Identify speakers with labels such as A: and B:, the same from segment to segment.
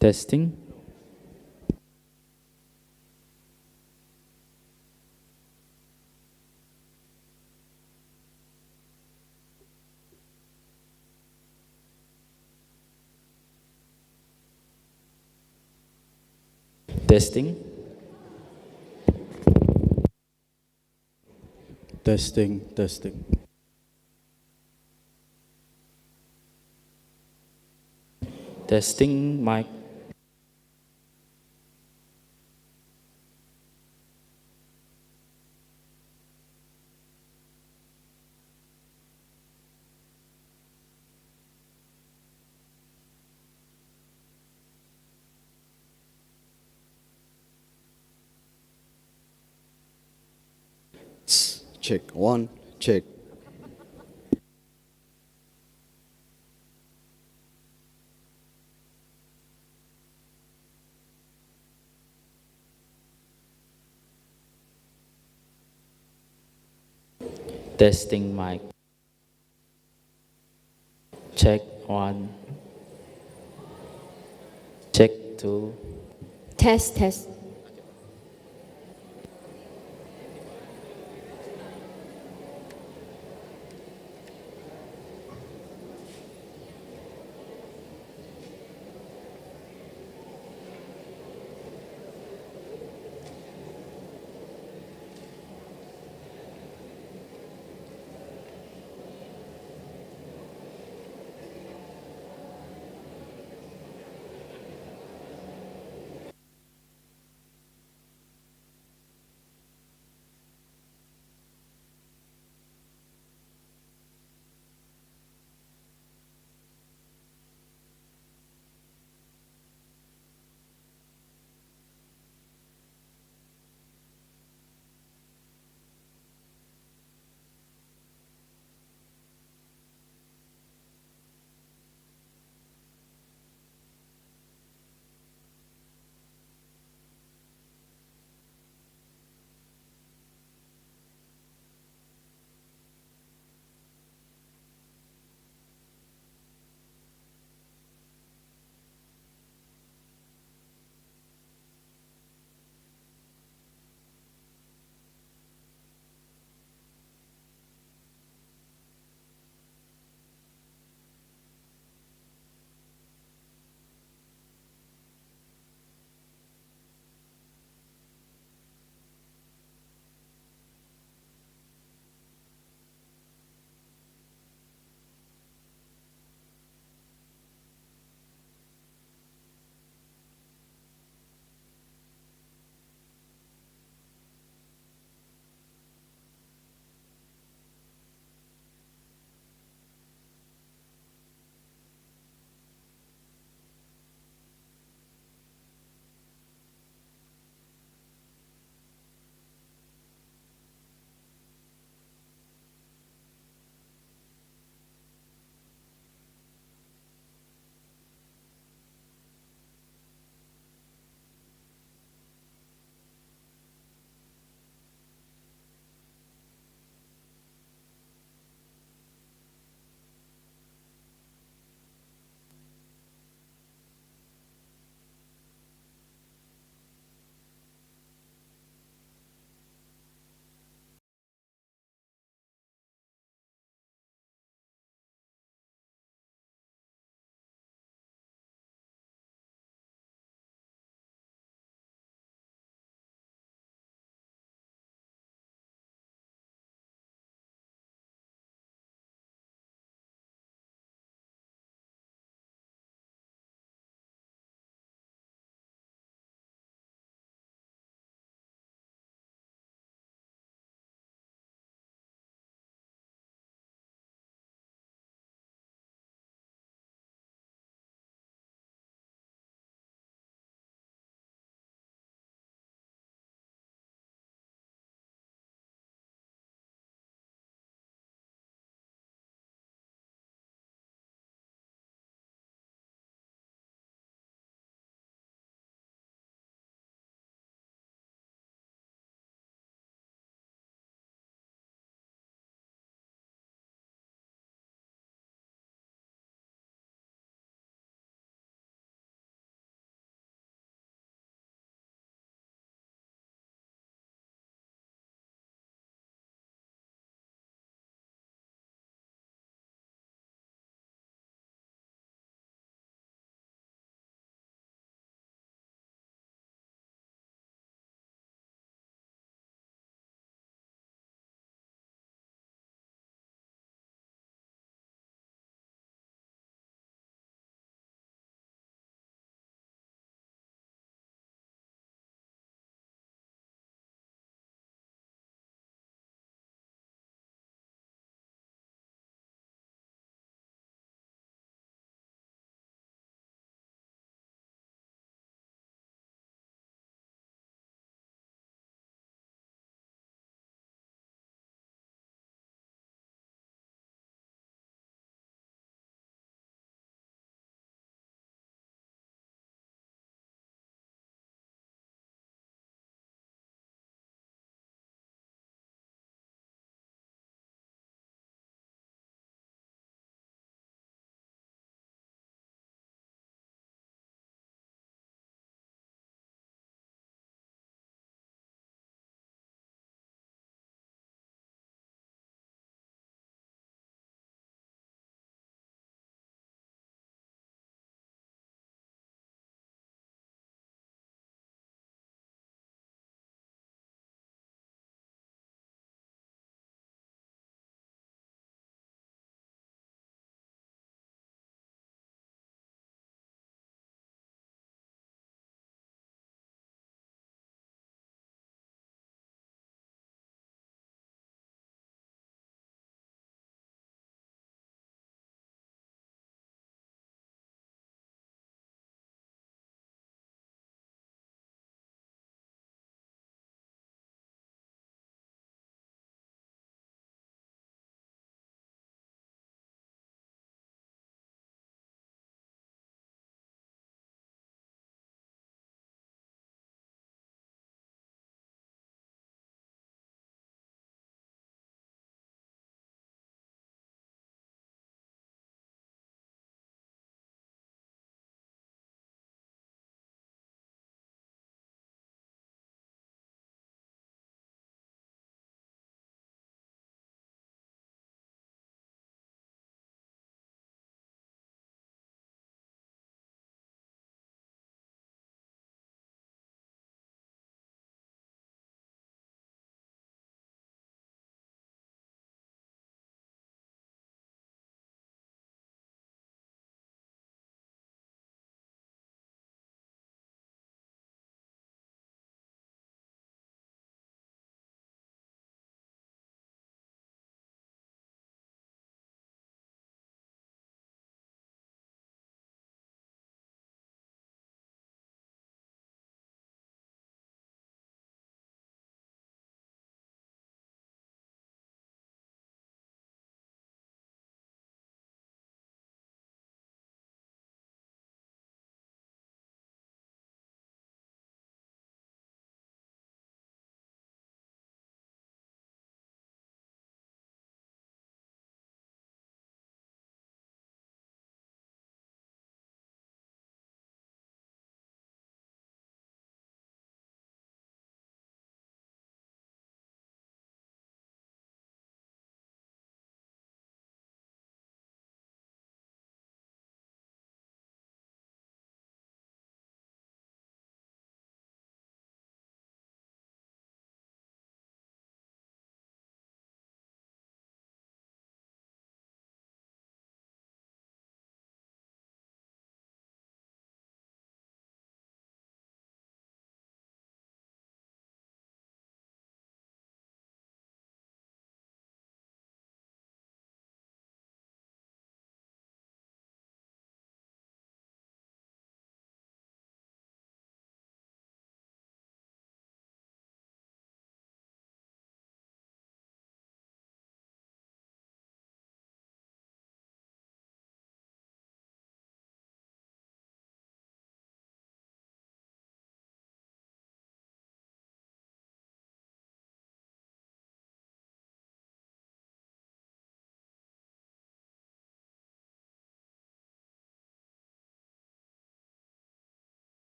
A: Testing. Testing.
B: Testing, testing.
A: Testing mic.
B: Check one, check.
A: Testing mic. Check one. Check two.
C: Test, test.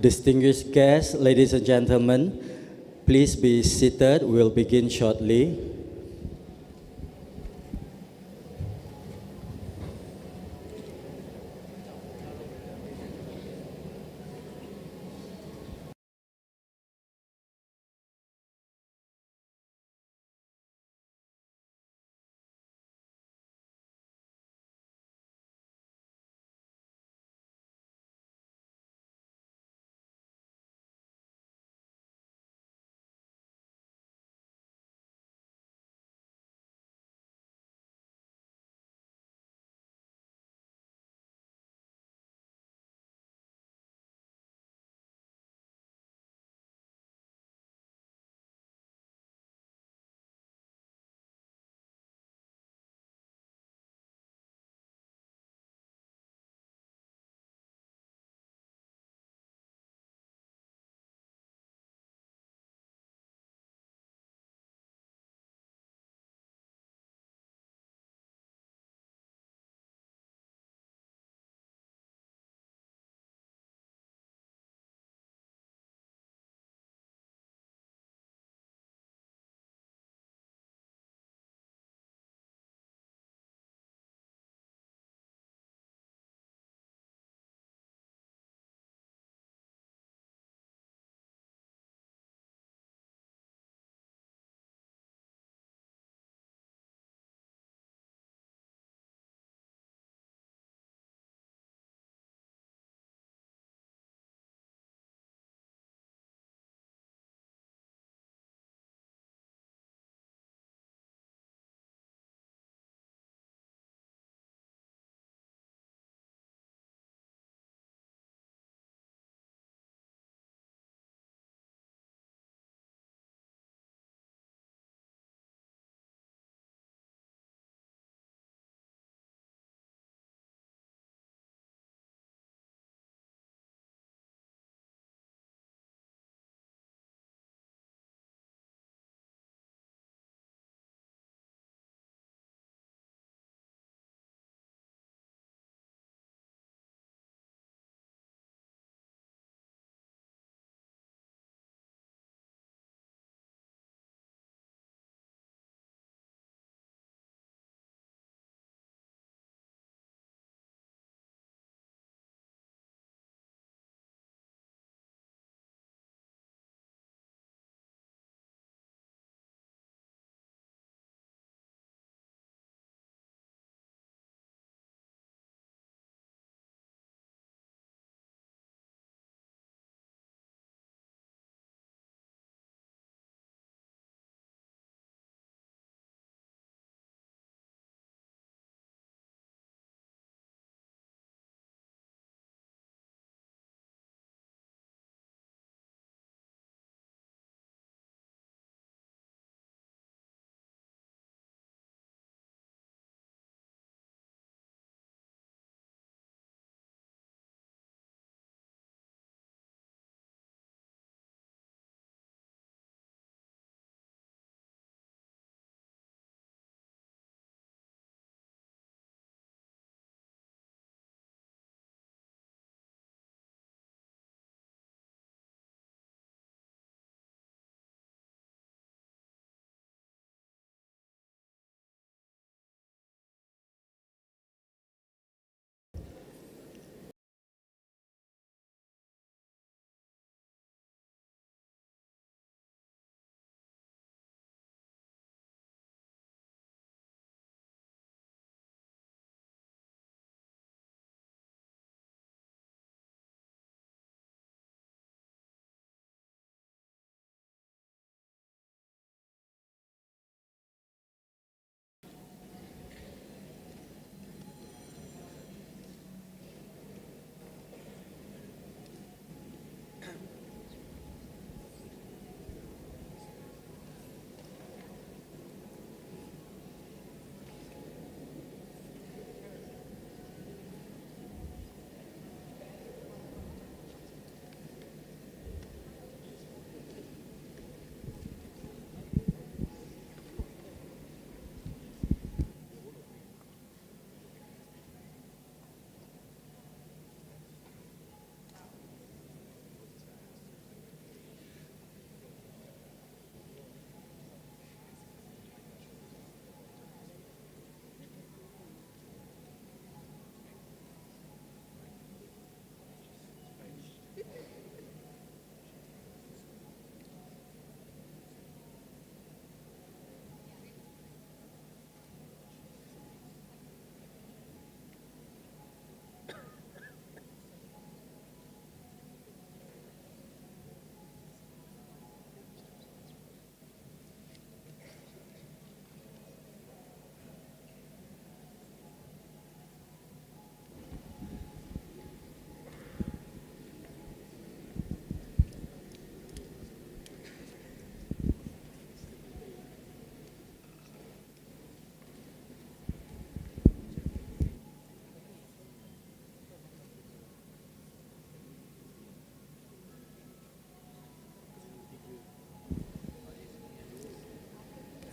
D: Distinguished guests, ladies and gentlemen, please be seated. We'll begin shortly.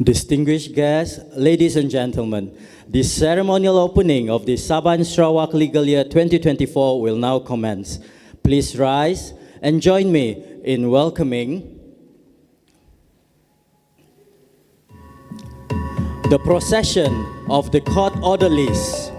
D: Distinguished guests, ladies and gentlemen, the ceremonial opening of the Sabah Sarawak Legal Year 2024 will now commence. Please rise and join me in welcoming the procession of the court orderlies.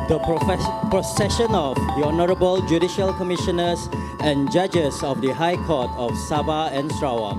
D: The procession of the Honorable Judicial Commissioners and Judges of the High Court of Sabah and Sarawak.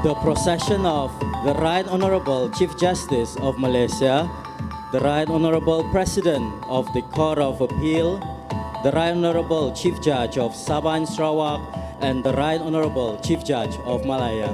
D: The procession of the Right Honorable Chief Justice of Malaysia, the Right Honorable President of the Court of Appeal, the Right Honorable Chief Judge of Sabah and Sarawak, and the Right Honorable Chief Judge of Malaya.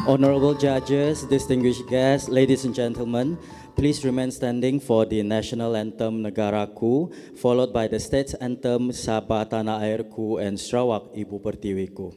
D: Honorable judges, distinguished guests, ladies and gentlemen, please remain standing for the national anthem Negaraku, followed by the state anthem Sabah Tanah Airku and Sarawak Ibu Pertiwiku.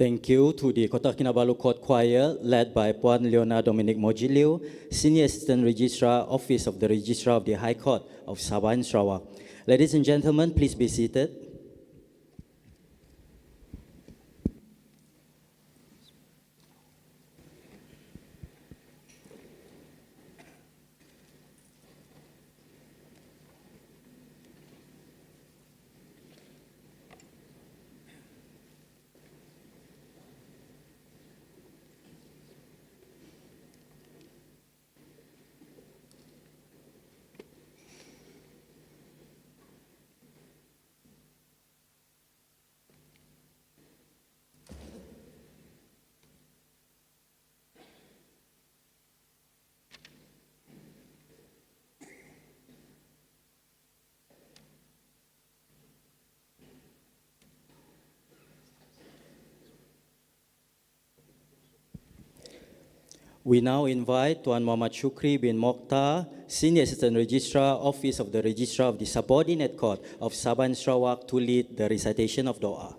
D: Thank you to the Kota Kinabalu Court Choir, led by Puan Leona Dominic Mojiliu, Senior Assistant Registrar, Office of the Registrar of the High Court of Sabah and Sarawak. Ladies and gentlemen, please be seated. We now invite Tuan Muhammad Shukri bin Mokhtar, Senior Assistant Registrar, Office of the Registrar of the Subordinate Court of Sabah Sarawak, to lead the recitation of Doa.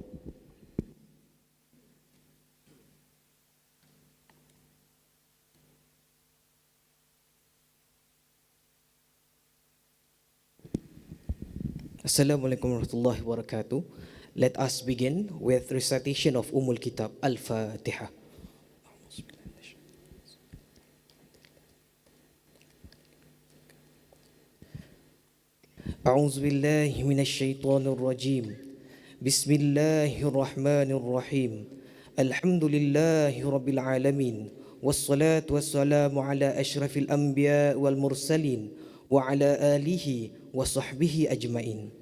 E: Assalamualaikum warahmatullahi wabarakatuh. Let us begin with recitation of Kitab Al-Fatiha. أعوذ بالله من الشيطان الرجيم. بسم الله الرحمن الرحيم. الحمد لله رب العالمين والصلاة والسلام على أشرف الأنبياء والمرسلين وعلى آله وصحبه أجمعين.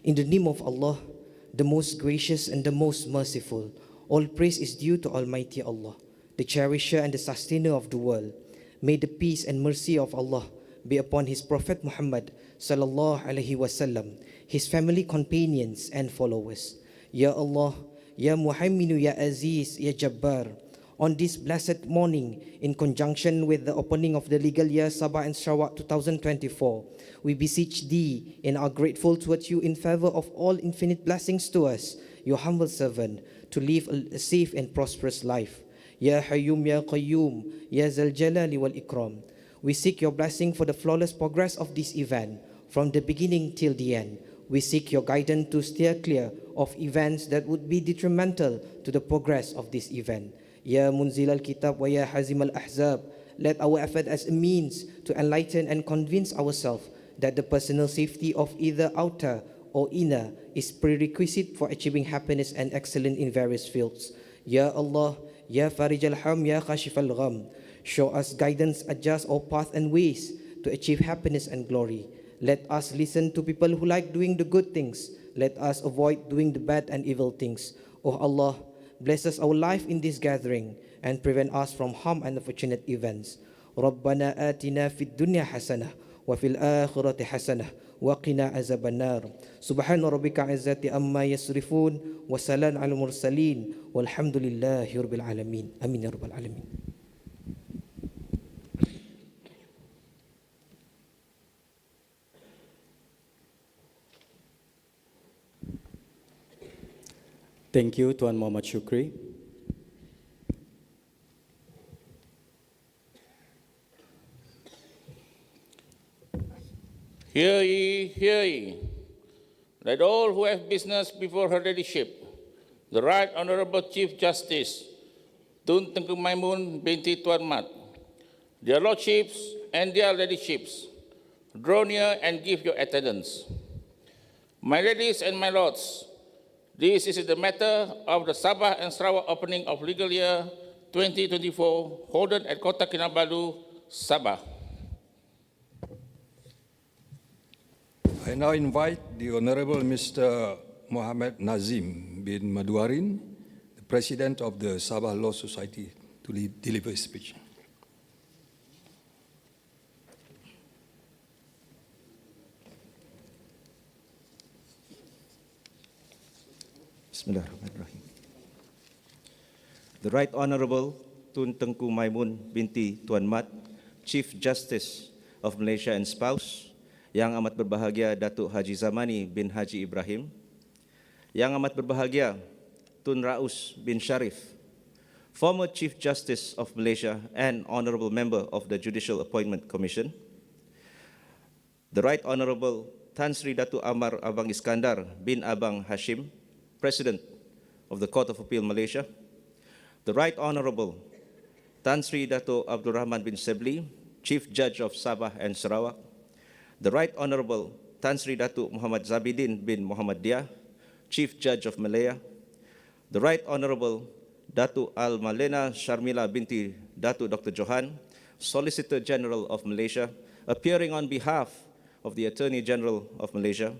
E: In the name of Allah, the most gracious and the most merciful, all praise is due to Almighty Allah, the cherisher and the sustainer of the world. May the peace and mercy of Allah be upon His Prophet Muhammad sallallahu alaihi wasallam, his family, companions and followers. Ya Allah, Ya Muhamminu, Ya Aziz, Ya Jabbar, on this blessed morning, in conjunction with the opening of the legal year Sabah and Sarawak 2024, we beseech Thee and are grateful towards You in favor of all infinite blessings to us, Your humble servant, to live a safe and prosperous life. Ya Hayyum, Ya Qayyum, Ya Zal Jalali wal Ikram. We seek Your blessing for the flawless progress of this event, from the beginning till the end. We seek Your guidance to steer clear of events that would be detrimental to the progress of this event. Ya Munzil al-Kitab wa Ya Hazim al-Ahzab, let our effort as a means to enlighten and convince ourselves that the personal safety of either outer or inner is prerequisite for achieving happiness and excellence in various fields. Ya Allah, Ya Farij al-Ham, Ya Khashif al-Gham, show us guidance, adjust our path and ways to achieve happiness and glory. Let us listen to people who like doing the good things. Let us avoid doing the bad and evil things. Oh Allah, bless us our life in this gathering and prevent us from harm and unfortunate events. Rabbana atina fid dunya hasanah wa fil akhirati hasanah wa qina azaban nar. Subhana rabbika izzati amma yasrifun wa salamun alal mursalin walhamdulillahi rabbil alamin. Amin ya rabbal alamin.
D: Thank you, Tuan Muhammad Shukri.
F: Hear ye, hear ye. Let all who have business before her ladyship, the Right Honourable Chief Justice Tun Tengku Maimun binti Tuan Mat, their lordships and their ladyships, draw near and give your attendance. My ladies and my lords, this is the matter of the Sabah and Sarawak opening of legal year 2024, holden at Kota Kinabalu, Sabah.
G: I now invite the Honorable Mr. Mohammed Nazim bin Maduarin, the President of the Sabah Law Society, to deliver his speech.
H: Bismillahirrahmanirrahim. The Right Honourable Tun Tengku Maimun binti Tuan Mat, Chief Justice of Malaysia and spouse, Yang amat berbahagia Datuk Haji Zamani bin Haji Ibrahim, Yang amat berbahagia Tun Raus bin Sharif, former Chief Justice of Malaysia and Honourable Member of the Judicial Appointment Commission, the Right Honourable Tan Sri Datuk Amar Abang Iskandar bin Abang Hashim, President of the Court of Appeal Malaysia, the Right Honourable Tan Sri Dato Abdul Rahman bin Sebli, Chief Judge of Sabah and Sarawak, the Right Honourable Tan Sri Dato Muhammad Zabidin bin Muhammad Dia, Chief Judge of Malaya, the Right Honourable Dato Al Malena Sharmila binti Dato Dr. Johan, Solicitor General of Malaysia, appearing on behalf of the Attorney General of Malaysia,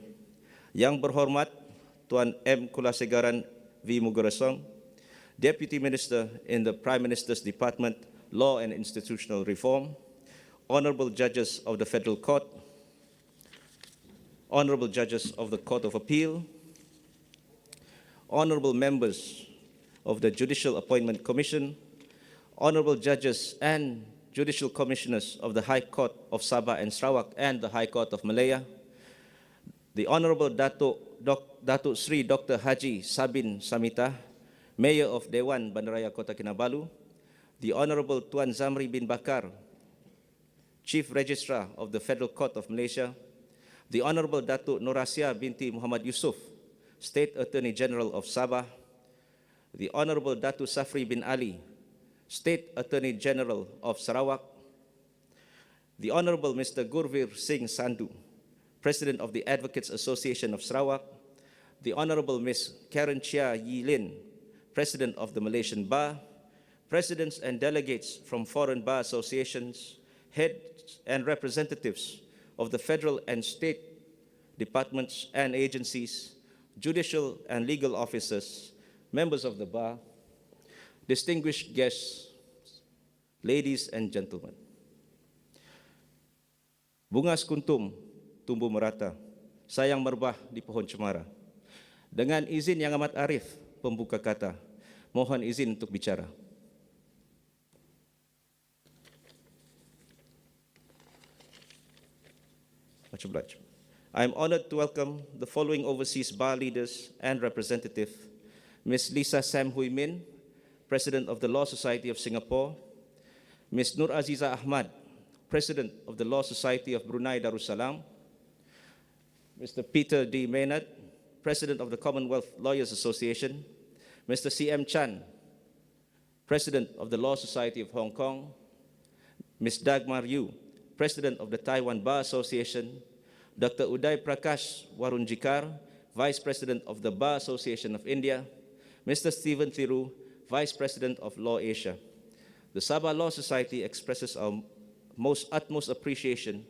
H: Yang Berhormat Tuan M. Kulasegaran V. Mugarasong, Deputy Minister in the Prime Minister's Department, Law and Institutional Reform, Honourable Judges of the Federal Court, Honourable Judges of the Court of Appeal, Honourable Members of the Judicial Appointment Commission, honorable judges and judicial commissioners of the High Court of Sabah and Sarawak and the High Court of Malaya, the Honorable Datuk Sri Dr. Haji Sabin Samita, Mayor of Dewan Bandaraya Kota Kinabalu, the Honorable Tuan Zamri bin Bakar, Chief Registrar of the Federal Court of Malaysia, the Honorable Datuk Norasia binti Muhammad Yusuf, State Attorney General of Sabah, the Honorable Datuk Safri bin Ali, State Attorney General of Sarawak, the Honorable Mr. Gurveer Singh Sandhu, President of the Advocates Association of Sarawak, the Honorable Ms. Karen Chia Yi Lin, President of the Malaysian Bar, presidents and delegates from foreign bar associations, heads and representatives of the federal and state departments and agencies, judicial and legal officers, members of the bar, distinguished guests, ladies and gentlemen. Bunga sekuntum tumbuh merata, sayang merbah di pohon cemara. Dengan izin Yang Amat Arif, pembuka kata, mohon izin untuk bicara. Much obliged. I am honored to welcome the following overseas bar leaders and representatives: Ms. Lisa Sam Hui Min, President of the Law Society of Singapore; Ms. Nur Aziza Ahmad, President of the Law Society of Brunei Darussalam; Mr. Peter D. Maynard, President of the Commonwealth Lawyers Association; Mr. C.M. Chan, President of the Law Society of Hong Kong; Ms. Dagmar Yu, President of the Taiwan Bar Association; Dr. Uday Prakash Warunjikar, Vice President of the Bar Association of India; Mr. Stephen Thiru, Vice President of Law Asia. The Sabah Law Society expresses our utmost appreciation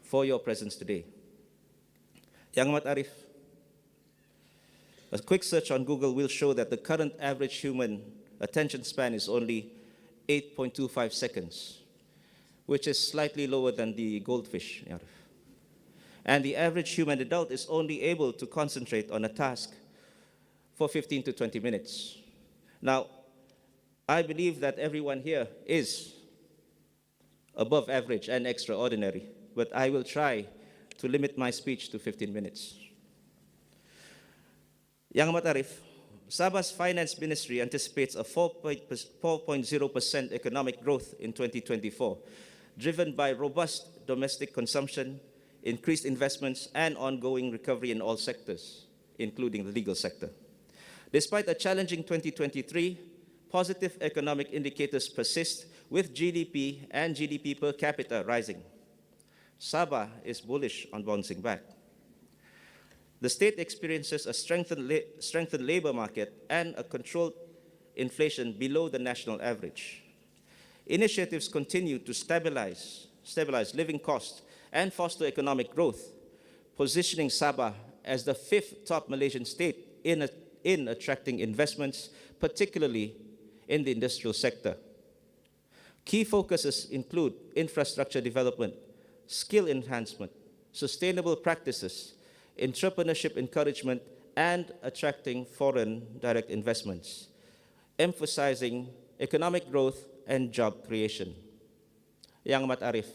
H: for your presence today. Yang Amat Arif, a quick search on Google will show that the current average human attention span is only 8.25 seconds, which is slightly lower than the goldfish. And the average human adult is only able to concentrate on a task for 15 to 20 minutes. Now, I believe that everyone here is above average and extraordinary, but I will try to limit my speech to 15 minutes. Yang Amat Arif, Sabah's Finance Ministry anticipates a 4.0% economic growth in 2024, driven by robust domestic consumption, increased investments, and ongoing recovery in all sectors, including the legal sector. Despite a challenging 2023, positive economic indicators persist, with GDP and GDP per capita rising. Sabah is bullish on bouncing back. The state experiences a strengthened labor market and a controlled inflation below the national average. Initiatives continue to stabilize living costs and foster economic growth, positioning Sabah as the 5th top Malaysian state in attracting investments, particularly in the industrial sector. Key focuses include infrastructure development, skill enhancement, sustainable practices, entrepreneurship encouragement, and attracting foreign direct investments, emphasizing economic growth and job creation. Yang Amat Arif,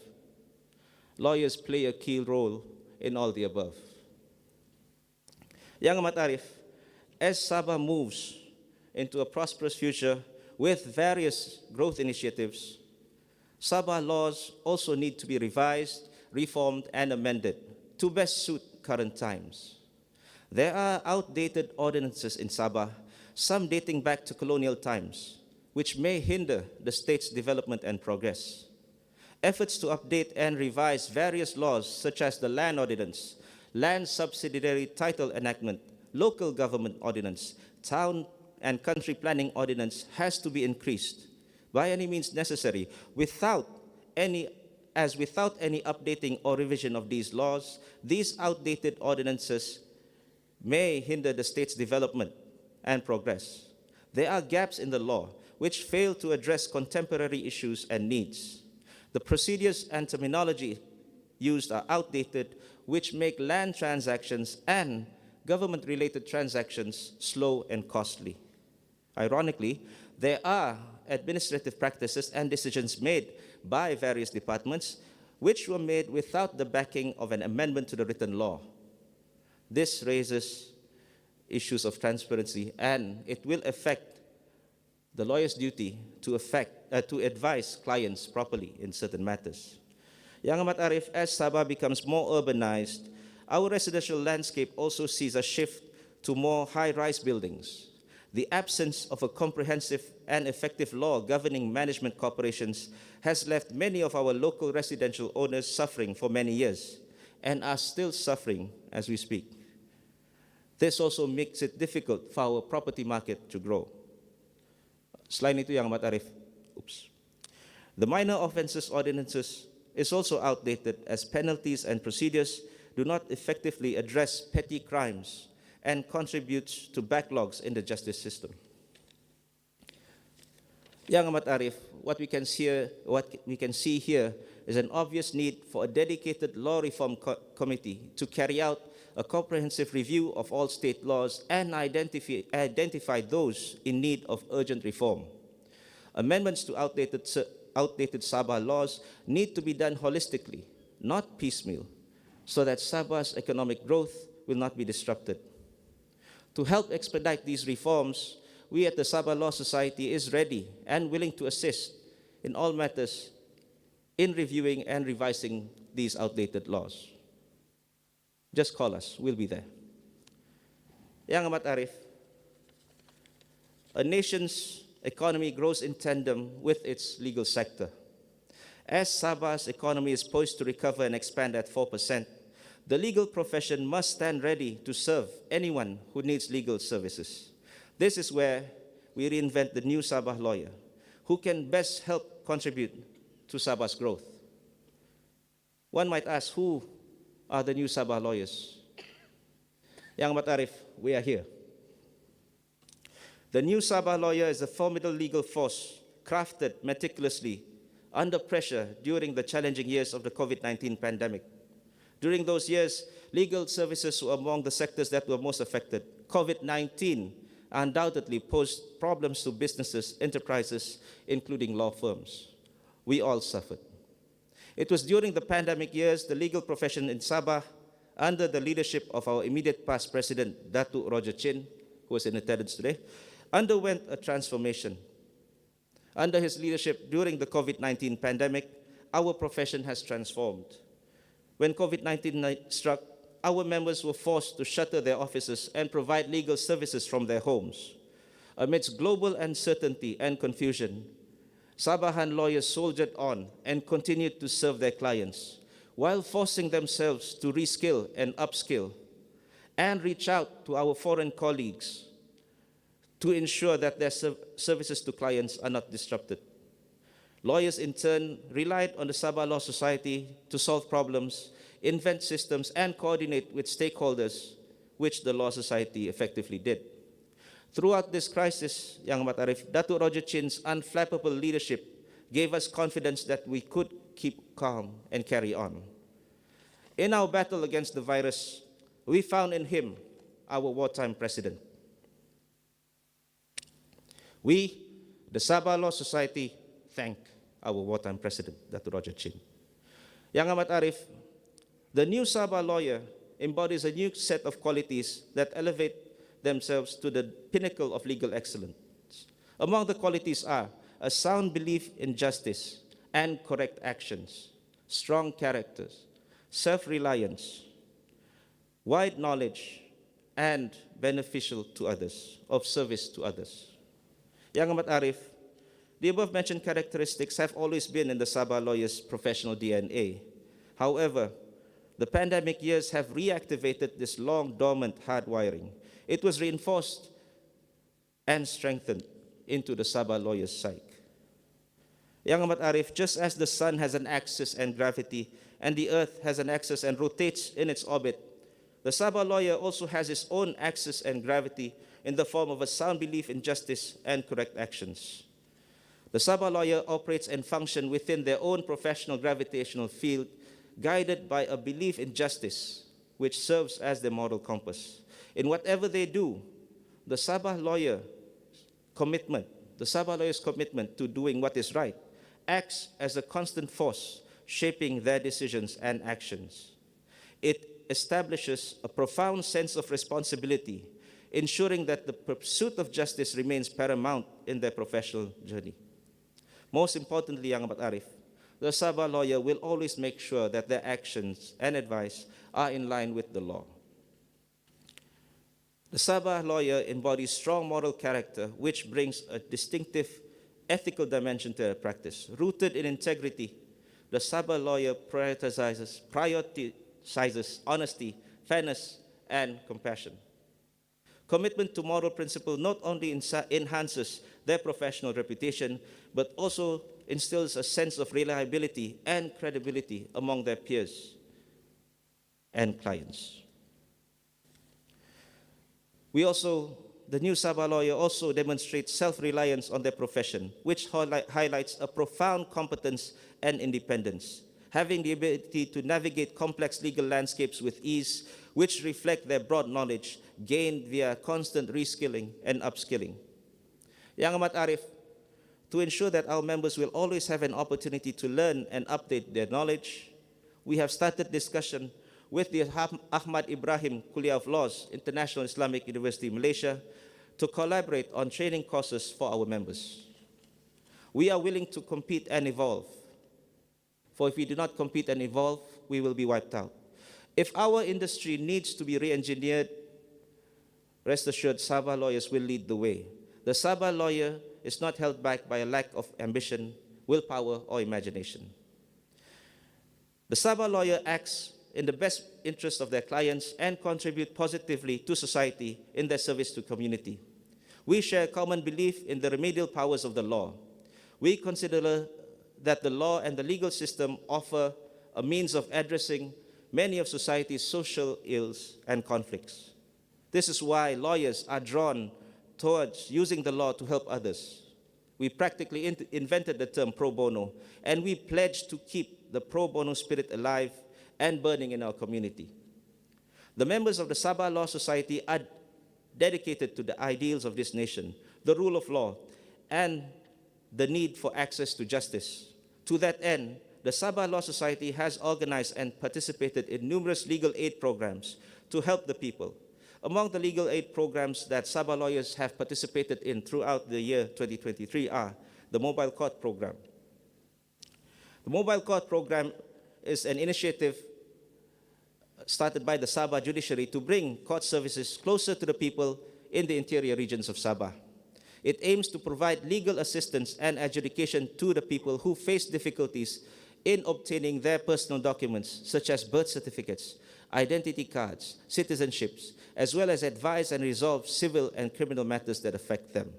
H: lawyers play a key role in all the above. Yang Amat Arif, as Sabah moves into a prosperous future with various growth initiatives, Sabah laws also need to be revised, reformed, and amended to best suit current times. There are outdated ordinances in Sabah, some dating back to colonial times, which may hinder the state's development and progress. Efforts to update and revise various laws, such as the Land Ordinance, Land Subsidiary Title Enactment, Local Government Ordinance, Town and Country Planning Ordinance, has to be increased by any means necessary. Without any updating or revision of these laws, these outdated ordinances may hinder the state's development and progress. There are gaps in the law which fail to address contemporary issues and needs. The procedures and terminology used are outdated, which make land transactions and government-related transactions slow and costly. Ironically, there are administrative practices and decisions made by various departments, which were made without the backing of an amendment to the written law. This raises issues of transparency, and it will affect the lawyer's duty to advise clients properly in certain matters. Yang Amat Arif, as Sabah becomes more urbanized, our residential landscape also sees a shift to more high-rise buildings. The absence of a comprehensive and effective law governing management corporations has left many of our local residential owners suffering for many years and are still suffering as we speak. This also makes it difficult for our property market to grow. Selain itu, Yang Amat Arif, the minor offences ordinances is also outdated, as penalties and procedures do not effectively address petty crimes and contributes to backlogs in the justice system. Yang Amat Arif, what we can see here is an obvious need for a dedicated law reform committee to carry out a comprehensive review of all state laws and identify those in need of urgent reform. Amendments to outdated Sabah laws need to be done holistically, not piecemeal, so that Sabah's economic growth will not be disrupted. To help expedite these reforms, we at the Sabah Law Society is ready and willing to assist in all matters in reviewing and revising these outdated laws. Just call us, we'll be there. Yang Amat Arif, a nation's economy grows in tandem with its legal sector. As Sabah's economy is poised to recover and expand at 4%, the legal profession must stand ready to serve anyone who needs legal services. This is where we reinvent the new Sabah lawyer, who can best help contribute to Sabah's growth. One might ask, who are the new Sabah lawyers? Yang Amat Arif, we are here. The new Sabah lawyer is a formidable legal force crafted meticulously under pressure during the challenging years of the COVID-19 pandemic. During those years, legal services were among the sectors that were most affected. COVID-19 undoubtedly posed problems to businesses, enterprises, including law firms. We all suffered. It was during the pandemic years the legal profession in Sabah, under the leadership of our immediate past president, Datuk Roger Chin, who is in attendance today, underwent a transformation. Under his leadership during the COVID-19 pandemic, our profession has transformed. When COVID-19 struck, our members were forced to shutter their offices and provide legal services from their homes. Amidst global uncertainty and confusion, Sabahan lawyers soldiered on and continued to serve their clients while forcing themselves to reskill and upskill and reach out to our foreign colleagues to ensure that their services to clients are not disrupted. Lawyers, in turn, relied on the Sabah Law Society to solve problems, invent systems, and coordinate with stakeholders, which the Law Society effectively did. Throughout this crisis, Yang Amat Arif, Datuk Roger Chin's unflappable leadership gave us confidence that we could keep calm and carry on. In our battle against the virus, we found in him our wartime president. We, the Sabah Law Society, thank our wartime president, Datuk Roger Chin. Yang Amat Arif, the new Sabah lawyer embodies a new set of qualities that elevate themselves to the pinnacle of legal excellence. Among the qualities are a sound belief in justice and correct actions, strong characters, self-reliance, wide knowledge, and beneficial to others, of service to others. Yang Amat Arif, the above-mentioned characteristics have always been in the Sabah lawyer's professional DNA. However, the pandemic years have reactivated this long-dormant hardwiring. It was reinforced and strengthened into the Sabah lawyer's psyche. Yang Amat Arif, just as the sun has an axis and gravity, and the earth has an axis and rotates in its orbit, the Sabah lawyer also has his own axis and gravity in the form of a sound belief in justice and correct actions. The Sabah lawyer operates and functions within their own professional gravitational field, guided by a belief in justice, which serves as their moral compass. In whatever they do, the Sabah lawyer commitment, the Sabah lawyers' commitment to doing what is right acts as a constant force shaping their decisions and actions. It establishes a profound sense of responsibility, ensuring that the pursuit of justice remains paramount in their professional journey. Most importantly, Yang Amat Arif, the Sabah lawyer will always make sure that their actions and advice are in line with the law. The Sabah lawyer embodies strong moral character, which brings a distinctive ethical dimension to their practice. Rooted in integrity, the Sabah lawyer prioritizes honesty, fairness, and compassion. Commitment to moral principle not only enhances their professional reputation, but also instills a sense of reliability and credibility among their peers and clients. The new Sabah lawyer also demonstrates self-reliance on their profession, which highlights a profound competence and independence, having the ability to navigate complex legal landscapes with ease, which reflect their broad knowledge gained via constant reskilling and upskilling. Yang Amat Arif, to ensure that our members will always have an opportunity to learn and update their knowledge, we have started discussion with the Ahmad Ibrahim Kuliah of Laws, International Islamic University, Malaysia, to collaborate on training courses for our members. We are willing to compete and evolve, for if we do not compete and evolve, we will be wiped out. If our industry needs to be re-engineered, rest assured Sabah lawyers will lead the way. The Sabah lawyer is not held back by a lack of ambition, willpower, or imagination. The Sabah lawyer acts in the best interest of their clients and contribute positively to society in their service to community. We share a common belief in the remedial powers of the law. We consider that the law and the legal system offer a means of addressing many of society's social ills and conflicts. This is why lawyers are drawn towards using the law to help others. We practically invented the term pro bono, and we pledge to keep the pro bono spirit alive and burning in our community. The members of the Sabah Law Society are dedicated to the ideals of this nation, the rule of law, and the need for access to justice. To that end, the Sabah Law Society has organized and participated in numerous legal aid programs to help the people. Among the legal aid programs that Sabah lawyers have participated in throughout the year 2023 are the Mobile Court Program. The Mobile Court Program is an initiative started by the Sabah judiciary to bring court services closer to the people in the interior regions of Sabah. It aims to provide legal assistance and adjudication to the people who face difficulties in obtaining their personal documents, such as birth certificates, identity cards, citizenships, as well as advise and resolve civil and criminal matters that affect them.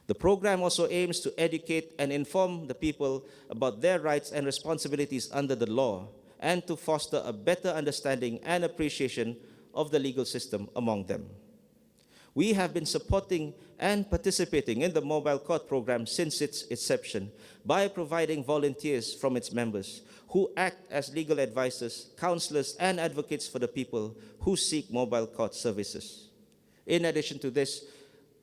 H: The program also aims to educate and inform the people about their rights and responsibilities under the law, and to foster a better understanding and appreciation of the legal system among them. We have been supporting and participating in the Mobile Court Program since its inception by providing volunteers from its members who act as legal advisors, counselors, and advocates for the people who seek mobile court services. In addition to this,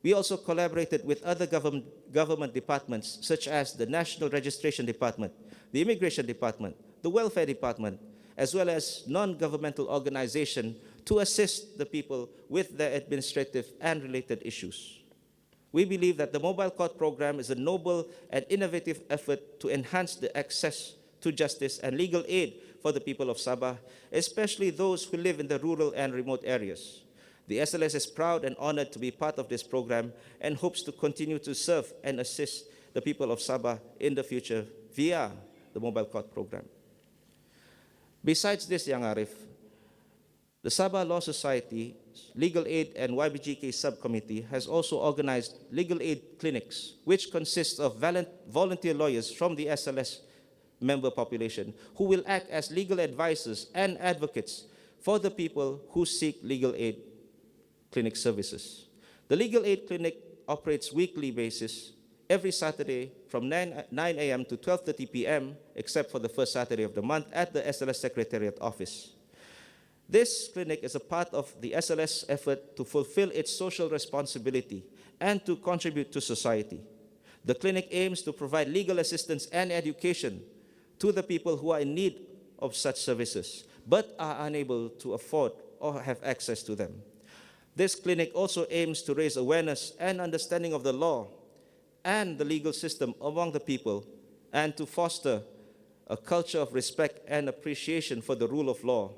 H: we also collaborated with other government departments such as the National Registration Department, the Immigration Department, the Welfare Department, as well as non-governmental organizations to assist the people with their administrative and related issues. We believe that the Mobile Court Program is a noble and innovative effort to enhance the access to justice and legal aid for the people of Sabah, especially those who live in the rural and remote areas. The SLS is proud and honored to be part of this program and hopes to continue to serve and assist the people of Sabah in the future via the Mobile Court Program. Besides this, Yang Arif, the Sabah Law Society Legal Aid and YBGK Subcommittee has also organized legal aid clinics, which consists of volunteer lawyers from the SLS member population who will act as legal advisors and advocates for the people who seek legal aid clinic services. The legal aid clinic operates weekly basis every Saturday from 9 a.m. to 12:30 p.m., except for the first Saturday of the month at the SLS Secretariat Office. This clinic is a part of the SLS effort to fulfill its social responsibility and to contribute to society. The clinic aims to provide legal assistance and education to the people who are in need of such services, but are unable to afford or have access to them. This clinic also aims to raise awareness and understanding of the law and the legal system among the people, and to foster a culture of respect and appreciation for the rule of law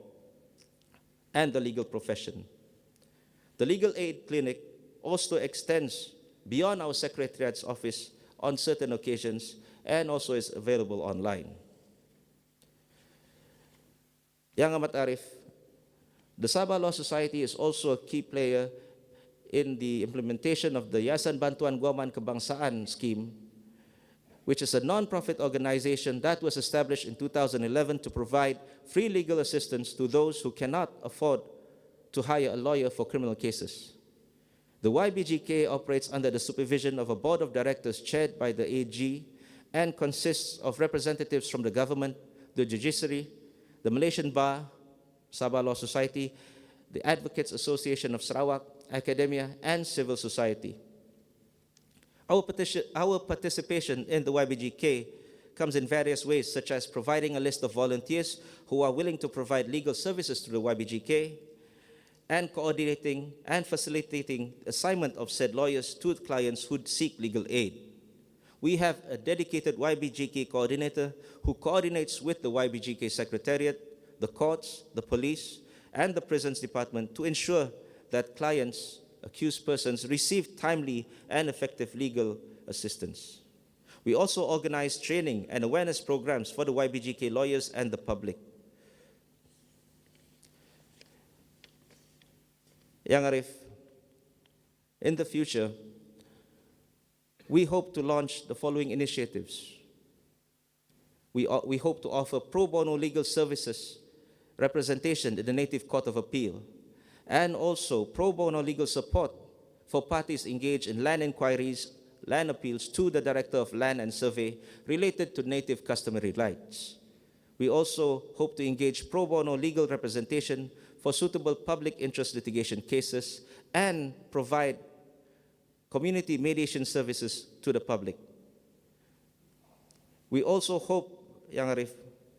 H: and the legal profession. The Legal Aid Clinic also extends beyond our Secretariat's office on certain occasions and also is available online. Yang Amat Arif, the Sabah Law Society is also a key player in the implementation of the Yayasan Bantuan Guaman Kebangsaan scheme, which is a non-profit organization that was established in 2011 to provide free legal assistance to those who cannot afford to hire a lawyer for criminal cases. The YBGK operates under the supervision of a board of directors chaired by the AG and consists of representatives from the government, the judiciary, the Malaysian Bar, Sabah Law Society, the Advocates Association of Sarawak, academia, and civil society. Our participation in the YBGK comes in various ways, such as providing a list of volunteers who are willing to provide legal services to the YBGK, and coordinating and facilitating assignment of said lawyers to clients who seek legal aid. We have a dedicated YBGK coordinator who coordinates with the YBGK Secretariat, the courts, the police, and the prisons department to ensure that clients, accused persons, receive timely and effective legal assistance. We also organize training and awareness programs for the YBGK lawyers and the public. Yang Arif, in the future, we hope to launch the following initiatives. We hope to offer pro bono legal services, representation in the Native Court of Appeal, and also pro bono legal support for parties engaged in land inquiries, land appeals to the Director of Land and Survey related to native customary rights. We also hope to engage pro bono legal representation for suitable public interest litigation cases and provide community mediation services to the public. We also hope, Yang Arif,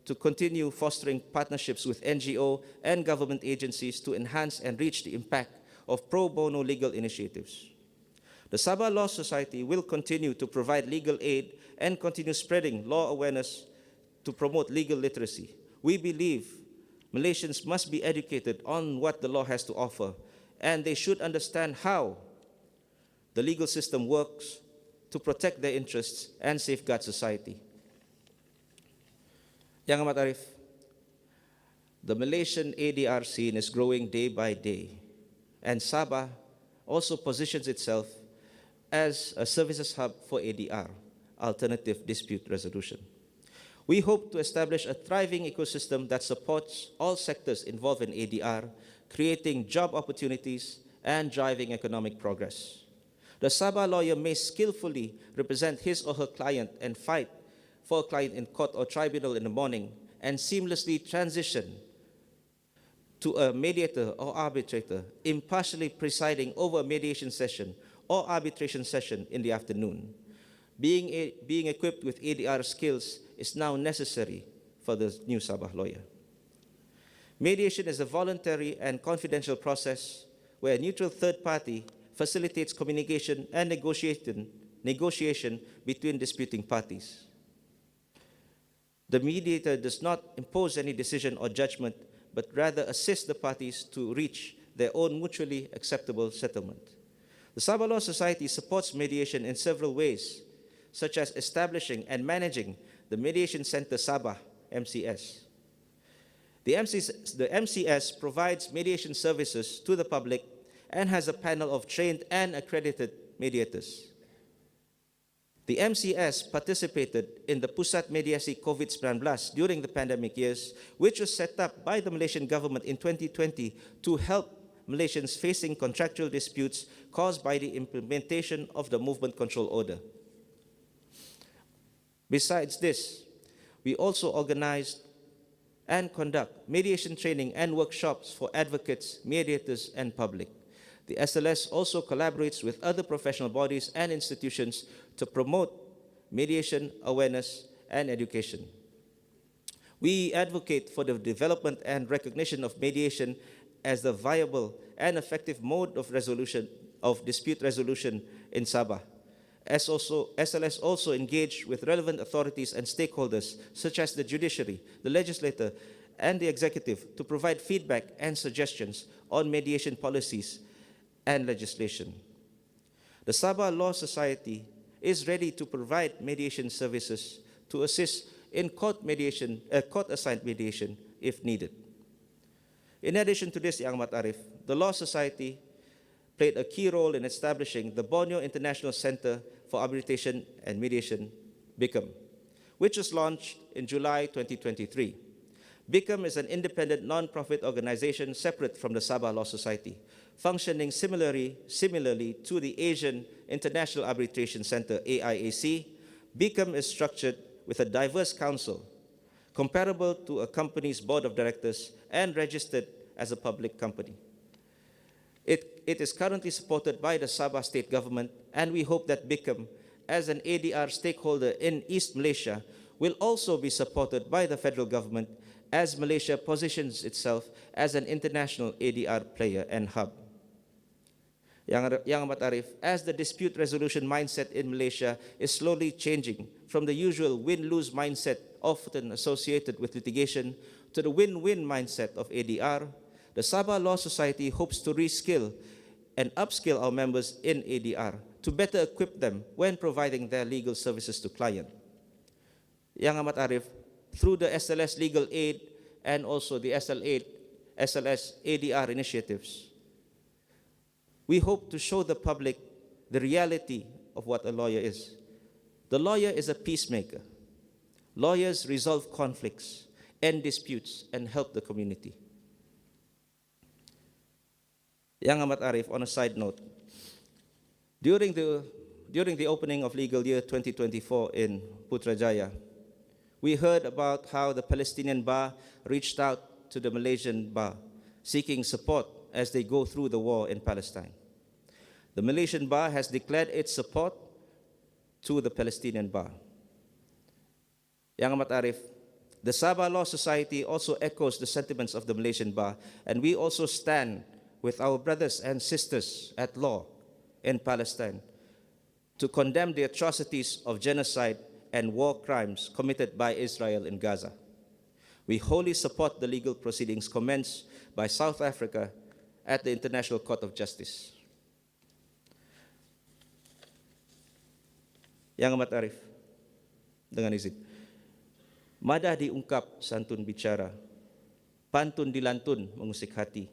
H: to continue fostering partnerships with NGO and government agencies to enhance and reach the impact of pro bono legal initiatives. The Sabah Law Society will continue to provide legal aid and continue spreading law awareness to promote legal literacy. We believe Malaysians must be educated on what the law has to offer, and they should understand how the legal system works to protect their interests and safeguard society. Yang Amat Arif, the Malaysian ADR scene is growing day by day, and Sabah also positions itself as a services hub for ADR, alternative dispute resolution. We hope to establish a thriving ecosystem that supports all sectors involved in ADR, creating job opportunities and driving economic progress. The Sabah lawyer may skillfully represent his or her client and fight for a client in court or tribunal in the morning and seamlessly transition to a mediator or arbitrator, impartially presiding over a mediation session or arbitration session in the afternoon. Being equipped with ADR skills is now necessary for the new Sabah lawyer. Mediation is a voluntary and confidential process where a neutral third party facilitates communication and negotiation between disputing parties. The mediator does not impose any decision or judgment, but rather assists the parties to reach their own mutually acceptable settlement. The Sabah Law Society supports mediation in several ways, such as establishing and managing the Mediation Center Sabah, MCS. The MCS provides mediation services to the public and has a panel of trained and accredited mediators. The MCS participated in the Pusat Mediasi COVID-19 during the pandemic years, which was set up by the Malaysian government in 2020 to help Malaysians facing contractual disputes caused by the implementation of the Movement Control Order. Besides this, we also organized and conduct mediation training and workshops for advocates, mediators, and public. The SLS also collaborates with other professional bodies and institutions to promote mediation, awareness, and education. We advocate for the development and recognition of mediation as the viable and effective mode of dispute resolution in Sabah. SLS also engaged with relevant authorities and stakeholders such as the judiciary, the legislature, and the executive to provide feedback and suggestions on mediation policies and legislation. The Sabah Law Society is ready to provide mediation services to assist in court-assigned mediation if needed. In addition to this, Yang Ahmad Arif, the Law Society played a key role in establishing the Borneo International Center for Arbitration and Mediation, BICAM, which was launched in July 2023. BICAM is an independent non-profit organization separate from the Sabah Law Society, functioning similarly to the Asian International Arbitration Center, AIAC. BICAM is structured with a diverse council, comparable to a company's board of directors and registered as a public company. It is currently supported by the Sabah state government, and we hope that BICAM, as an ADR stakeholder in East Malaysia, will also be supported by the federal government as Malaysia positions itself as an international ADR player and hub. Yang Ahmad Arif, as the dispute resolution mindset in Malaysia is slowly changing from the usual win-lose mindset often associated with litigation to the win-win mindset of ADR, the Sabah Law Society hopes to reskill and upskill our members in ADR to better equip them when providing their legal services to clients. Yang Ahmad Arif, through the SLS Legal Aid and also the SLS ADR initiatives, we hope to show the public the reality of what a lawyer is. The lawyer is a peacemaker. Lawyers resolve conflicts, end disputes, and help the community. Yang Ahmad Arif, on a side note, during the opening of legal year 2024 in Putrajaya, we heard about how the Palestinian Bar reached out to the Malaysian Bar, seeking support as they go through the war in Palestine. The Malaysian Bar has declared its support to the Palestinian Bar. Yang Ahmad Arif, the Sabah Law Society also echoes the sentiments of the Malaysian Bar, and we also stand with our brothers and sisters at law in Palestine to condemn the atrocities of genocide and war crimes committed by Israel in Gaza. We wholly support the legal proceedings commenced by South Africa at the International Court of Justice. Yang Ahmad Arif, dengan izin. Madah diungkap santun bicara, pantun dilantun mengusik hati.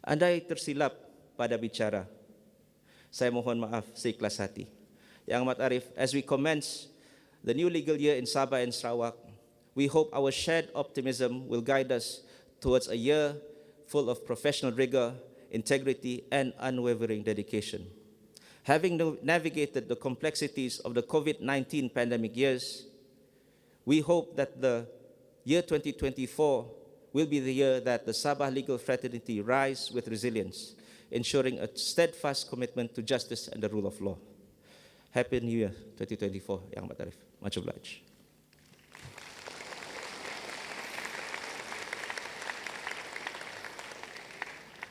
H: Andai tersilap pada bicara, saya mohon maaf seikhlas hati. Yang Ahmad Arif, as we commence the new legal year in Sabah and Sarawak, we hope our shared optimism will guide us towards a year full of professional rigor, integrity, and unwavering dedication. Having navigated the complexities of the COVID-19 pandemic years, we hope that the year 2024 will be the year that the Sabah legal fraternity rise with resilience, ensuring a steadfast commitment to justice and the rule of law. Happy New Year 2024, Yang Ahmad Arif. Much obliged.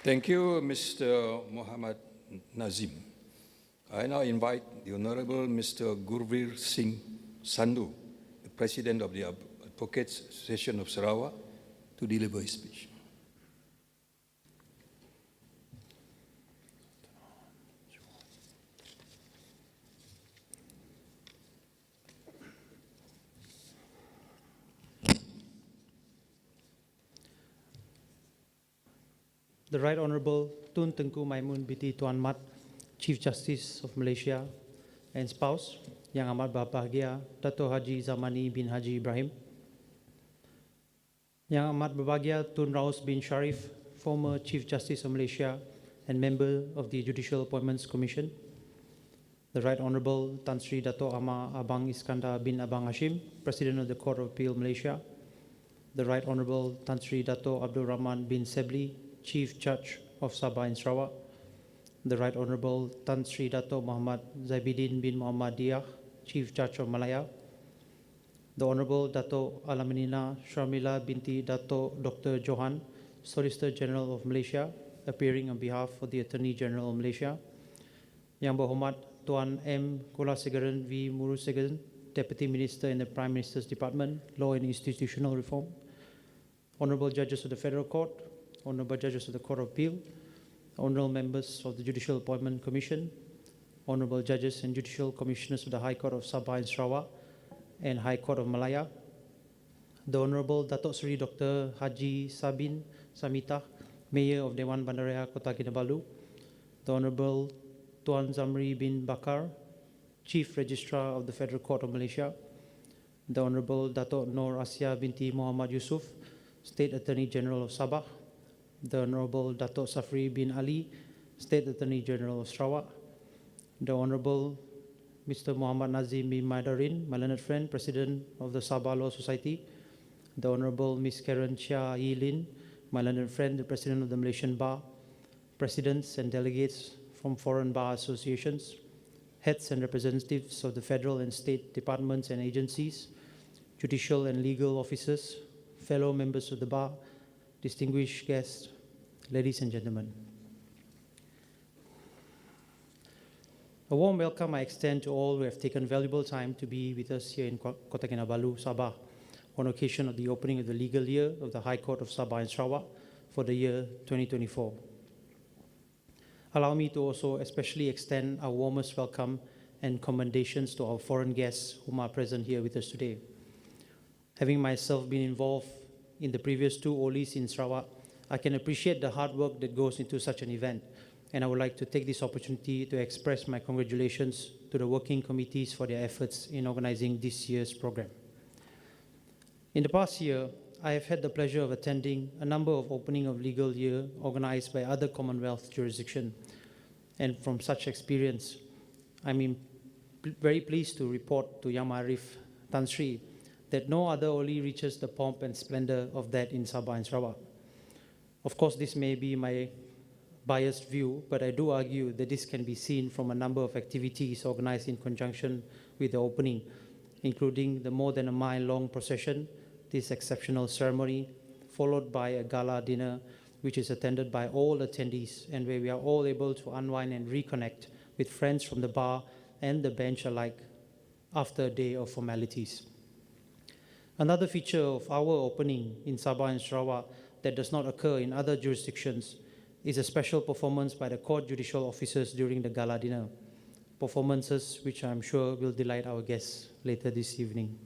G: Thank you, Mr. Muhammad Nazim. I now invite the Honorable Mr. Gurveer Singh Sandhu, the President of the Advocates Association of Sarawak, to deliver his speech.
I: The Right Honorable Tun Tengku Maimun binti Tuan Mat, Chief Justice of Malaysia and spouse, Yang Amat Berbahagia Dato' Haji Zamani bin Haji Ibrahim, Yang Amat Berbahagia Tun Raus bin Sharif, former Chief Justice of Malaysia and member of the Judicial Appointments Commission, the Right Honorable Tan Sri Dato' Ahmad Abang Iskandar bin Abang Hashim, President of the Court of Appeal Malaysia, the Right Honorable Tan Sri Dato' Abdul Rahman bin Sebli, Chief Judge of Sabah and Sarawak, the Right Honorable Tan Sri Dato Muhammad Zainuddin bin Muhammad Diah, Chief Judge of Malaya, the Honorable Dato Alamanina Sharmila binti Dato Dr. Johan, Solicitor General of Malaysia, appearing on behalf of the Attorney General of Malaysia, Yang Berhormat Tuan M. Kulasegaran V. Murusegaran, Deputy Minister in the Prime Minister's Department, Law and Institutional Reform, Honorable Judges of the Federal Court, Honorable Judges of the Court of Appeal, Honorable Members of the Judicial Appointment Commission, Honorable Judges and Judicial Commissioners of the High Court of Sabah and Sarawak and High Court of Malaya, the Honorable Datuk Seri Dr. Haji Sabin Samitah, Mayor of Dewan Bandaraya Kota Kinabalu, the Honorable Tuan Zamri bin Bakar, Chief Registrar of the Federal Court of Malaysia, the Honorable Dato' Nur Asia binti Muhammad Yusuf, State Attorney General of Sabah, the Honorable Dato' Safri bin Ali, State Attorney General of Sarawak, the Honorable Mr. Muhammad Nazim bin Maidarin, my learned friend, President of the Sabah Law Society, the Honorable Ms. Karen Chia Yi Lin, my learned friend, the President of the Malaysian Bar, Presidents and delegates from foreign bar associations, heads and representatives of the federal and state departments and agencies, judicial and legal officers, fellow members of the bar, distinguished guests, ladies and gentlemen. A warm welcome I extend to all who have taken valuable time to be with us here in Kota Kinabalu, Sabah, on occasion of the opening of the legal year of the High Court of Sabah and Sarawak for the year 2024. Allow me to also especially extend our warmest welcome and commendations to our foreign guests whom are present here with us today. Having myself been involved in the previous two OLIs in Sarawak, I can appreciate the hard work that goes into such an event, and I would like to take this opportunity to express my congratulations to the working committees for their efforts in organizing this year's program. In the past year, I have had the pleasure of attending a number of opening of legal year organized by other Commonwealth jurisdictions, and from such experience, I'm very pleased to report to Yang Maarif Tan Sri that no other OLI reaches the pomp and splendor of that in Sabah and Sarawak. Of course, this may be my biased view, but I do argue that this can be seen from a number of activities organized in conjunction with the opening, including the more than a mile-long procession, this exceptional ceremony, followed by a gala dinner, which is attended by all attendees and where we are all able to unwind and reconnect with friends from the bar and the bench alike after a day of formalities. Another feature of our opening in Sabah and Sarawak that does not occur in other jurisdictions is a special performance by the court judicial officers during the gala dinner, performances which I'm sure will delight our guests later this evening.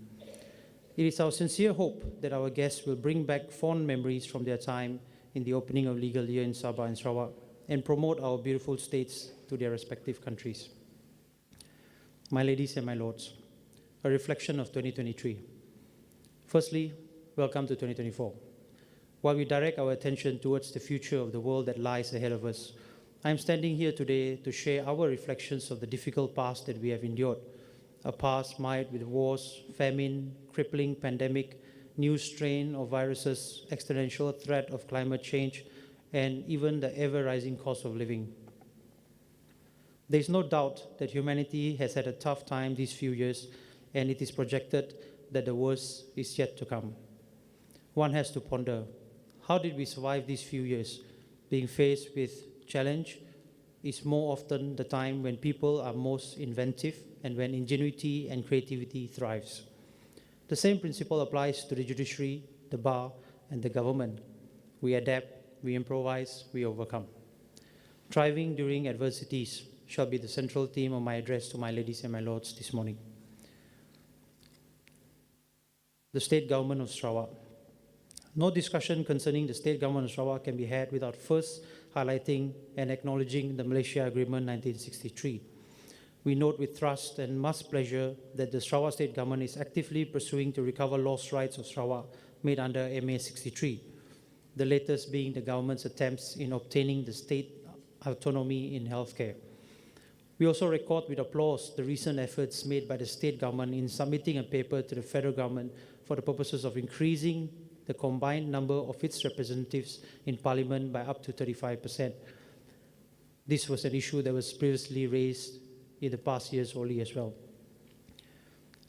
I: It is our sincere hope that our guests will bring back fond memories from their time in the opening of legal year in Sabah and Sarawak and promote our beautiful states to their respective countries. My ladies and my lords, a reflection of 2023. Firstly, welcome to 2024. While we direct our attention towards the future of the world that lies ahead of us, I am standing here today to share our reflections of the difficult past that we have endured, a past marred with wars, famine, crippling pandemic, new strain of viruses, existential threat of climate change, and even the ever-rising cost of living. There is no doubt that humanity has had a tough time these few years, and it is projected that the worst is yet to come. One has to ponder, how did we survive these few years? Being faced with challenge is more often the time when people are most inventive and when ingenuity and creativity thrives. The same principle applies to the judiciary, the bar, and the government. We adapt, we improvise, we overcome. Thriving during adversities shall be the central theme of my address to my ladies and my lords this morning. The State Government of Sarawak. No discussion concerning the State Government of Sarawak can be had without first highlighting and acknowledging the Malaysia Agreement 1963. We note with thrust and much pleasure that the Sarawak State Government is actively pursuing to recover lost rights of Sarawak made under MA 63, the latest being the government's attempts in obtaining the state autonomy in healthcare. We also record with applause the recent efforts made by the state government in submitting a paper to the federal government for the purposes of increasing the combined number of its representatives in Parliament by up to 35%. This was an issue that was previously raised in the past years only as well.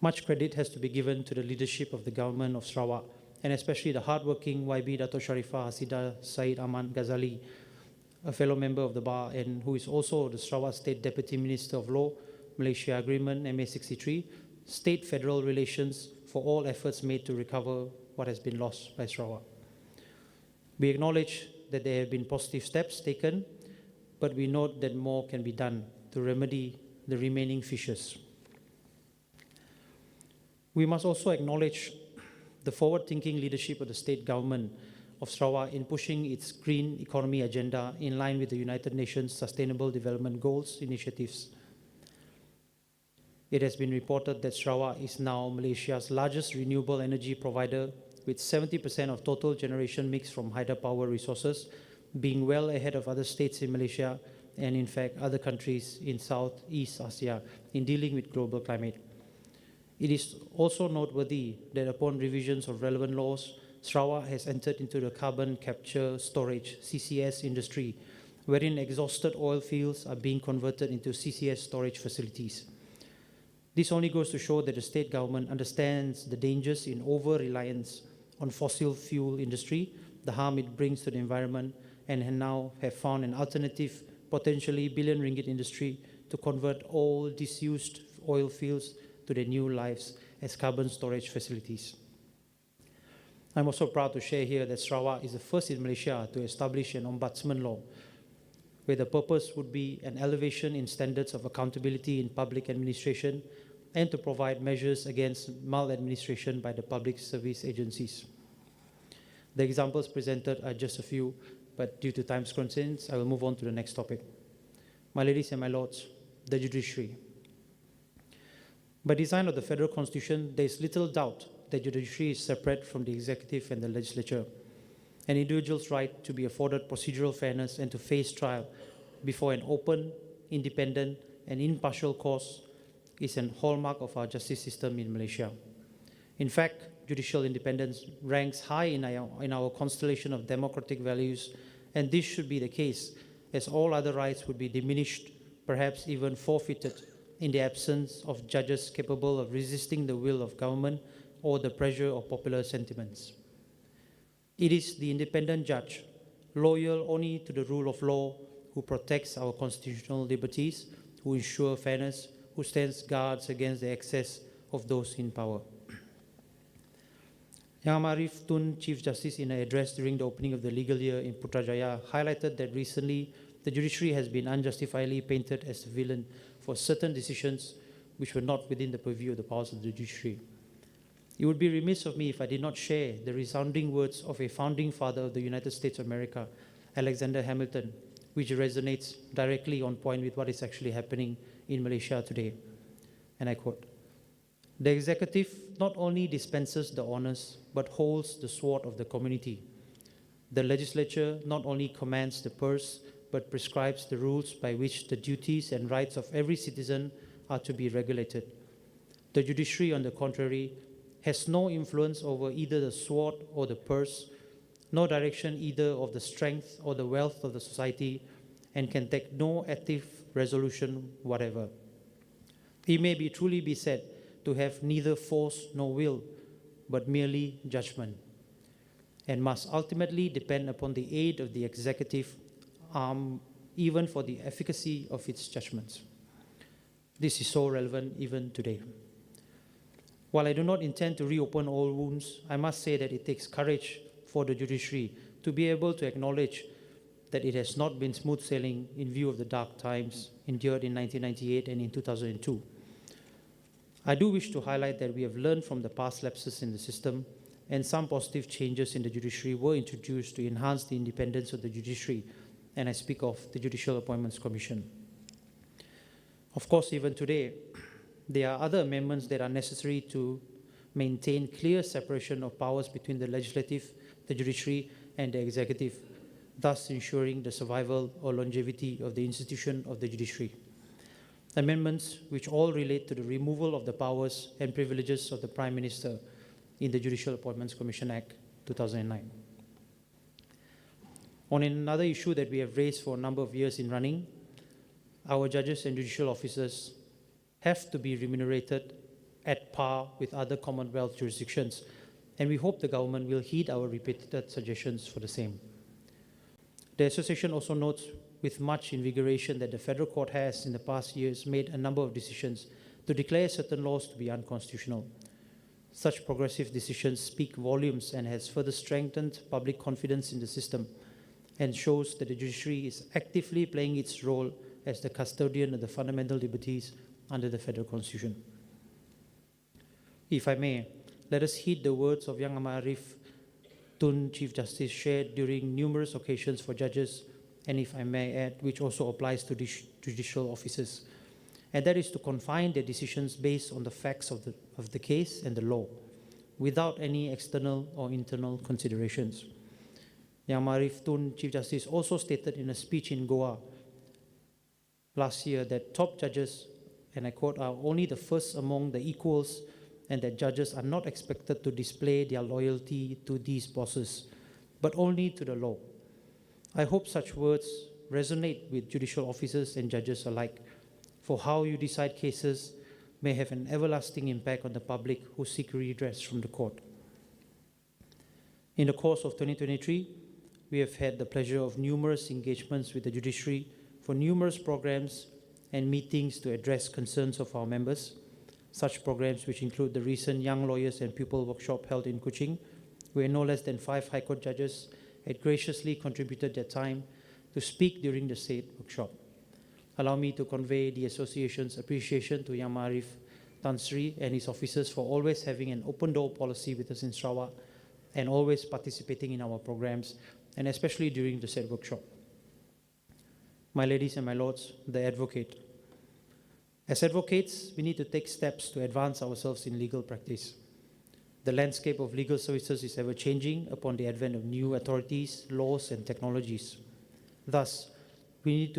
I: Much credit has to be given to the leadership of the government of Sarawak, and especially the hardworking YB Dato Sharifah Hasidah Said Aman Ghazali, a fellow member of the bar and who is also the Sarawak State Deputy Minister of Law, Malaysia Agreement MA 63, state-federal relations, for all efforts made to recover what has been lost by Sarawak. We acknowledge that there have been positive steps taken, but we note that more can be done to remedy the remaining fissures. We must also acknowledge the forward-thinking leadership of the state government of Sarawak in pushing its green economy agenda in line with the United Nations Sustainable Development Goals initiatives. It has been reported that Sarawak is now Malaysia's largest renewable energy provider, with 70% of total generation mix from hydropower resources, being well ahead of other states in Malaysia and in fact other countries in Southeast Asia in dealing with global climate. It is also noteworthy that upon revisions of relevant laws, Sarawak has entered into the carbon capture storage CCS industry, wherein exhausted oil fields are being converted into CCS storage facilities. This only goes to show that the state government understands the dangers in over-reliance on fossil fuel industry, the harm it brings to the environment, and now have found an alternative, potentially billion ringgit industry to convert all disused oil fields to their new lives as carbon storage facilities. I'm also proud to share here that Sarawak is the first in Malaysia to establish an ombudsman law, where the purpose would be an elevation in standards of accountability in public administration and to provide measures against maladministration by the public service agencies. The examples presented are just a few, but due to time constraints, I will move on to the next topic. My ladies and my lords, the judiciary. By design of the Federal Constitution, there is little doubt that the judiciary is separate from the executive and the legislature. An individual's right to be afforded procedural fairness and to face trial before an open, independent, and impartial court is a hallmark of our justice system in Malaysia. In fact, judicial independence ranks high in our constellation of democratic values, and this should be the case, as all other rights would be diminished, perhaps even forfeited, in the absence of judges capable of resisting the will of government or the pressure of popular sentiments. It is the independent judge, loyal only to the rule of law, who protects our constitutional liberties, who ensure fairness, who stands guards against the excess of those in power. Yang Amarif Tun, Chief Justice, in an address during the opening of the legal year in Putrajaya, highlighted that recently the judiciary has been unjustifiably painted as the villain for certain decisions which were not within the purview of the powers of the judiciary. It would be remiss of me if I did not share the resounding words of a founding father of the United States of America, Alexander Hamilton, which resonates directly on point with what is actually happening in Malaysia today. And I quote, "The executive not only dispenses the honors, but holds the sword of the community. The legislature not only commands the purse, but prescribes the rules by which the duties and rights of every citizen are to be regulated. The judiciary, on the contrary, has no influence over either the sword or the purse, no direction either of the strength or the wealth of the society, and can take no active resolution whatever. It may truly be said to have neither force nor will, but merely judgment, and must ultimately depend upon the aid of the executive arm, even for the efficacy of its judgments." This is so relevant even today. While I do not intend to reopen all wounds, I must say that it takes courage for the judiciary to be able to acknowledge that it has not been smooth sailing in view of the dark times endured in 1998 and in 2002. I do wish to highlight that we have learned from the past lapses in the system, and some positive changes in the judiciary were introduced to enhance the independence of the judiciary, and I speak of the Judicial Appointments Commission. Of course, even today, there are other amendments that are necessary to maintain clear separation of powers between the legislative, the judiciary, and the executive, thus ensuring the survival or longevity of the institution of the judiciary. Amendments which all relate to the removal of the powers and privileges of the Prime Minister in the Judicial Appointments Commission Act 2009. On another issue that we have raised for a number of years in running, our judges and judicial officers have to be remunerated at par with other Commonwealth jurisdictions, and we hope the government will heed our repeated suggestions for the same. The association also notes with much invigoration that the federal court has in the past years made a number of decisions to declare certain laws to be unconstitutional. Such progressive decisions speak volumes and has further strengthened public confidence in the system and shows that the judiciary is actively playing its role as the custodian of the fundamental liberties under the federal constitution. If I may, let us heed the words of Yang Amat Arif Tun Chief Justice shared during numerous occasions for judges, and if I may add, which also applies to judicial officers, and that is to confine their decisions based on the facts of the case and the law, without any external or internal considerations. Yang Amat Arif Tun Chief Justice also stated in a speech in Goa last year that top judges, and I quote, are only the first among the equals, and that judges are not expected to display their loyalty to these bosses, but only to the law. I hope such words resonate with judicial officers and judges alike, for how you decide cases may have an everlasting impact on the public who seek redress from the court. In the course of 2023, we have had the pleasure of numerous engagements with the judiciary for numerous programs and meetings to address concerns of our members. Such programs, which include the recent Young Lawyers and Pupil Workshop held in Kuching, where no less than 5 High Court judges had graciously contributed their time to speak during the said workshop. Allow me to convey the association's appreciation to Yang Amat Arif Tan Sri and his officers for always having an open door policy with us in Sarawak and always participating in our programs, and especially during the said workshop. My ladies and my lords, the advocate. As advocates, we need to take steps to advance ourselves in legal practice. The landscape of legal services is ever-changing upon the advent of new authorities, laws, and technologies. Thus, we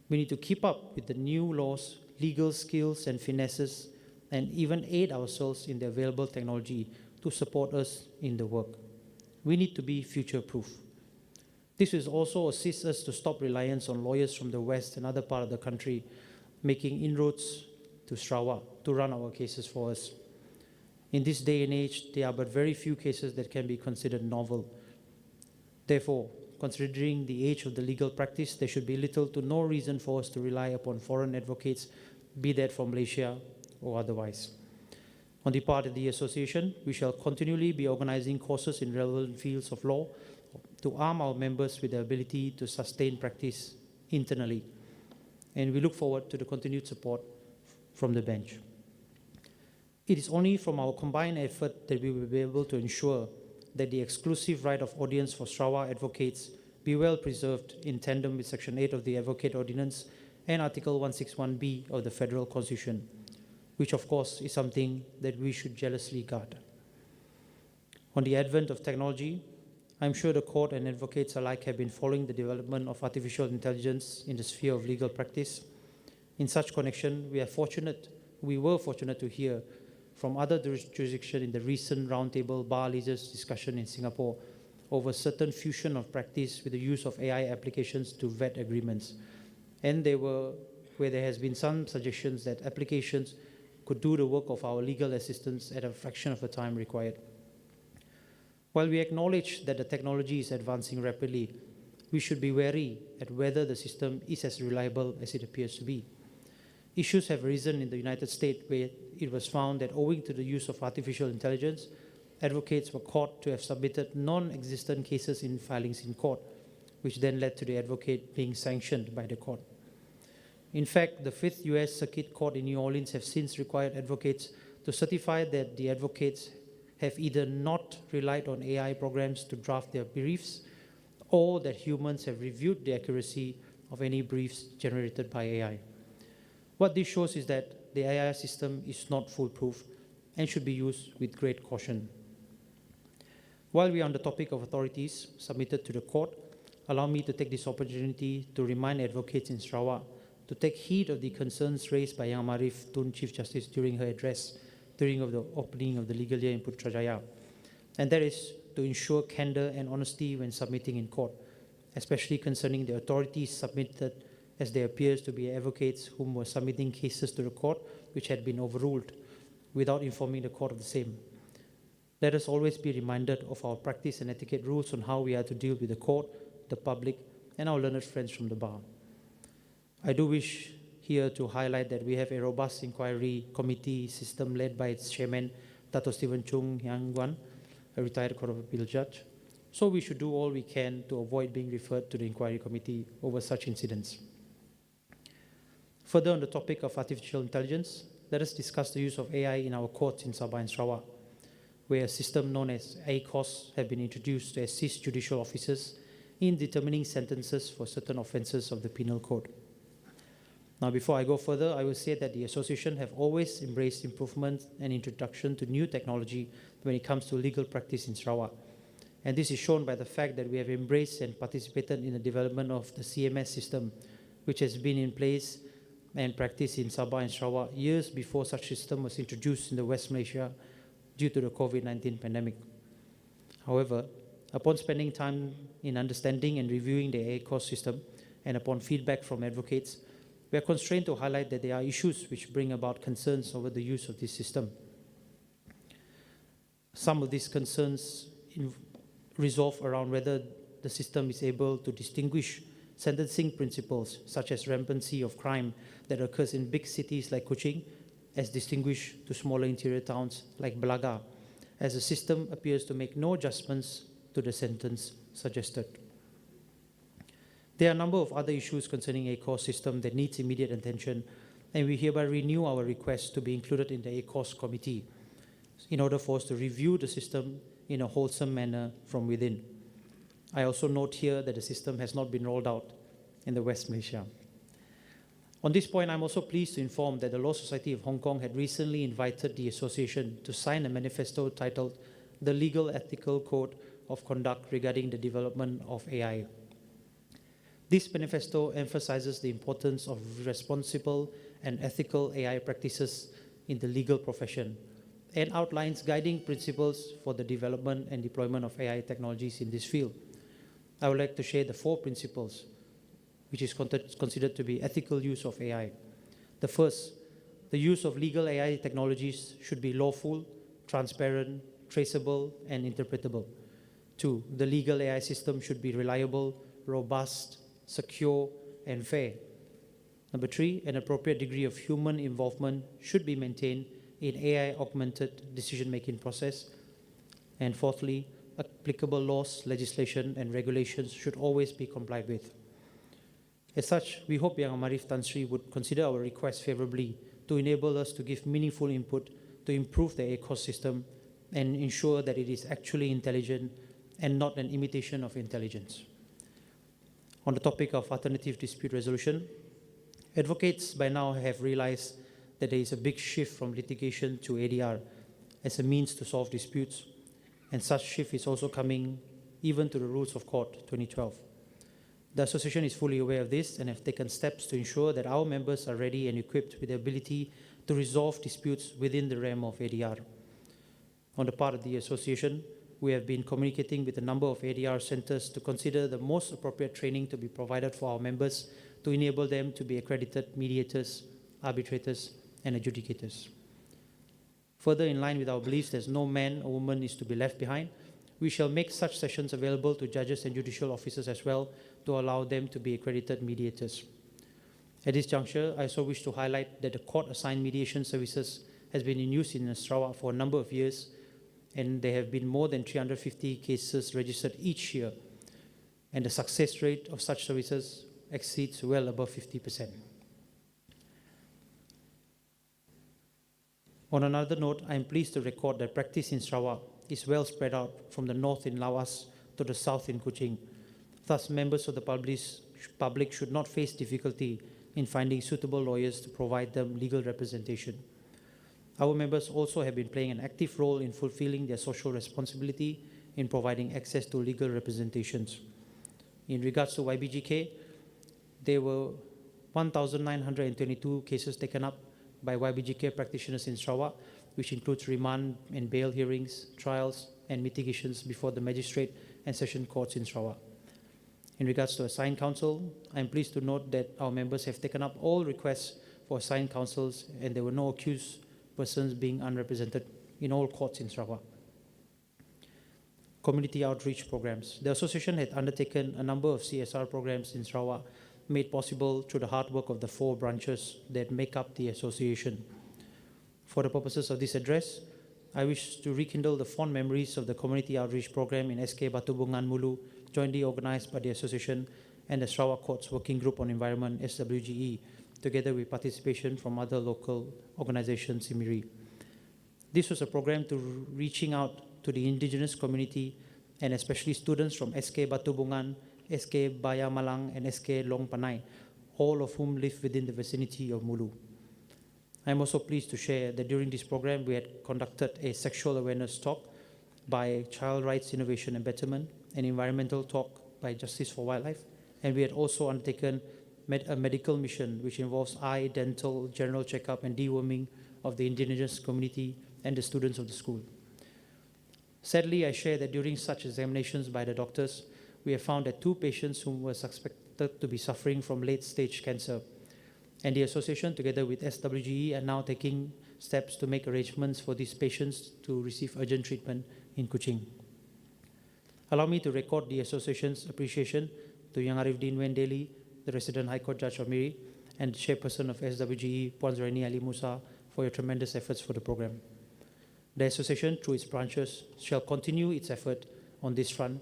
I: need to keep up with the new laws, legal skills, and finesses, and even aid ourselves in the available technology to support us in the work. We need to be future-proof. This will also assist us to stop reliance on lawyers from the West and other parts of the country making inroads to Sarawak to run our cases for us. In this day and age, there are but very few cases that can be considered novel. Therefore, considering the age of the legal practice, there should be little to no reason for us to rely upon foreign advocates, be that from Malaysia or otherwise. On the part of the association, we shall continually be organizing courses in relevant fields of law to arm our members with the ability to sustain practice internally. And we look forward to the continued support from the bench. It is only from our combined effort that we will be able to ensure that the exclusive right of audience for Sarawak advocates be well preserved in tandem with Section 8 of the Advocate Ordinance and Article 161B of the Federal Constitution, which of course is something that we should jealously guard. On the advent of technology, I'm sure the court and advocates alike have been following the development of artificial intelligence in the sphere of legal practice. In such connection, we were fortunate to hear from other jurisdictions in the recent roundtable bar leaders discussion in Singapore over certain fusion of practice with the use of AI applications to vet agreements. And where there has been some suggestions that applications could do the work of our legal assistants at a fraction of the time required. While we acknowledge that the technology is advancing rapidly, we should be wary at whether the system is as reliable as it appears to be. Issues have arisen in the United States where it was found that owing to the use of artificial intelligence, advocates were caught to have submitted non-existent cases in filings in court, which then led to the advocate being sanctioned by the court. In fact, the 5th U.S. Circuit Court in New Orleans have since required advocates to certify that the advocates have either not relied on AI programs to draft their briefs or that humans have reviewed the accuracy of any briefs generated by AI. What this shows is that the AI system is not foolproof and should be used with great caution. While we are on the topic of authorities submitted to the court, allow me to take this opportunity to remind advocates in Sarawak to take heed of the concerns raised by Yang Amat Arif Tun Chief Justice during her address during the opening of the legal year in Putrajaya, and that is to ensure candor and honesty when submitting in court, especially concerning the authorities submitted as there appears to be advocates whom were submitting cases to the court which had been overruled without informing the court of the same. Let us always be reminded of our practice and etiquette rules on how we are to deal with the court, the public, and our learned friends from the bar. I do wish here to highlight that we have a robust inquiry committee system led by its chairman, Dato Stephen Chung Hyang Guan, a retired Court of Appeal judge. So we should do all we can to avoid being referred to the inquiry committee over such incidents. Further on the topic of artificial intelligence, let us discuss the use of AI in our courts in Sabah and Sarawak, where a system known as ACOS have been introduced to assist judicial officers in determining sentences for certain offences of the Penal Code. Now, before I go further, I will say that the association have always embraced improvement and introduction to new technology when it comes to legal practice in Sarawak. And this is shown by the fact that we have embraced and participated in the development of the CMS system, which has been in place and practiced in Sabah and Sarawak years before such system was introduced in the West Malaysia due to the COVID-19 pandemic. However, upon spending time in understanding and reviewing the ACOS system and upon feedback from advocates, we are constrained to highlight that there are issues which bring about concerns over the use of this system. Some of these concerns resolve around whether the system is able to distinguish sentencing principles such as rampancy of crime that occurs in big cities like Kuching as distinguished to smaller interior towns like Belaga, as the system appears to make no adjustments to the sentence suggested. There are a number of other issues concerning ACOS system that needs immediate attention, and we hereby renew our request to be included in the ACOS committee in order for us to review the system in a wholesome manner from within. I also note here that the system has not been rolled out in the West Malaysia. On this point, I'm also pleased to inform that the Law Society of Hong Kong had recently invited the association to sign a manifesto titled The Legal Ethical Code of Conduct regarding the development of AI. This manifesto emphasizes the importance of responsible and ethical AI practices in the legal profession and outlines guiding principles for the development and deployment of AI technologies in this field. I would like to share the 4 principles which is considered to be ethical use of AI. The first, the use of legal AI technologies should be lawful, transparent, traceable, and interpretable. 2, the legal AI system should be reliable, robust, secure, and fair. Number 3, an appropriate degree of human involvement should be maintained in AI-augmented decision-making process. And fourthly, applicable laws, legislation, and regulations should always be complied with. As such, we hope Yang Amarif Tan Sri would consider our request favorably to enable us to give meaningful input to improve the ACOS system and ensure that it is actually intelligent and not an imitation of intelligence. On the topic of alternative dispute resolution, advocates by now have realized that there is a big shift from litigation to ADR as a means to solve disputes, and such shift is also coming even to the Rules of Court 2012. The association is fully aware of this and have taken steps to ensure that our members are ready and equipped with the ability to resolve disputes within the realm of ADR. On the part of the association, we have been communicating with a number of ADR centers to consider the most appropriate training to be provided for our members to enable them to be accredited mediators, arbitrators, and adjudicators. Further, in line with our beliefs that no man or woman is to be left behind, we shall make such sessions available to judges and judicial officers as well to allow them to be accredited mediators. At this juncture, I also wish to highlight that the court-assigned mediation services has been in use in Sarawak for a number of years, and there have been more than 350 cases registered each year, and the success rate of such services exceeds well above 50%. On another note, I am pleased to record that practice in Sarawak is well spread out from the north in Lawas to the south in Kuching. Thus, members of the public should not face difficulty in finding suitable lawyers to provide them legal representation. Our members also have been playing an active role in fulfilling their social responsibility in providing access to legal representations. In regards to YBGK, there were 1,922 cases taken up by YBGK practitioners in Sarawak, which includes remand and bail hearings, trials, and mitigations before the magistrate and session courts in Sarawak. In regards to assigned counsel, I am pleased to note that our members have taken up all requests for assigned counsels and there were no accused persons being unrepresented in all courts in Sarawak. Community outreach programs. The association had undertaken a number of CSR programs in Sarawak, made possible through the hard work of the 4 branches that make up the association. For the purposes of this address, I wish to rekindle the fond memories of the community outreach program in SK Batubungan Mulu, jointly organized by the association and the Sarawak Courts Working Group on Environment, SWGE, together with participation from other local organizations in Miri. This was a program to reaching out to the indigenous community and especially students from SK Batubungan, SK Baya Malang, and SK Long Panai, all of whom live within the vicinity of Mulu. I am also pleased to share that during this program, we had conducted a sexual awareness talk by Child Rights Innovation and Betterment, an environmental talk by Justice for Wildlife, and we had also undertaken a medical mission which involves eye, dental, general checkup, and deworming of the indigenous community and the students of the school. Sadly, I share that during such examinations by the doctors, we have found that 2 patients whom were suspected to be suffering from late-stage cancer. And the association, together with SWGE, are now taking steps to make arrangements for these patients to receive urgent treatment in Kuching. Allow me to record the association's appreciation to Yang Arifdin Wendeli, the resident High Court Judge of Miri, and the chairperson of SWGE, Puan Zuraini Ali Musa, for your tremendous efforts for the program. The association, through its branches, shall continue its effort on this front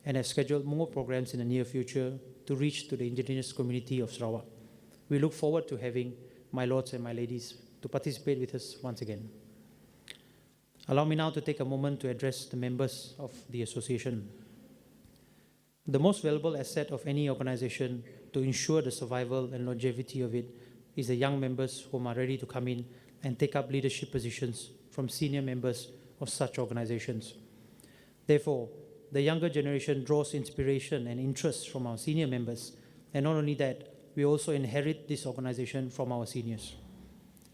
I: and have scheduled more programs in the near future to reach to the indigenous community of Sarawak. We look forward to having my lords and my ladies to participate with us once again. Allow me now to take a moment to address the members of the association. The most valuable asset of any organization to ensure the survival and longevity of it is the young members whom are ready to come in and take up leadership positions from senior members of such organizations. Therefore, the younger generation draws inspiration and interest from our senior members, and not only that, we also inherit this organization from our seniors.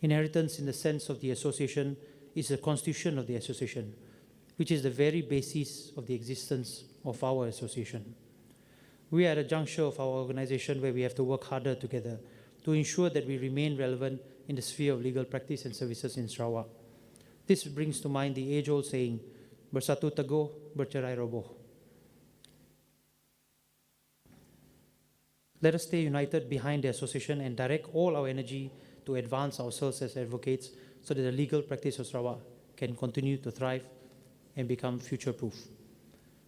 I: Inheritance in the sense of the association is the constitution of the association, which is the very basis of the existence of our association. We are at a juncture of our organization where we have to work harder together to ensure that we remain relevant in the sphere of legal practice and services in Sarawak. This brings to mind the age-old saying, "Bersatu teguh, bercerai roboh." Let us stay united behind the association and direct all our energy to advance ourselves as advocates so that the legal practice of Sarawak can continue to thrive and become future-proof.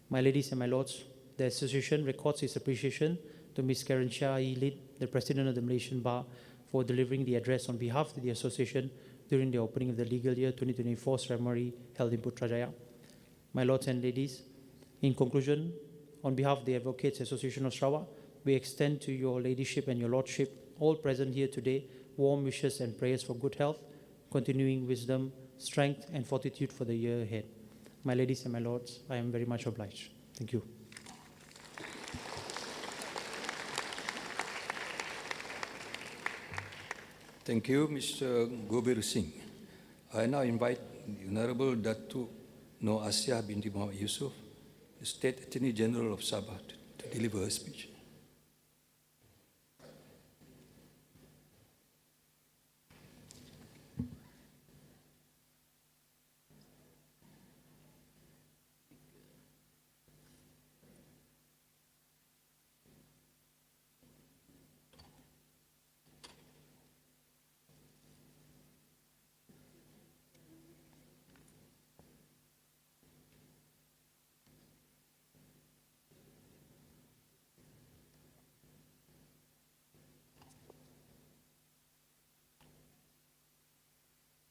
I: My ladies and my lords, the association records its appreciation to Ms. Karen Shah Lid, the President of the Malaysian Bar, for delivering the address on behalf of the association during the opening of the legal year 2024 ceremony held in Putrajaya. My lords and ladies, in conclusion, on behalf of the Advocates Association of Sarawak, we extend to your ladyship and your lordship, all present here today, warm wishes and prayers for good health, continuing wisdom, strength, and fortitude for the year ahead. My ladies and my lords, I am very much obliged. Thank you.
G: Thank you, Mr. Gobir Singh. I now invite the Honorable Datuk Nur Asiah binti Muhammad Yusof, the State Attorney General of Sabah, to deliver her speech.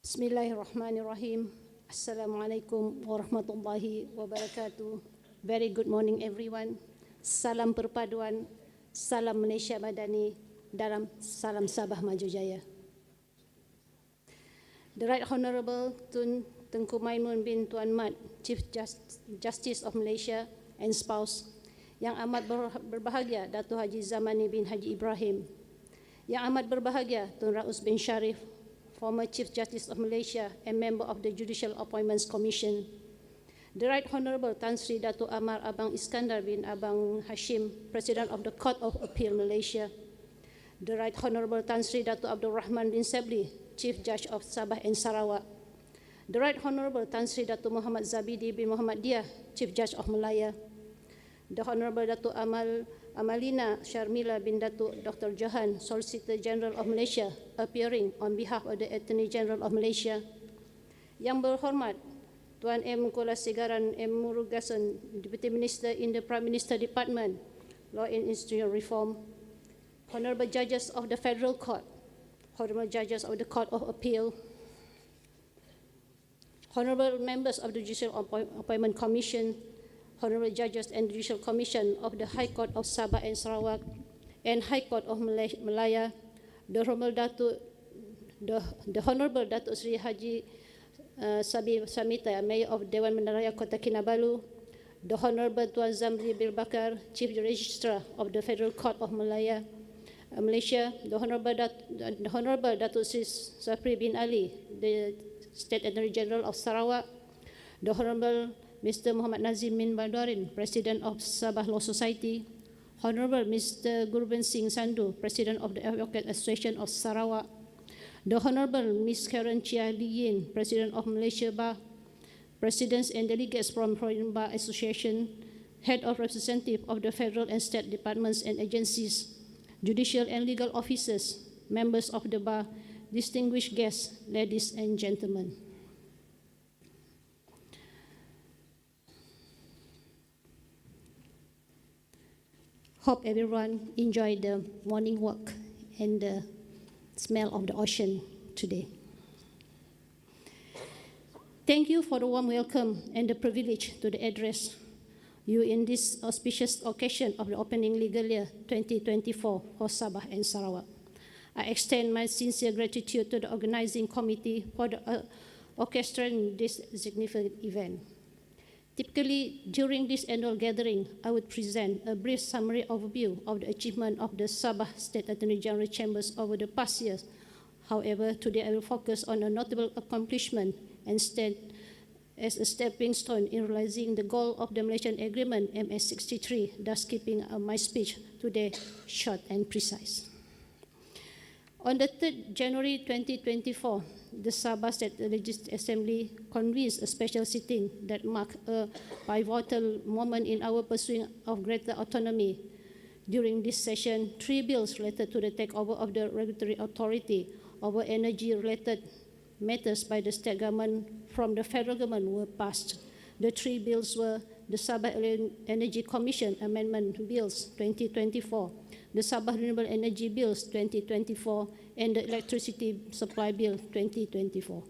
C: Bismillahirrahmanirrahim. Assalamualaikum warahmatullahi wabarakatuh. Very good morning everyone. Salam perpaduan, salam Malaysia Madani, dalam salam Sabah Maju Jaya. The Right Honourable Tun Tengku Maimun bin Tuan Mat, Chief Justice of Malaysia and spouse, Yang amat berbahagia Datuk Haji Zamani bin Haji Ibrahim, Yang amat berbahagia Tun Raus bin Sharif, former Chief Justice of Malaysia and member of the Judicial Appointments Commission, The Right Honorable Tan Sri Dato' Amar Abang Iskandar bin Abang Hashim, President of the Court of Appeal Malaysia. The Right Honorable Tan Sri Dato' Abdul Rahman bin Sabli, Chief Judge of Sabah and Sarawak. The Right Honorable Tan Sri Dato' Muhammad Zabidi bin Muhammad Dia, Chief Judge of Malaya. The Honorable Dato' Amalina Sharmila bin Dato' Dr. Johan, Solicitor General of Malaysia, appearing on behalf of the Attorney General of Malaysia. Yang berhormat Tuan M. Kulasegaran M. Murugasan, Deputy Minister in the Prime Minister Department, Law and Institutional Reform. Honorable Judges of the Federal Court, Honorable Judges of the Court of Appeal, Honorable Members of the Judicial Appointment Commission, Honorable Judges and Judicial Commission of the High Court of Sabah and Sarawak and High Court of Malaya, the Honorable Datuk Sri Haji Sabih Samita, Mayor of Dewan Bandaraya Kota Kinabalu, the Honorable Tuan Zamri Bil Bakar, Chief Registrar of the Federal Court of Malaysia, the Honorable Datuk Sri Safri bin Ali, the State Attorney General of Sarawak, the Honorable Mr. Muhammad Nazim bin Baldurin, President of Sabah Law Society, Honorable Mr. Gurben Singh Sandhu, President of the Advocate Association of Sarawak, the Honorable Ms. Karen Chia Liyin, President of Malaysia Bar, Presidents and Delegates from Foreign Bar Association, Head of Representative of the Federal and State Departments and Agencies, Judicial and Legal Officers, Members of the Bar, distinguished guests, ladies and gentlemen. Hope everyone enjoyed the morning walk and the smell of the ocean today. Thank you for the warm welcome and the privilege to address you in this auspicious occasion of the opening legal year 2024 for Sabah and Sarawak. I extend my sincere gratitude to the organizing committee for orchestrating this significant event. Typically, during this annual gathering, I would present a brief summary overview of the achievement of the Sabah State Attorney General Chambers over the past years. However, today I will focus on a notable accomplishment and stand as a stepping stone in realizing the goal of the Malaysian Agreement MS63, thus keeping my speech today short and precise. On the 3rd January 2024, the Sabah State Legislative Assembly convened a special sitting that marked a pivotal moment in our pursuit of greater autonomy. During this session, 3 bills related to the takeover of the regulatory authority over energy-related matters by the state government from the federal government were passed. The 3 bills were the Sabah Energy Commission Amendment Bills 2024, the Sabah Renewable Energy Bills 2024, and the Electricity Supply Bill 2024.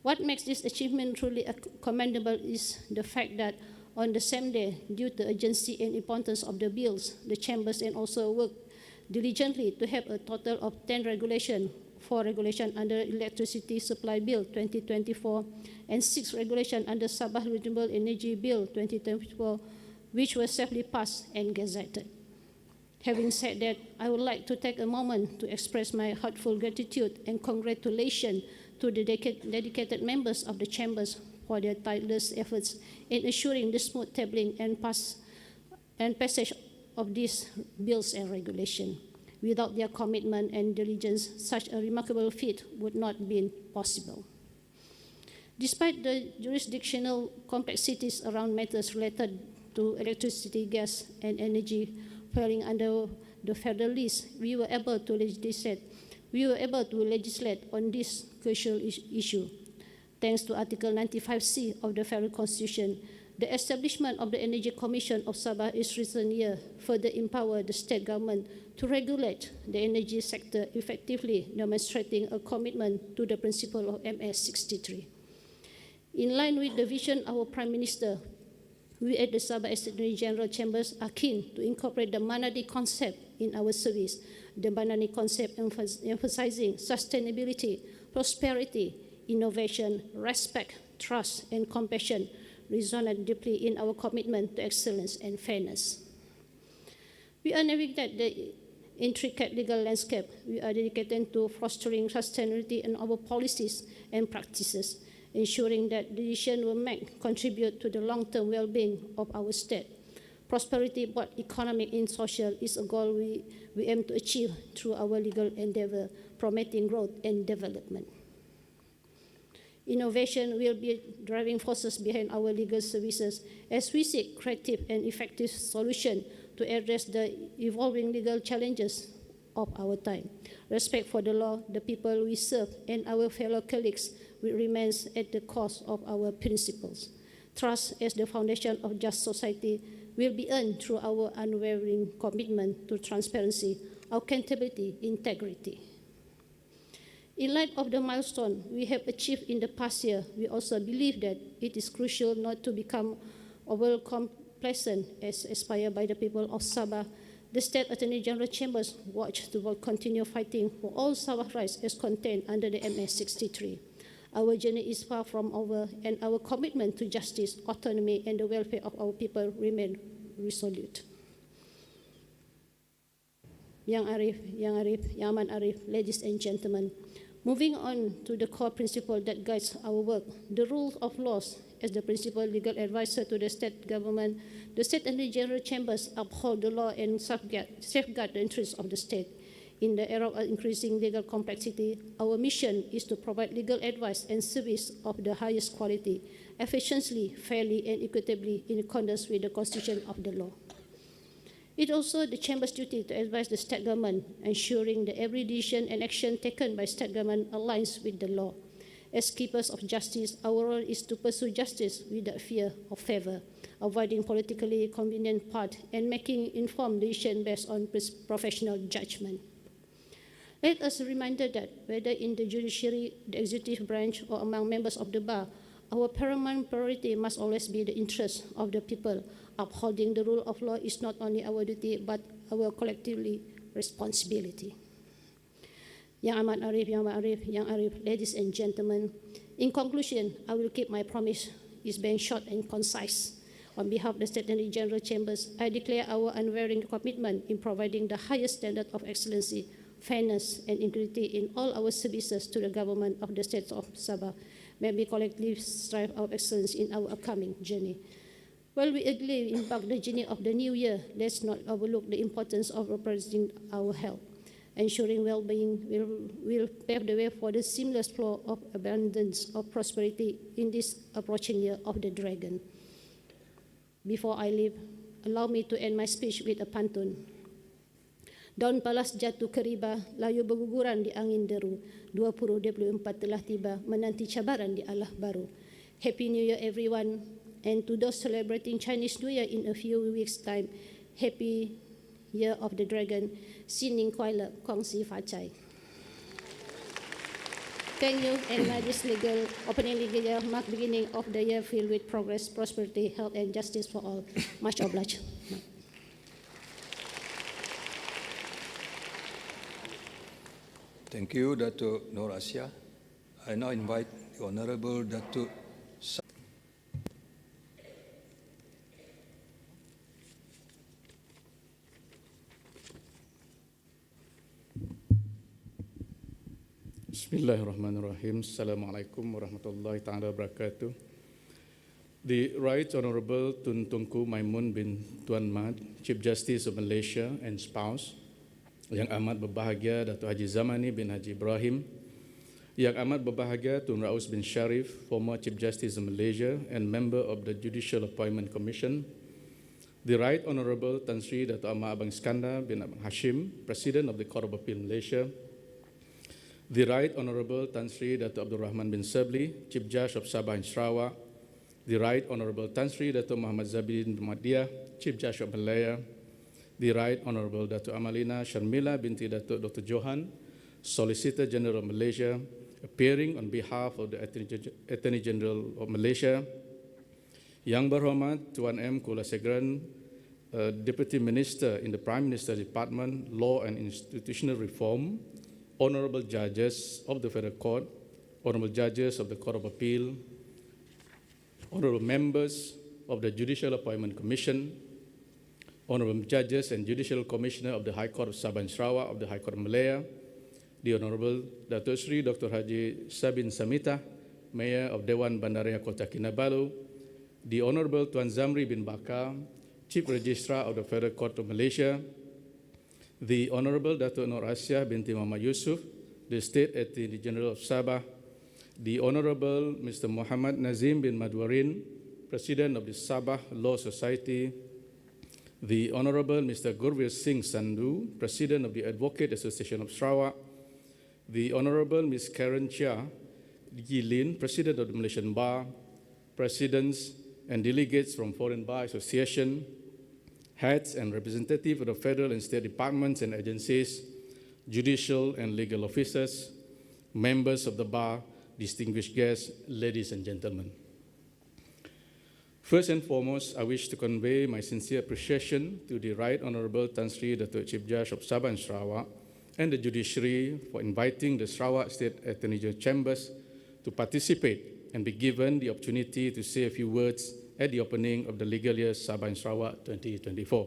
C: What makes this achievement truly commendable is the fact that on the same day, due to urgency and importance of the bills, the chambers and also worked diligently to have a total of 10 regulations, 4 regulations under Electricity Supply Bill 2024 and 6 regulations under Sabah Renewable Energy Bill 2024, which were safely passed and gazetted. Having said that, I would like to take a moment to express my heartfelt gratitude and congratulations to the dedicated members of the chambers for their tireless efforts in ensuring the smooth tabling and passage of these bills and regulations. Without their commitment and diligence, such a remarkable feat would not be possible. Despite the jurisdictional complexities around matters related to electricity, gas, and energy falling under the federal list, we were able to legislate on this crucial issue. Thanks to Article 95C of the Federal Constitution, the establishment of the Energy Commission of Sabah in recent years further empowered the state government to regulate the energy sector effectively, demonstrating a commitment to the principle of MS63. In line with the vision of our Prime Minister, we at the Sabah Attorney General Chambers are keen to incorporate the Manadi concept in our service. The Manadi concept emphasizing sustainability, prosperity, innovation, respect, trust, and compassion resonate deeply in our commitment to excellence and fairness. We are navigating the intricate legal landscape. We are dedicated to fostering sustainability in our policies and practices, ensuring that the decision we make contribute to the long-term well-being of our state. Prosperity, both economic and social, is a goal we aim to achieve through our legal endeavor, promoting growth and development. Innovation will be driving forces behind our legal services as we seek creative and effective solutions to address the evolving legal challenges of our time. Respect for the law, the people we serve, and our fellow colleagues will remain at the core of our principles. Trust as the foundation of just society will be earned through our unwavering commitment to transparency, accountability, integrity. In light of the milestone we have achieved in the past year, we also believe that it is crucial not to become overly complacent as aspired by the people of Sabah. The State Attorney General Chambers watch to continue fighting for all Sabah rights as contained under the MS 63. Our journey is far from over, and our commitment to justice, autonomy, and the welfare of our people remain resolute. Yang Arif, Yang Aman Arif, ladies and gentlemen, moving on to the core principle that guides our work, the rule of laws. As the principal legal advisor to the state government, the State Attorney General Chambers uphold the law and safeguard the interests of the state. In the era of increasing legal complexity, our mission is to provide legal advice and service of the highest quality, efficiently, fairly, and equitably in accordance with the Constitution of the law. It is also the Chamber's duty to advise the state government, ensuring that every decision and action taken by state government aligns with the law. As keepers of justice, our role is to pursue justice without fear or favor, avoiding politically convenient paths and making informed decisions based on professional judgment. Let us remind that whether in the judiciary, the executive branch, or among members of the bar, our paramount priority must always be the interests of the people. Upholding the rule of law is not only our duty, but our collectively responsibility. Yang Aman Arif, Yang Arif, ladies and gentlemen, in conclusion, I will keep my promise is being short and concise. On behalf of the State Attorney General Chambers, I declare our unwavering commitment in providing the highest standard of excellency, fairness, and integrity in all our services to the government of the state of Sabah. May we collectively strive our excellence in our upcoming journey. While we eagerly embark the journey of the new year, let's not overlook the importance of representing our health. Ensuring well-being will pave the way for the seamless flow of abundance of prosperity in this approaching year of the dragon. Before I leave, allow me to end my speech with a pantun. Daun palas jatuh ke riba, layu berguguran di angin deru. 2024 telah tiba, menanti cabaran di Allah baru. Happy New Year everyone, and to those celebrating Chinese New Year in a few weeks' time, Happy Year of the Dragon, Xin Ning Kuai Le, Kong Si Fa Chai. Thank you, and this opening legal year mark beginning of the year filled with progress, prosperity, health, and justice for all. Much obliged.
G: Thank you, Dato' Nur Asia. I now invite the Honorable Dato'
J: Bismillahirrahmanirrahim. Assalamualaikum warahmatullahi ta'ala wabarakatuh. The Right Honorable Tun Tunku Maimun bin Tuan Mat, Chief Justice of Malaysia and spouse, Yang amat berbahagia Dato' Haji Zamani bin Haji Ibrahim, Yang amat berbahagia Tun Raus bin Sharif, former Chief Justice of Malaysia and member of the Judicial Appointment Commission, the Right Honorable Tan Sri Dato' Ahmad Abang Iskandar bin Abang Hashim, President of the Court of Appeal Malaysia, the Right Honorable Tan Sri Dato' Abdul Rahman bin Sabli, Chief Judge of Sabah and Sarawak, the Right Honorable Tan Sri Dato' Muhammad Zabidin bin Madiyah, Chief Judge of Malaya, the Right Honorable Dato' Amalina Sharmila binti Dato' Dr. Johan, Solicitor General of Malaysia, appearing on behalf of the Attorney General of Malaysia, Yang Berhormat Tuan M. Kulasegran, Deputy Minister in the Prime Minister's Department, Law and Institutional Reform, Honorable Judges of the Federal Court, Honorable Judges of the Court of Appeal, Honorable Members of the Judicial Appointment Commission, Honorable Judges and Judicial Commissioner of the High Court of Sabah and Sarawak of the High Court of Malaya, the Honorable Dato' Sri Dr. Haji Sabin Samita, Mayor of Dewan Bandaraya Kota Kinabalu, the Honorable Tuan Zamri bin Bakar, Chief Registrar of the Federal Court of Malaysia, the Honorable Datuk Nur Asia binti Muhammad Yusuf, the State Attorney General of Sabah, the Honorable Mr. Muhammad Nazim bin Madwarin, President of the Sabah Law Society, the Honorable Mr. Gurveer Singh Sandhu, President of the Advocate Association of Sarawak, the Honorable Ms. Karen Chia Yilin, President of the Malaysian Bar, Presidents and delegates from Foreign Bar Association, heads and representatives of the federal and state departments and agencies, judicial and legal officers, members of the bar, distinguished guests, ladies and gentlemen. First and foremost, I wish to convey my sincere appreciation to the Right Honorable Tan Sri Datuk Chief Judge of Sabah and Sarawak and the judiciary for inviting the Sarawak State Attorney General Chambers to participate and be given the opportunity to say a few words at the opening of the legal year Sabah and Sarawak 2024.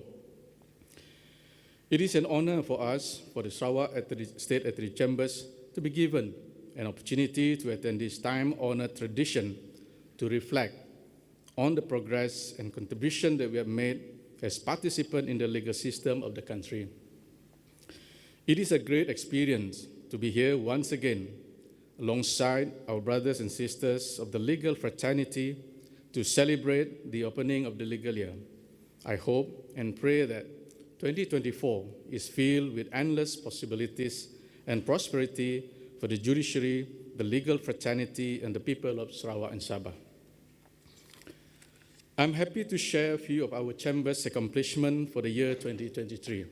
J: It is an honor for us, for the Sarawak State Attorney Chambers, to be given an opportunity to attend this time-honored tradition to reflect on the progress and contribution that we have made as participants in the legal system of the country. It is a great experience to be here once again alongside our brothers and sisters of the legal fraternity to celebrate the opening of the legal year. I hope and pray that 2024 is filled with endless possibilities and prosperity for the judiciary, the legal fraternity, and the people of Sarawak and Sabah. I'm happy to share a few of our Chamber's accomplishments for the year 2023.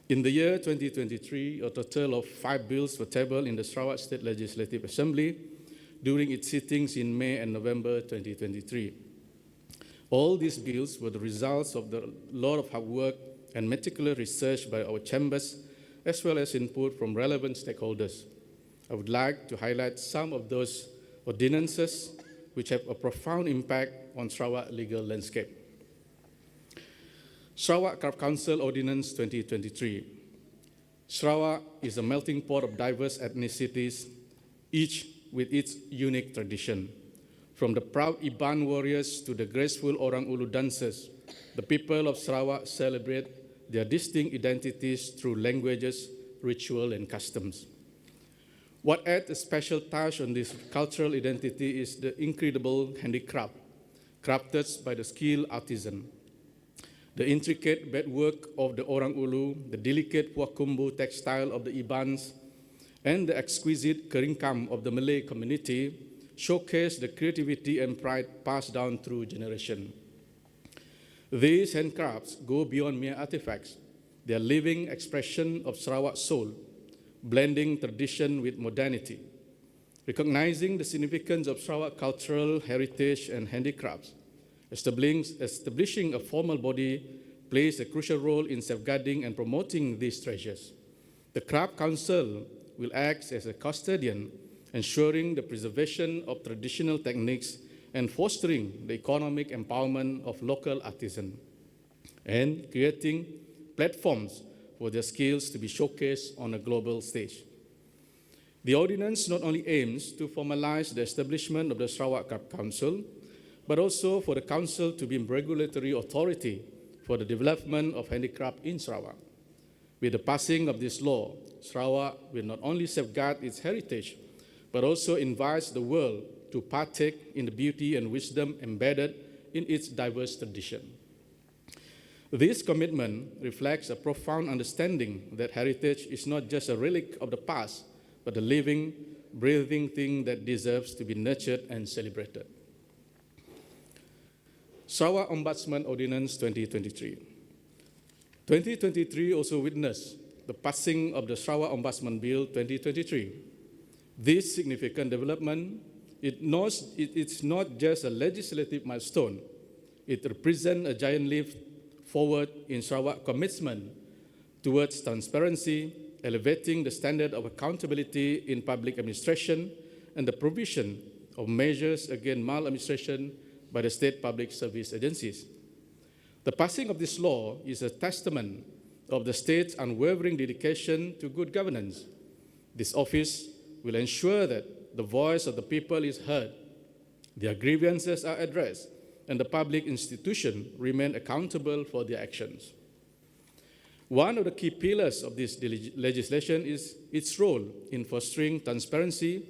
J: In the year 2023, a total of 5 bills were tabled in the Sarawak State Legislative Assembly during its sittings in May and November 2023. All these bills were the results of a lot of hard work and meticulous research by our chambers, as well as input from relevant stakeholders. I would like to highlight some of those ordinances which have a profound impact on Sarawak legal landscape. Sarawak Crafts Council Ordinance 2023. Sarawak is a melting pot of diverse ethnicities, each with its unique tradition. From the proud Iban warriors to the graceful Orang Ulu dancers, the people of Sarawak celebrate their distinct identities through languages, ritual, and customs. What adds a special touch on this cultural identity is the incredible handicraft, crafted by the skilled artisan. The intricate bedwork of the Orang Ulu, the delicate Puakumbu textile of the Ibans, and the exquisite keringkam of the Malay community showcase the creativity and pride passed down through generations. These handcrafts go beyond mere artifacts. They are living expression of Sarawak's soul, blending tradition with modernity. Recognizing the significance of Sarawak cultural heritage and handicrafts, establishing a formal body plays a crucial role in safeguarding and promoting these treasures. The Craft Council will act as a custodian, ensuring the preservation of traditional techniques and fostering the economic empowerment of local artisans, and creating platforms for their skills to be showcased on a global stage. The ordinance not only aims to formalize the establishment of the Sarawak Craft Council, but also for the Council to be a regulatory authority for the development of handicraft in Sarawak. With the passing of this law, Sarawak will not only safeguard its heritage, but also invites the world to partake in the beauty and wisdom embedded in its diverse tradition. This commitment reflects a profound understanding that heritage is not just a relic of the past, but a living, breathing thing that deserves to be nurtured and celebrated. Sarawak Ombudsman Ordinance 2023. 2023 also witnessed the passing of the Sarawak Ombudsman Bill 2023. This significant development, it's not just a legislative milestone. It represents a giant leap forward in Sarawak's commitment towards transparency, elevating the standard of accountability in public administration, and the provision of measures against maladministration by the state public service agencies. The passing of this law is a testament of the state's unwavering dedication to good governance. This office will ensure that the voice of the people is heard, their grievances are addressed, and the public institutions remain accountable for their actions. One of the key pillars of this legislation is its role in fostering transparency.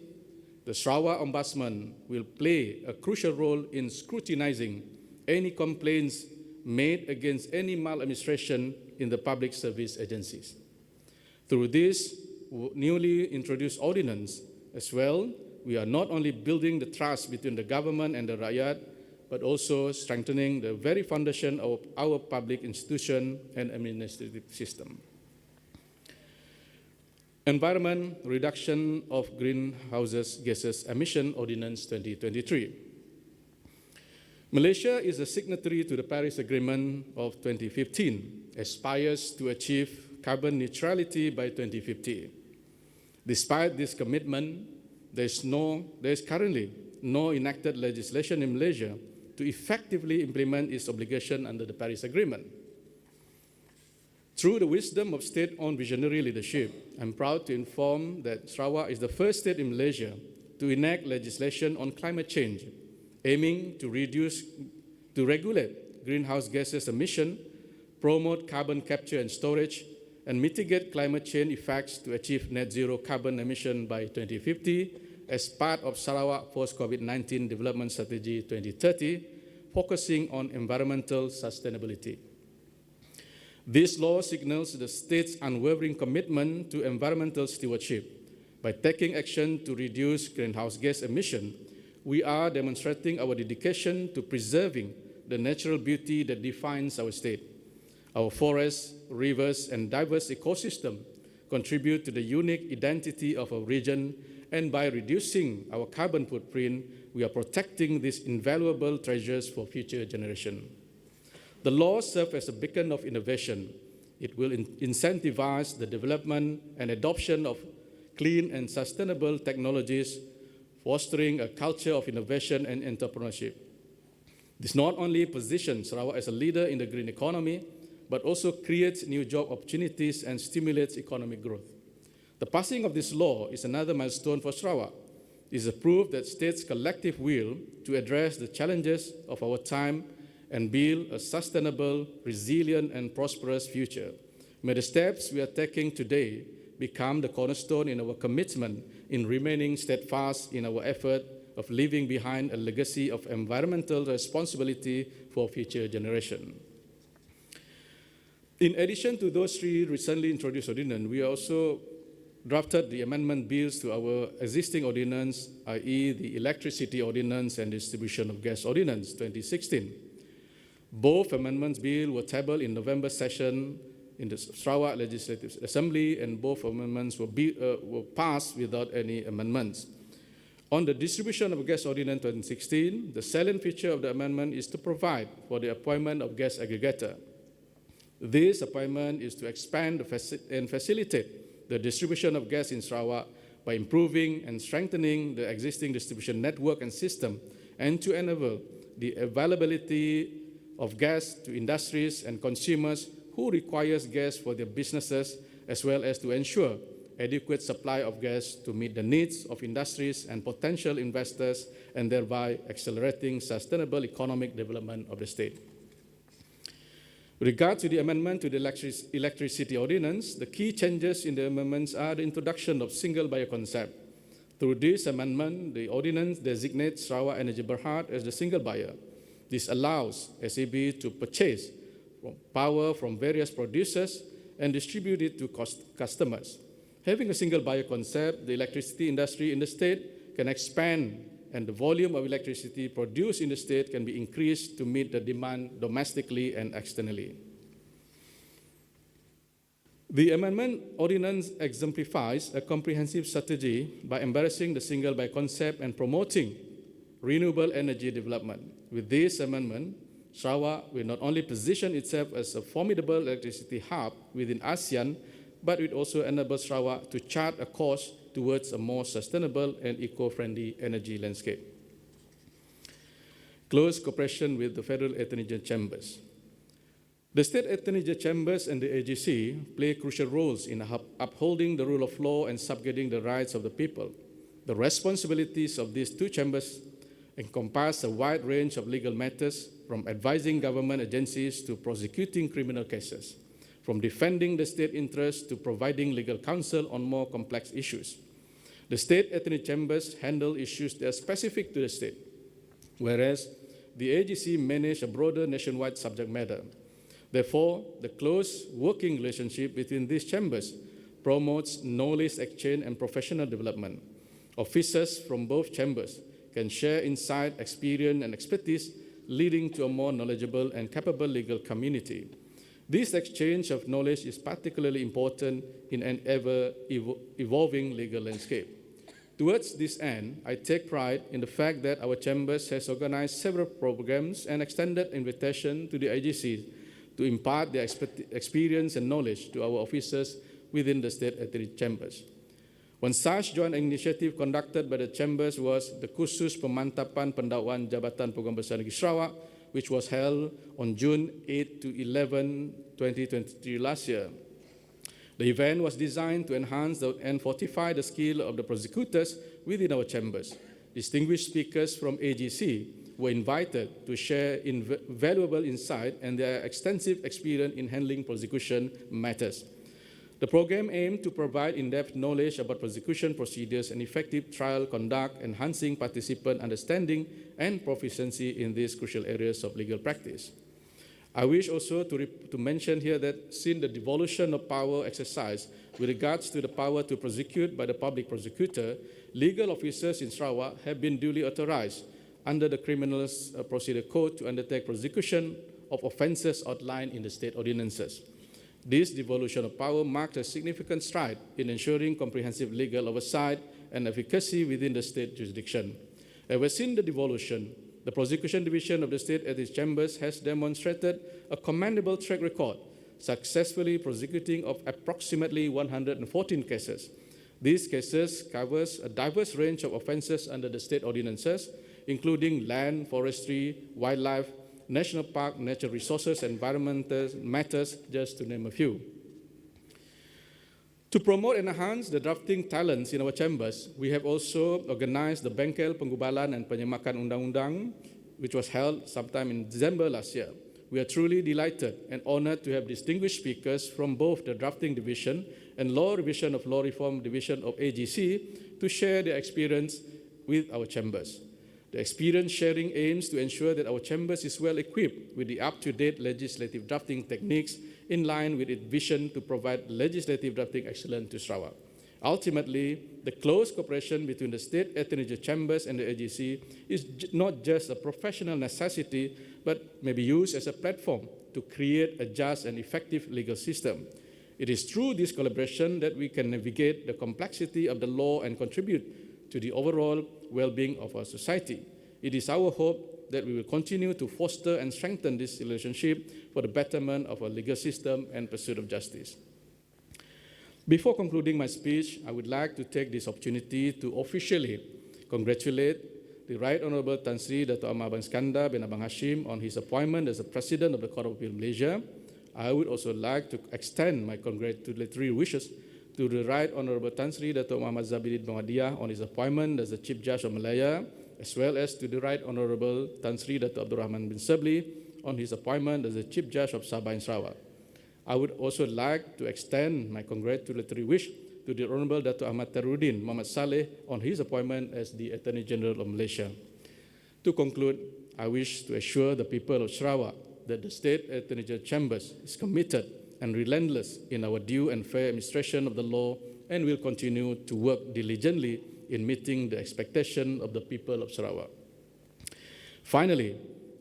J: The Sarawak Ombudsman will play a crucial role in scrutinizing any complaints made against any maladministration in the public service agencies. Through this newly introduced ordinance as well, we are not only building the trust between the government and the rakyat, but also strengthening the very foundation of our public institution and administrative system. Environment Reduction of Greenhouse Gases Emission Ordinance 2023. Malaysia is a signatory to the Paris Agreement of 2015, aspires to achieve carbon neutrality by 2050. Despite this commitment, there is currently no enacted legislation in Malaysia to effectively implement its obligation under the Paris Agreement. Through the wisdom of state-owned visionary leadership, I'm proud to inform that Sarawak is the first state in Malaysia to enact legislation on climate change, aiming to regulate greenhouse gases emission, promote carbon capture and storage, and mitigate climate change effects to achieve net zero carbon emission by 2050 as part of Sarawak Post-COVID-19 Development Strategy 2030, focusing on environmental sustainability. This law signals the state's unwavering commitment to environmental stewardship. By taking action to reduce greenhouse gas emission, we are demonstrating our dedication to preserving the natural beauty that defines our state. Our forests, rivers, and diverse ecosystem contribute to the unique identity of our region, and by reducing our carbon footprint, we are protecting these invaluable treasures for future generations. The law serves as a beacon of innovation. It will incentivize the development and adoption of clean and sustainable technologies, fostering a culture of innovation and entrepreneurship. This not only positions Sarawak as a leader in the green economy, but also creates new job opportunities and stimulates economic growth. The passing of this law is another milestone for Sarawak. It is a proof that states' collective will to address the challenges of our time and build a sustainable, resilient, and prosperous future. May the steps we are taking today become the cornerstone in our commitment in remaining steadfast in our effort of leaving behind a legacy of environmental responsibility for future generations. In addition to those three recently introduced ordinances, we also drafted the amendment bills to our existing ordinance, i.e. the Electricity Ordinance and Distribution of Gas Ordinance 2016. Both amendments bills were tabled in November session in the Sarawak Legislative Assembly, and both amendments were passed without any amendments. On the Distribution of Gas Ordinance 2016, the salient feature of the amendment is to provide for the appointment of gas aggregator. This appointment is to expand and facilitate the distribution of gas in Sarawak by improving and strengthening the existing distribution network and system, and to enable the availability of gas to industries and consumers who requires gas for their businesses, as well as to ensure adequate supply of gas to meet the needs of industries and potential investors, and thereby accelerating sustainable economic development of the state. With regard to the amendment to the Electricity Ordinance, the key changes in the amendments are the introduction of single buyer concept. Through this amendment, the ordinance designates Sarawak Energy Berhad as the single buyer. This allows SEB to purchase power from various producers and distribute it to customers. Having a single buyer concept, the electricity industry in the state can expand, and the volume of electricity produced in the state can be increased to meet the demand domestically and externally. The amendment ordinance exemplifies a comprehensive strategy by embracing the single buyer concept and promoting renewable energy development. With this amendment, Sarawak will not only position itself as a formidable electricity hub within ASEAN, but it also enables Sarawak to chart a course towards a more sustainable and eco-friendly energy landscape. Close cooperation with the Federal Attorney General Chambers. The State Attorney General Chambers and the AGC play crucial roles in upholding the rule of law and subjugating the rights of the people. The responsibilities of these two chambers encompass a wide range of legal matters, from advising government agencies to prosecuting criminal cases, from defending the state interest to providing legal counsel on more complex issues. The state attorney chambers handle issues that are specific to the state, whereas the AGC manage a broader nationwide subject matter. Therefore, the close working relationship between these chambers promotes knowledge exchange and professional development. Officers from both chambers can share insight, experience, and expertise, leading to a more knowledgeable and capable legal community. This exchange of knowledge is particularly important in an ever-evolving legal landscape. Towards this end, I take pride in the fact that our chambers has organized several programs and extended invitation to the IGC to impart their experience and knowledge to our officers within the state attorney chambers. One such joint initiative conducted by the chambers was the Kursus Pemantapan Pendakwaan Jabatan Program Besar Negeri Sarawak, which was held on June 8 to 11, 2023 last year. The event was designed to enhance and fortify the skill of the prosecutors within our chambers. Distinguished speakers from AGC were invited to share valuable insight and their extensive experience in handling prosecution matters. The program aimed to provide in-depth knowledge about prosecution procedures and effective trial conduct, enhancing participant understanding and proficiency in these crucial areas of legal practice. I wish also to mention here that since the devolution of power exercise with regards to the power to prosecute by the public prosecutor, legal officers in Sarawak have been duly authorized under the Criminal Procedure Code to undertake prosecution of offences outlined in the state ordinances. This devolution of power marked a significant stride in ensuring comprehensive legal oversight and efficacy within the state jurisdiction. Ever since the devolution, the prosecution division of the state ethics chambers has demonstrated a commendable track record, successfully prosecuting of approximately 114 cases. These cases covers a diverse range of offences under the state ordinances, including land, forestry, wildlife, national park, natural resources, environmental matters, just to name a few. To promote and enhance the drafting talents in our chambers, we have also organized the Bengkel Penggubalan and Penyemakan Undang-Undang, which was held sometime in December last year. We are truly delighted and honored to have distinguished speakers from both the drafting division and law revision of law reform division of AGC to share their experience with our chambers. The experience sharing aims to ensure that our chambers is well equipped with the up-to-date legislative drafting techniques in line with its vision to provide legislative drafting excellence to Sarawak. Ultimately, the close cooperation between the state attorney chambers and the AGC is not just a professional necessity, but may be used as a platform to create a just and effective legal system. It is through this collaboration that we can navigate the complexity of the law and contribute to the overall well-being of our society. It is our hope that we will continue to foster and strengthen this relationship for the betterment of our legal system and pursuit of justice. Before concluding my speech, I would like to take this opportunity to officially congratulate the Right Honourable Tan Sri Dato' Amar Abang Iskandar bin Abang Hashim on his appointment as the President of the Court of Appeal Malaysia. I would also like to extend my congratulatory wishes to the Right Honourable Tan Sri Dato' Muhammad Zabidin Muhammadiyah on his appointment as the Chief Judge of Malaya, as well as to the Right Honourable Tan Sri Dato' Abdul Rahman bin Sabli on his appointment as the Chief Judge of Sabah Sarawak. I would also like to extend my congratulatory wish to the Honourable Dato' Ahmad Tarudin Muhammad Saleh on his appointment as the Attorney General of Malaysia. To conclude, I wish to assure the people of Sarawak that the State Attorney General Chambers is committed and relentless in our due and fair administration of the law and will continue to work diligently in meeting the expectation of the people of Sarawak. Finally,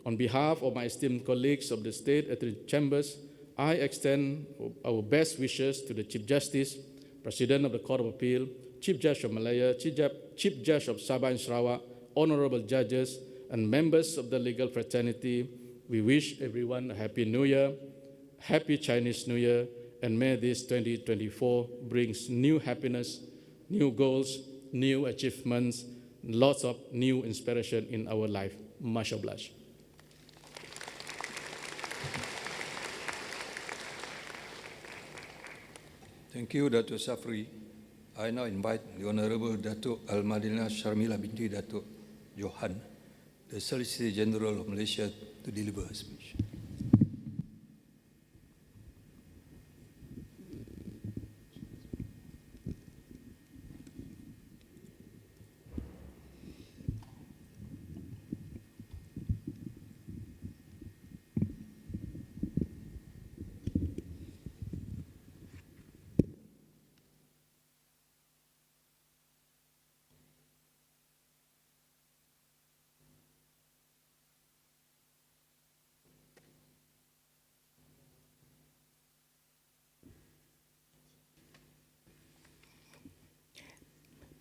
J: on behalf of my esteemed colleagues of the State Attorney Chambers, I extend our best wishes to the Chief Justice, President of the Court of Appeal, Chief Judge of Malaya, Chief Judge of Sabah and Sarawak, honorable judges, and members of the legal fraternity. We wish everyone a Happy New Year, Happy Chinese New Year, and may this 2024 brings new happiness, new goals, new achievements, lots of new inspiration in our life. Much obliged.
G: Thank you, Dr. Safri. I now invite the Honorable Datuk Al-Madinah Sharmila binti Datuk Johan, the Solicitor General of Malaysia, to deliver her speech.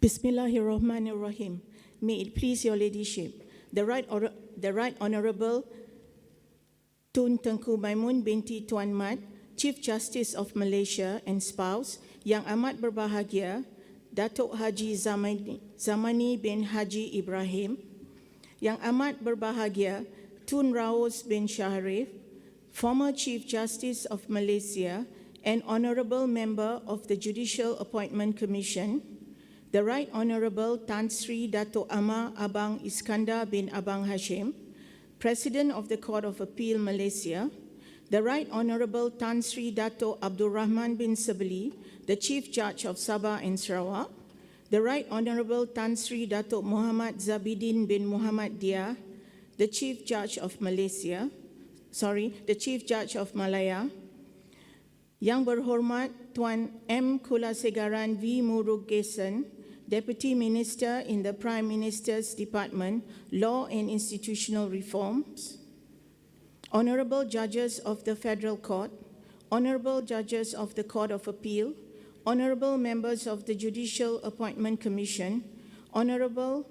K: Bismillahirrahmanirrahim. May it please your ladyship, the Right Honourable Tun Tengku Maimun binti Tuan Mat, Chief Justice of Malaysia and spouse, Yang amat berbahagia Datuk Haji Zamani bin Haji Ibrahim, Yang amat berbahagia Tun Raus bin Sharif, former Chief Justice of Malaysia and Honourable Member of the Judicial Appointment Commission, the Right Honourable Tan Sri Dato' Amar Abang Iskandar bin Abang Hashim, President of the Court of Appeal Malaysia, the Right Honourable Tan Sri Dato' Abdul Rahman bin Sabali, the Chief Judge of Sabah and Sarawak, the Right Honourable Tan Sri Dato' Muhammad Zabidin bin Muhammad Dia, the Chief Judge of Malaya, Yang Berhormat Tuan M. Kulasegaran V. Murugesan, Deputy Minister in the Prime Minister's Department, Law and Institutional Reforms, Honourable Judges of the Federal Court, Honourable Judges of the Court of Appeal, Honourable Members of the Judicial Appointment Commission, Honourable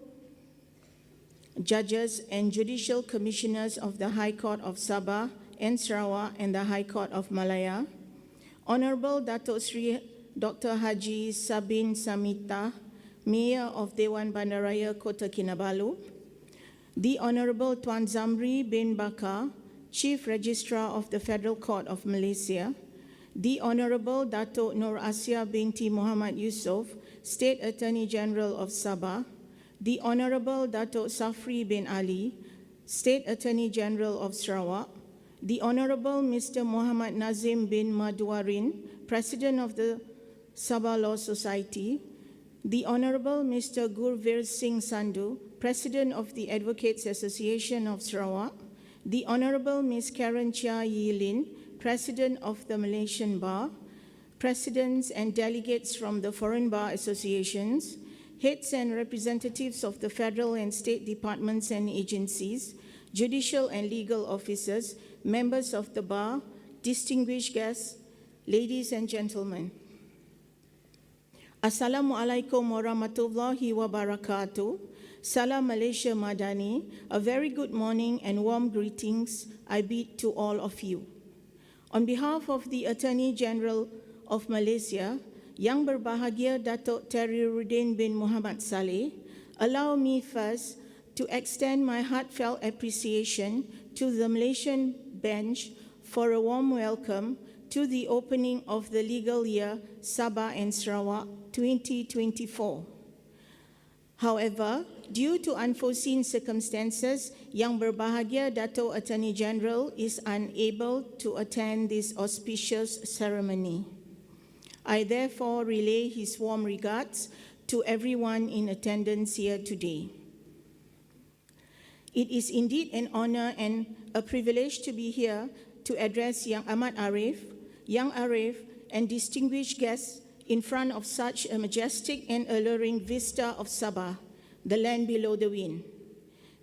K: Judges and Judicial Commissioners of the High Court of Sabah and Sarawak and the High Court of Malaya, Honourable Datuk Sri Dr. Haji Sabin Samita, Mayor of Dewan Bandaraya Kota Kinabalu, the Honourable Tuan Zamri bin Bakar, Chief Registrar of the Federal Court of Malaysia, the Honourable Datuk Nur Asia binti Muhammad Yusof, State Attorney General of Sabah, the Honourable Datuk Safri bin Ali, State Attorney General of Sarawak, the Honourable Mr. Muhammad Nazim bin Madwarin, President of the Sabah Law Society, the Honourable Mr. Gurveer Singh Sandhu, President of the Advocates Association of Sarawak, the Honourable Ms. Karen Chia Yilin, President of the Malaysian Bar, Presidents and delegates from the Foreign Bar Associations, heads and representatives of the federal and state departments and agencies, judicial and legal officers, members of the bar, distinguished guests, ladies and gentlemen. Assalamualaikum warahmatullahi wabarakatuh. Salam Malaysia Madani. A very good morning and warm greetings I bid to all of you. On behalf of the Attorney General of Malaysia, Yang Berbahagia Datuk Terriruddin bin Muhammad Saleh, allow me first to extend my heartfelt appreciation to the Malaysian bench for a warm welcome to the opening of the legal year Sabah and Sarawak 2024. However, due to unforeseen circumstances, Yang Berbahagia Dato' Attorney General is unable to attend this auspicious ceremony. I therefore relay his warm regards to everyone in attendance here today. It is indeed an honor and a privilege to be here to address Yang Ahmad Arif, Young Arif, and distinguished guests in front of such a majestic and alluring vista of Sabah, the land below the wind.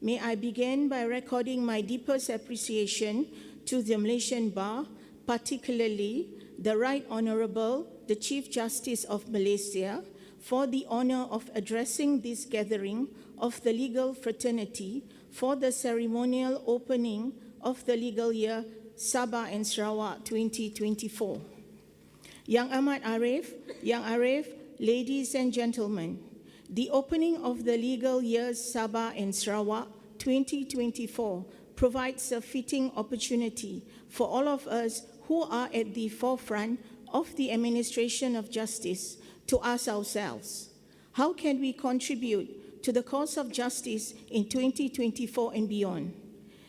K: May I begin by recording my deepest appreciation to the Malaysian Bar, particularly the Right Honourable, the Chief Justice of Malaysia, for the honour of addressing this gathering of the legal fraternity for the ceremonial opening of the legal year Sabah and Sarawak 2024. Yang Ahmad Arif, Yang Arif, ladies and gentlemen, the opening of the legal year Sabah and Sarawak 2024 provides a fitting opportunity for all of us who are at the forefront of the administration of justice to ask ourselves, how can we contribute to the cause of justice in 2024 and beyond,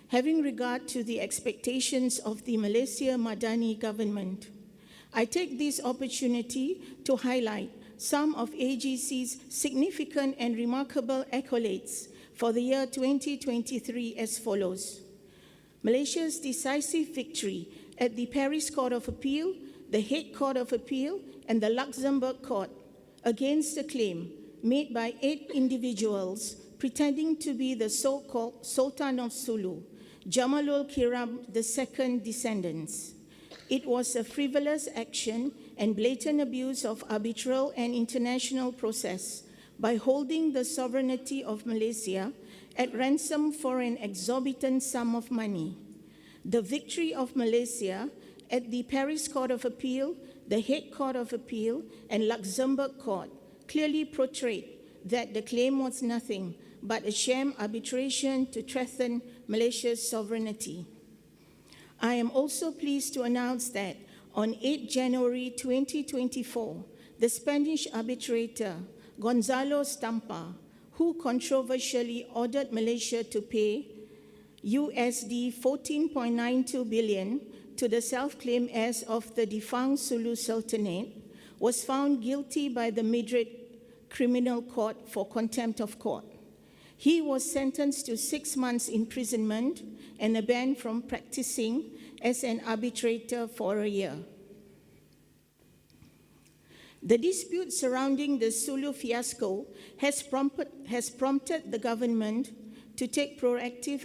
K: having regard to the expectations of the Malaysia Madani government? I take this opportunity to highlight some of AGC's significant and remarkable accolades for the year 2023 as follows. Malaysia's decisive victory at the Paris Court of Appeal, the Hague Court of Appeal, and the Luxembourg Court against the claim made by 8 individuals pretending to be the so-called Sultan of Sulu, Jamalul Kiram II descendants. It was a frivolous action and blatant abuse of arbitral and international process by holding the sovereignty of Malaysia at ransom for an exorbitant sum of money. The victory of Malaysia at the Paris Court of Appeal, the Hague Court of Appeal, and Luxembourg Court clearly portrayed that the claim was nothing but a sham arbitration to threaten Malaysia's sovereignty. I am also pleased to announce that on 8 January 2024, the Spanish arbitrator Gonzalo Stampa, who controversially ordered Malaysia to pay USD 14.92 billion to the self-claimed heirs of the defunct Sulu Sultanate, was found guilty by the Madrid Criminal Court for contempt of court. He was sentenced to 6 months imprisonment and a ban from practicing as an arbitrator for a year. The dispute surrounding the Sulu fiasco has prompted the government to take proactive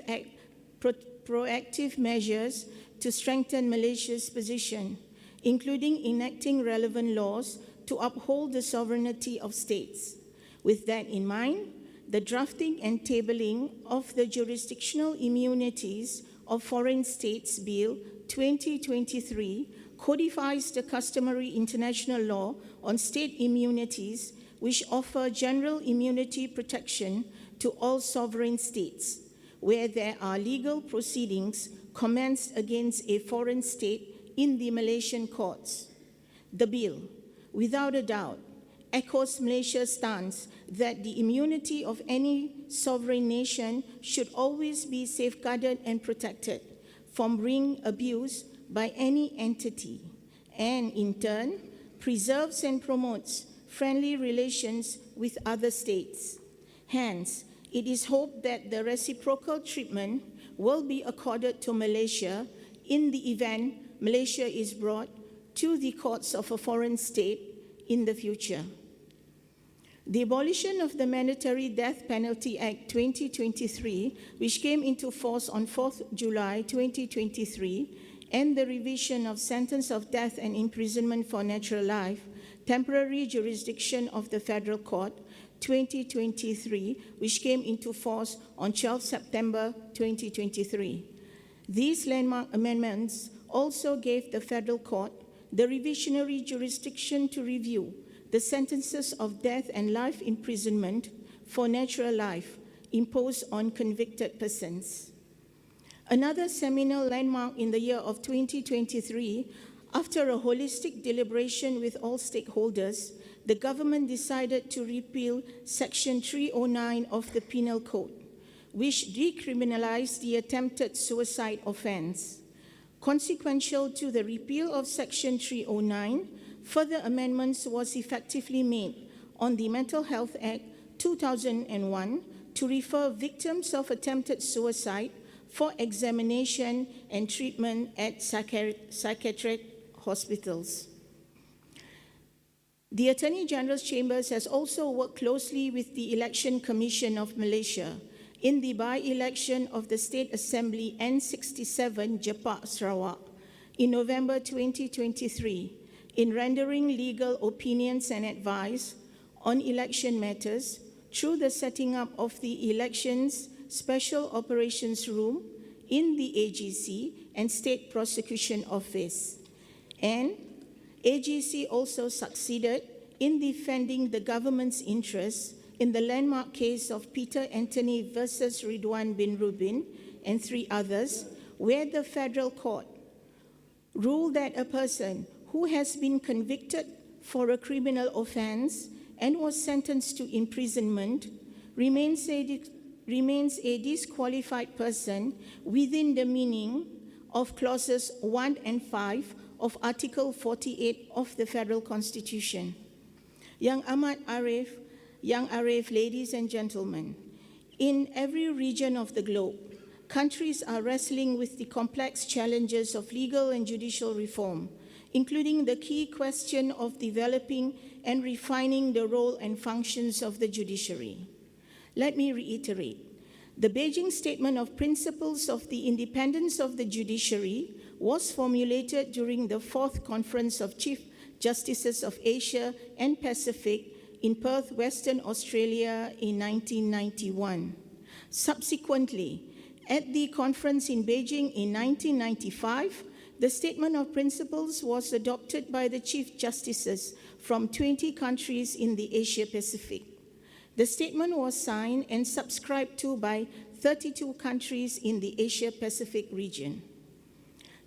K: measures to strengthen Malaysia's position, including enacting relevant laws to uphold the sovereignty of states. With that in mind, the drafting and tabling of the Jurisdictional Immunities of Foreign States Bill 2023 codifies the customary international law on state immunities, which offer general immunity protection to all sovereign states, where there are legal proceedings commenced against a foreign state in the Malaysian courts. The bill, without a doubt, echoes Malaysia's stance that the immunity of any sovereign nation should always be safeguarded and protected from being abused by any entity, and in turn, preserves and promotes friendly relations with other states. Hence, it is hoped that the reciprocal treatment will be accorded to Malaysia in the event Malaysia is brought to the courts of a foreign state in the future. The abolition of the Mandatory Death Penalty Act 2023, which came into force on 4th July 2023, and the revision of sentence of death and imprisonment for natural life, temporary jurisdiction of the Federal Court 2023, which came into force on 12 September 2023. These landmark amendments also gave the Federal Court the revisionary jurisdiction to review the sentences of death and life imprisonment for natural life imposed on convicted persons. Another seminal landmark in the year of 2023, after a holistic deliberation with all stakeholders, the government decided to repeal Section 309 of the Penal Code, which decriminalized the attempted suicide offense. Consequential to the repeal of Section 309, further amendments was effectively made on the Mental Health Act 2001 to refer victims of attempted suicide for examination and treatment at psychiatric hospitals. The Attorney General's Chambers has also worked closely with the Election Commission of Malaysia in the by-election of the State Assembly N67 Sabah Sarawak in November 2023 in rendering legal opinions and advice on election matters through the setting up of the Elections Special Operations Room in the AGC and State Prosecution Office. And AGC also succeeded in defending the government's interests in the landmark case of Peter Anthony versus Ridwan bin Rubin and 3 others, where the Federal Court ruled that a person who has been convicted for a criminal offense and was sentenced to imprisonment remains a disqualified person within the meaning of clauses 1 and 5 of Article 48 of the Federal Constitution. Yang Amat Arif, ladies and gentlemen, in every region of the globe, countries are wrestling with the complex challenges of legal and judicial reform, including the key question of developing and refining the role and functions of the judiciary. Let me reiterate, the Beijing Statement of Principles of the Independence of the Judiciary was formulated during the 4th Conference of Chief Justices of Asia and Pacific in Perth, Western Australia in 1991. Subsequently, at the conference in Beijing in 1995, the Statement of Principles was adopted by the Chief Justices from 20 countries in the Asia-Pacific. The statement was signed and subscribed to by 32 countries in the Asia-Pacific region.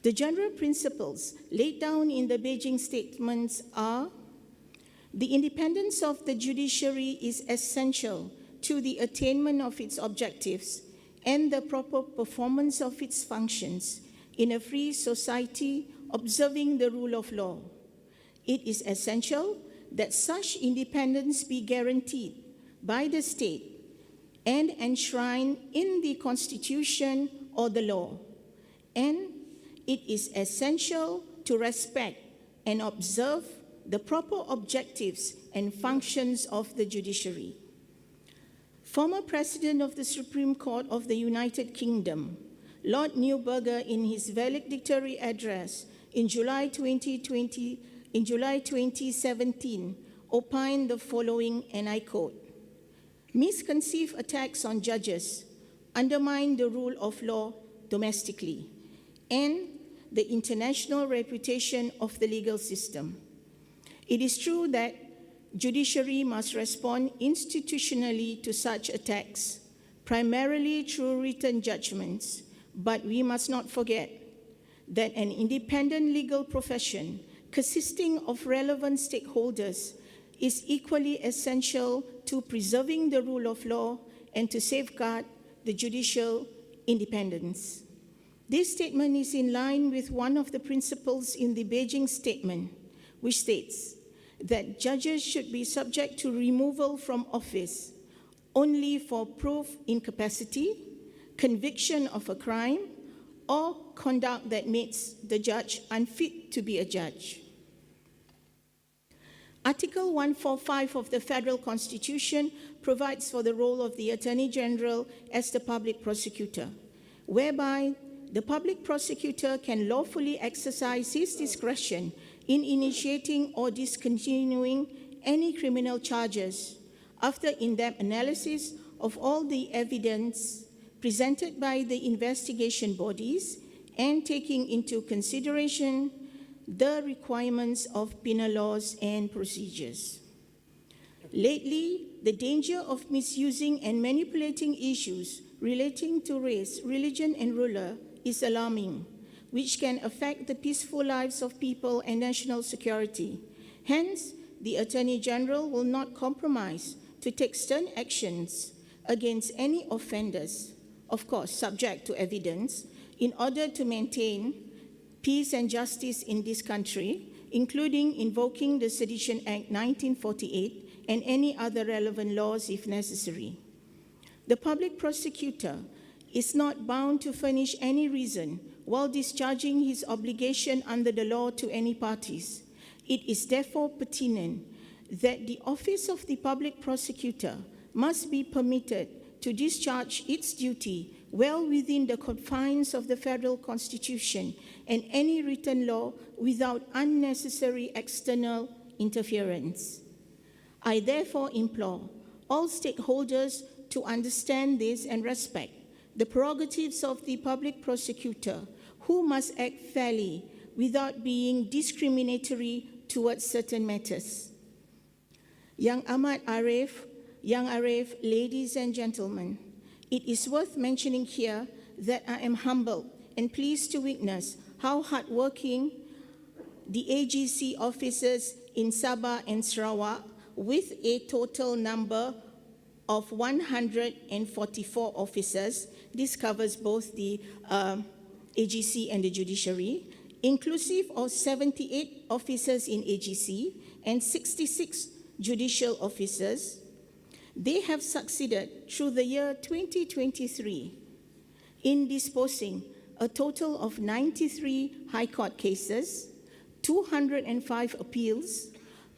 K: The general principles laid down in the Beijing statements are: the independence of the judiciary is essential to the attainment of its objectives and the proper performance of its functions in a free society observing the rule of law. It is essential that such independence be guaranteed by the state and enshrined in the Constitution or the law. And it is essential to respect and observe the proper objectives and functions of the judiciary. Former President of the Supreme Court of the United Kingdom, Lord Neuberger, in his valedictory address in July 2017, opined the following, and I quote, "Misconceived attacks on judges undermine the rule of law domestically and the international reputation of the legal system. It is true that judiciary must respond institutionally to such attacks, primarily through written judgments, but we must not forget that an independent legal profession consisting of relevant stakeholders is equally essential to preserving the rule of law and to safeguard the judicial independence." This statement is in line with one of the principles in the Beijing Statement, which states that judges should be subject to removal from office only for proof incapacity, conviction of a crime, or conduct that makes the judge unfit to be a judge. Article 145 of the Federal Constitution provides for the role of the Attorney General as the public prosecutor, whereby the public prosecutor can lawfully exercise his discretion in initiating or discontinuing any criminal charges after in-depth analysis of all the evidence presented by the investigation bodies and taking into consideration the requirements of penal laws and procedures. Lately, the danger of misusing and manipulating issues relating to race, religion, and ruler is alarming, which can affect the peaceful lives of people and national security. Hence, the Attorney General will not compromise to take stern actions against any offenders, of course, subject to evidence, in order to maintain peace and justice in this country, including invoking the Sedition Act 1948 and any other relevant laws if necessary. The public prosecutor is not bound to furnish any reason while discharging his obligation under the law to any parties. It is therefore pertinent that the office of the public prosecutor must be permitted to discharge its duty well within the confines of the Federal Constitution and any written law without unnecessary external interference. I therefore implore all stakeholders to understand this and respect the prerogatives of the public prosecutor, who must act fairly without being discriminatory towards certain matters. Yang Arif, ladies and gentlemen, it is worth mentioning here that I am humbled and pleased to witness how hardworking the AGC officers in Sabah and Sarawak with a total number of 144 officers. This covers both the AGC and the judiciary, inclusive of 78 officers in AGC and 66 judicial officers. They have succeeded through the year 2023 in disposing a total of 93 High Court cases, 205 appeals,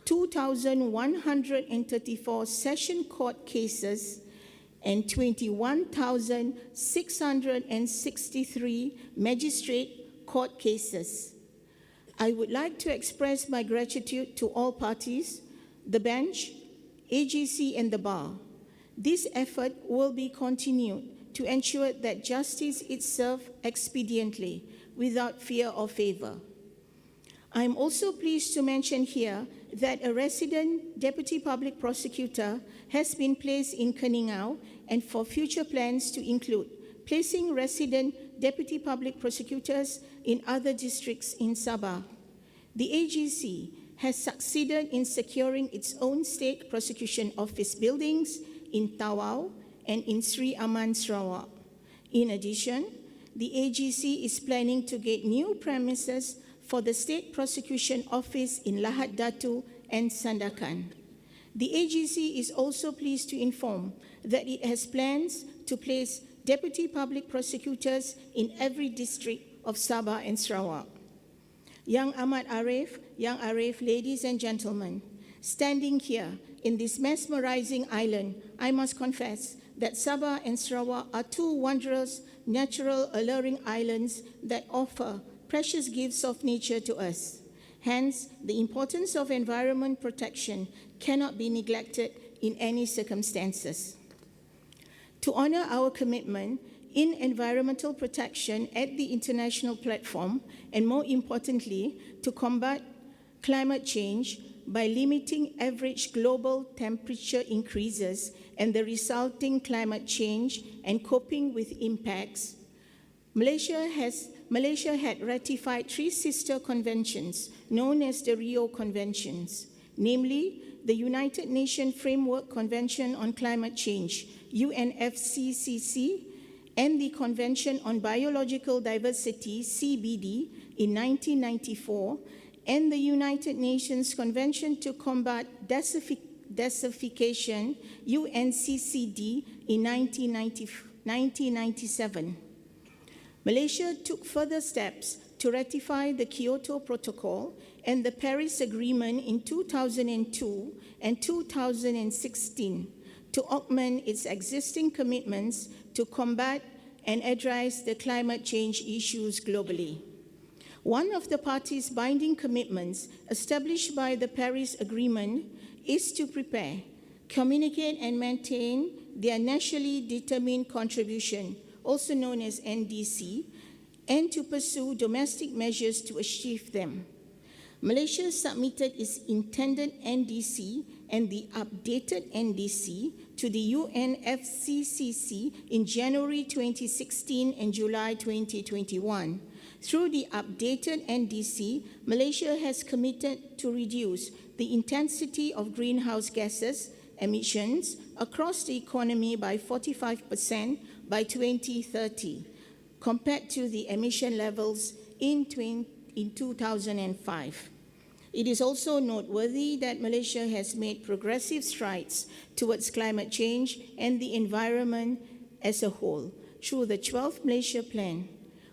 K: 2,134 Session Court cases, and 21,663 Magistrate Court cases. I would like to express my gratitude to all parties, the bench, AGC, and the bar. This effort will be continued to ensure that justice is served expediently without fear or favor. I am also pleased to mention here that a resident deputy public prosecutor has been placed in Keningau, and for future plans to include placing resident deputy public prosecutors in other districts in Sabah. The AGC has succeeded in securing its own state prosecution office buildings in Tawau and in Sri Aman, Sarawak. In addition, the AGC is planning to get new premises for the State Prosecution Office in Lahad Datu and Sandakan. The AGC is also pleased to inform that it has plans to place deputy public prosecutors in every district of Sabah and Sarawak. Yang Amat Arif, ladies and gentlemen, standing here in this mesmerizing island, I must confess that Sabah and Sarawak are two wondrous, natural, alluring islands that offer precious gifts of nature to us. Hence, the importance of environment protection cannot be neglected in any circumstances. To honor our commitment in environmental protection at the international platform, and more importantly, to combat climate change by limiting average global temperature increases and the resulting climate change and coping with impacts, Malaysia had ratified 3 sister conventions known as the Rio Conventions, namely the United Nations Framework Convention on Climate Change, UNFCCC, and the Convention on Biological Diversity, CBD, in 1994, and the United Nations Convention to Combat Desertification, UNCCD, in 1997. Malaysia took further steps to ratify the Kyoto Protocol and the Paris Agreement in 2002 and 2016 to augment its existing commitments to combat and address the climate change issues globally. One of the parties' binding commitments established by the Paris Agreement is to prepare, communicate, and maintain their nationally determined contribution, also known as NDC, and to pursue domestic measures to achieve them. Malaysia submitted its intended NDC and the updated NDC to the UNFCCC in January 2016 and July 2021. Through the updated NDC, Malaysia has committed to reduce the intensity of greenhouse gases emissions across the economy by 45% by 2030, compared to the emission levels in 2005. It is also noteworthy that Malaysia has made progressive strides towards climate change and the environment as a whole through the 12th Malaysia Plan,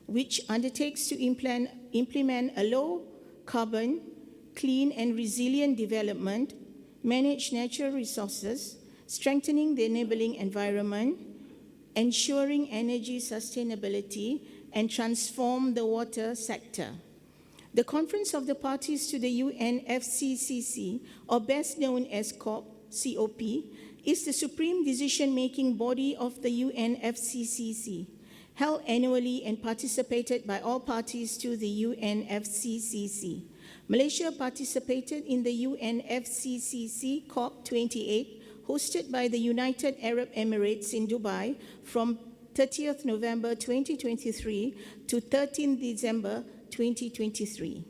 K: which undertakes to implement a low-carbon, clean and resilient development, manage natural resources, strengthening the enabling environment, ensuring energy sustainability, and transform the water sector. The Conference of the Parties to the UNFCCC, or best known as COP, is the supreme decision-making body of the UNFCCC, held annually and participated by all parties to the UNFCCC. Malaysia participated in the UNFCCC COP28, hosted by the United Arab Emirates in Dubai from 30th November 2023 to 13th December 2023.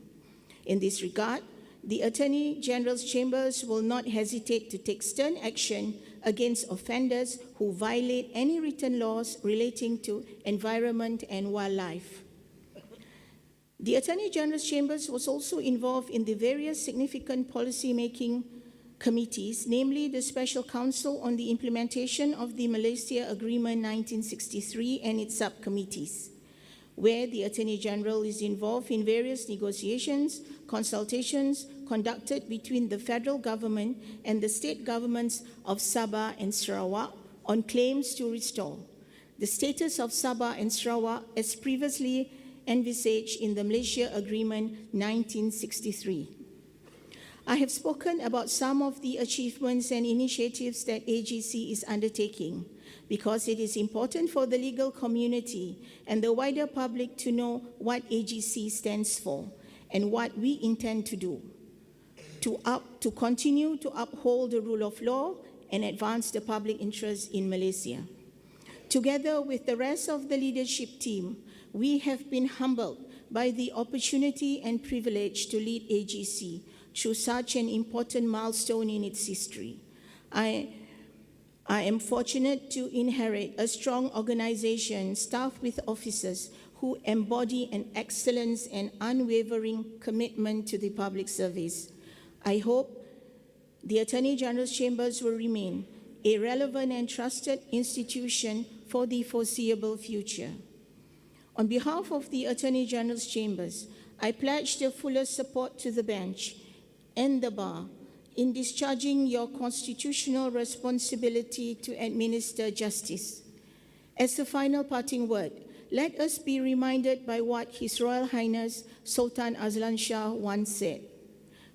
K: In this regard, the Attorney General's chambers will not hesitate to take stern action against offenders who violate any written laws relating to environment and wildlife. The Attorney General's chambers was also involved in the various significant policy-making committees, namely the Special Council on the Implementation of the Malaysia Agreement 1963 and its subcommittees, where the Attorney General is involved in various negotiations, consultations conducted between the federal government and the state governments of Sabah and Sarawak on claims to restore the status of Sabah and Sarawak as previously envisaged in the Malaysia Agreement 1963. I have spoken about some of the achievements and initiatives that AGC is undertaking because it is important for the legal community and the wider public to know what AGC stands for and what we intend to do to continue to uphold the rule of law and advance the public interest in Malaysia. Together with the rest of the leadership team, we have been humbled by the opportunity and privilege to lead AGC through such an important milestone in its history. I am fortunate to inherit a strong organization staffed with officers who embody an excellence and unwavering commitment to the public service. I hope the Attorney General's chambers will remain a relevant and trusted institution for the foreseeable future. On behalf of the Attorney General's chambers, I pledge the fullest support to the bench and the bar in discharging your constitutional responsibility to administer justice. As a final parting word, let us be reminded by what His Royal Highness Sultan Azlan Shah once said: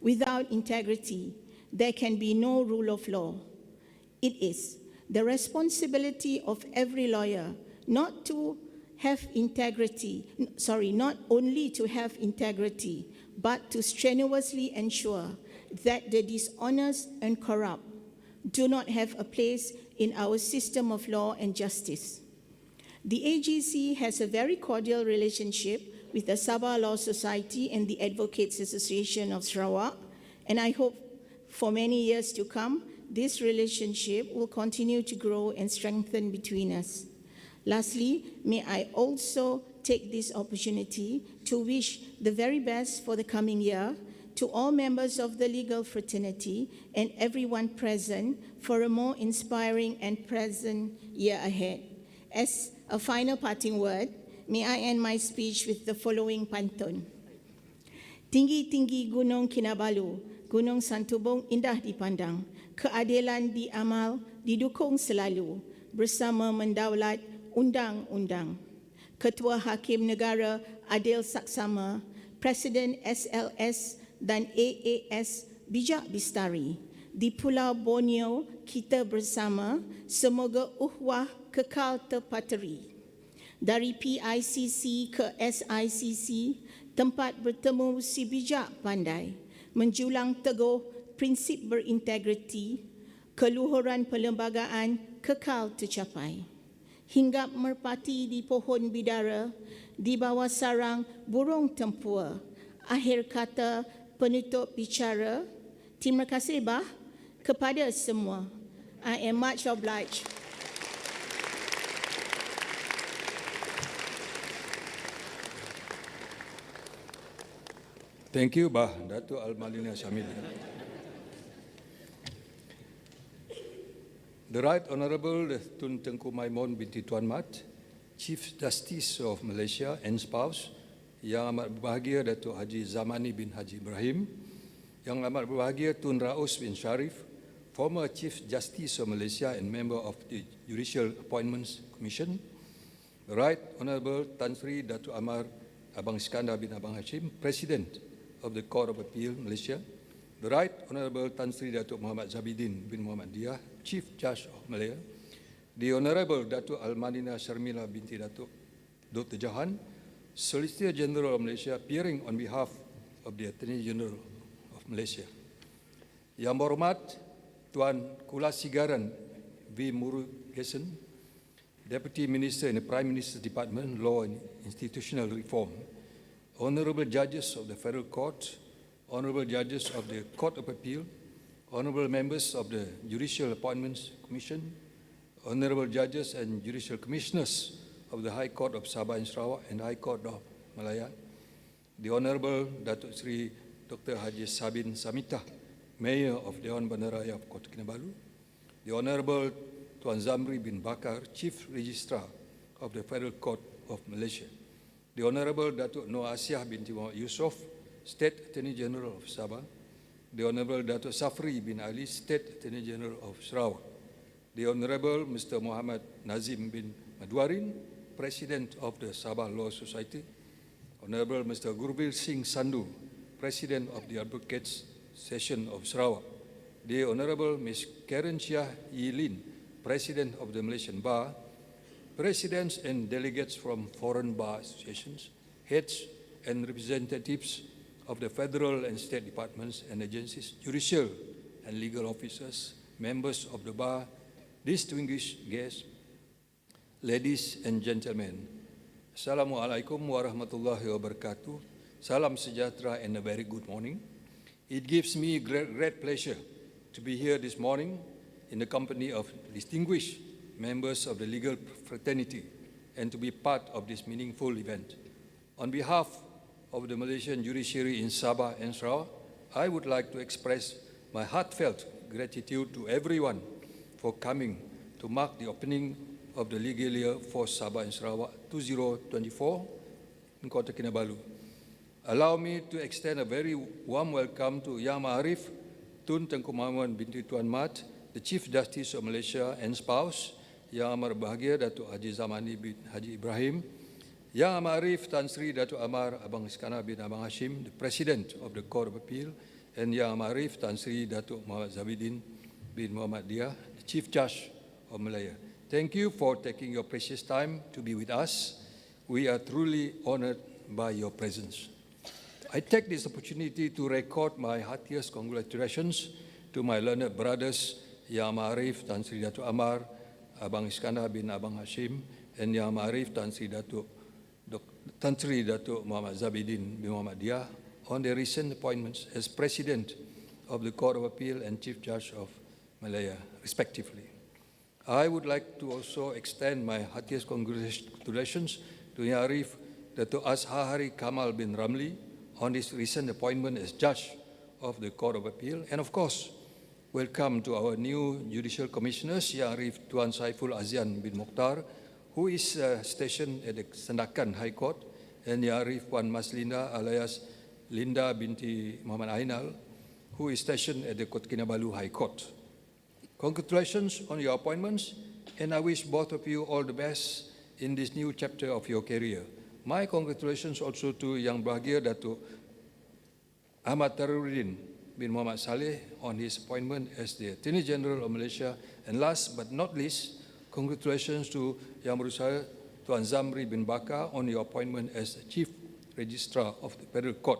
K: "Without integrity, there can be no rule of law." It is the responsibility of every lawyer not only to have integrity, but to strenuously ensure that the dishonest and corrupt do not have a place in our system of law and justice. The AGC has a very cordial relationship with the Sabah Law Society and the Advocates Association of Sarawak, and I hope for many years to come, this relationship will continue to grow and strengthen between us. Lastly, may I also take this opportunity to wish the very best for the coming year to all members of the legal fraternity and everyone present for a more inspiring and pleasant year ahead. As a final parting word, may I end my speech with the following pantun. Tinggi-tinggi Gunung Kinabalu, Gunung Santubong indah dipandang, keadilan diamal, didukung selalu, bersama mendaulat undang-undang. Ketua Hakim Negara adil saksama, Presiden SLS dan AAS bijak bistari. Di Pulau Borneo kita bersama, semoga uhwah kekal terpateri. Dari PICC ke SICC, tempat bertemu si bijak pandai, menjulang teguh prinsip berintegriti, keluhuran perlembagaan kekal tercapai. Hinggap merpati di pohon bidara, di bawah sarang burung tempua. Akhir kata penutup bicara, terima kasih bah kepada semua. I am much obliged.
G: Thank you, Bah Dato' Al-Malina Syamil. The Right Honourable Tun Tengku Maimun binti Tuan Mat, Chief Justice of Malaysia and spouse, Yang Amat Berbahagia Datuk Haji Zamani bin Haji Ibrahim, Yang Amat Berbahagia Tun Raus bin Sharif, former Chief Justice of Malaysia and member of the Judicial Appointments Commission, the Right Honourable Tan Sri Datuk Amar Abang Iskandar bin Abang Hashim, President of the Court of Appeal Malaysia, the Right Honourable Tan Sri Datuk Muhammad Zabidin bin Muhammad Diah, Chief Judge of Malaya, the Honourable Datuk Al-Madinah Sharmila binti Datuk Dr. Jahan, Solicitor General of Malaysia, appearing on behalf of the Attorney General of Malaysia. Yang berhormat Tuan Kulasigaran V. Murugesan, Deputy Minister in the Prime Minister's Department, Law and Institutional Reform, Honourable Judges of the Federal Court, honorable judges of the Court of Appeal, honorable members of the Judicial Appointments Commission, honorable judges and judicial commissioners of the High Court of Sabah and Sarawak and High Court of Malaya, the Honorable Datuk Sri Dr. Haji Sabin Samita, Mayor of Dewan Bandaraya of Kota Kinabalu, the Honorable Tuan Zamri bin Bakar, Chief Registrar of the Federal Court of Malaysia, the Honorable Datuk Noor Asiah binti Muhammad Yusof, State Attorney General of Sabah, the Honorable Datuk Safri bin Ali, State Attorney General of Sarawak, the Honorable Mr. Muhammad Nazim bin Madwarin, President of the Sabah Law Society, Honorable Mr. Gurveer Singh Sandhu, President of the Advocates Session of Sarawak, the Honorable Ms. Karen Chia Yilin, President of the Malaysian Bar, Presidents and delegates from foreign bar associations, heads and representatives of the federal and state departments and agencies, judicial and legal officers, members of the bar, distinguished guests, ladies and gentlemen. Assalamualaikum warahmatullahi wabarakatuh. Salam sejahtera and a very good morning. It gives me great pleasure to be here this morning in the company of distinguished members of the legal fraternity and to be part of this meaningful event. On behalf of the Malaysian judiciary in Sabah and Sarawak, I would like to express my heartfelt gratitude to everyone for coming to mark the opening of the legal year for Sabah and Sarawak 2024 in Kota Kinabalu. Allow me to extend a very warm welcome to Yang Ma'arif Tun Tengku Maimun binti Tuan Mat, the Chief Justice of Malaysia and spouse, Yang Amat Berbahagia Datuk Haji Zamani bin Haji Ibrahim, Yang Ma'arif Tan Sri Datuk Amar Abang Iskandar bin Abang Hashim, the President of the Court of Appeal, and Yang Ma'arif Tan Sri Datuk Muhammad Zabidin bin Muhammad Dia, the Chief Judge of Malaya. Thank you for taking your precious time to be with us. We are truly honored by your presence. I take this opportunity to record my heartiest congratulations to my learned brothers, Yang Ma'arif Tan Sri Datuk Amar, Abang Iskandar bin Abang Hashim, and Yang Ma'arif Tan Sri Datuk Muhammad Zabidin bin Muhammad Dia on their recent appointments as President of the Court of Appeal and Chief Judge of Malaya, respectively. I would like to also extend my heartiest congratulations to Yang Arif Datuk Azhari Kamal bin Ramli on his recent appointment as Judge of the Court of Appeal, and of course, welcome to our new Judicial Commissioners, Yang Arif Tuan Saiful Azian bin Mokhtar, who is stationed at the Sandakan High Court, and Yang Arif Puan Maslinda alias Linda binti Muhammad Ainal, who is stationed at the Kota Kinabalu High Court. Congratulations on your appointments, and I wish both of you all the best in this new chapter of your career. My congratulations also to Yang Berbahagia Datuk Ahmad Taruddin bin Muhammad Saleh on his appointment as the Attorney General of Malaysia. And last but not least, congratulations to Yang Berusaha Tuan Zamri bin Bakar on your appointment as the Chief Registrar of the Federal Court.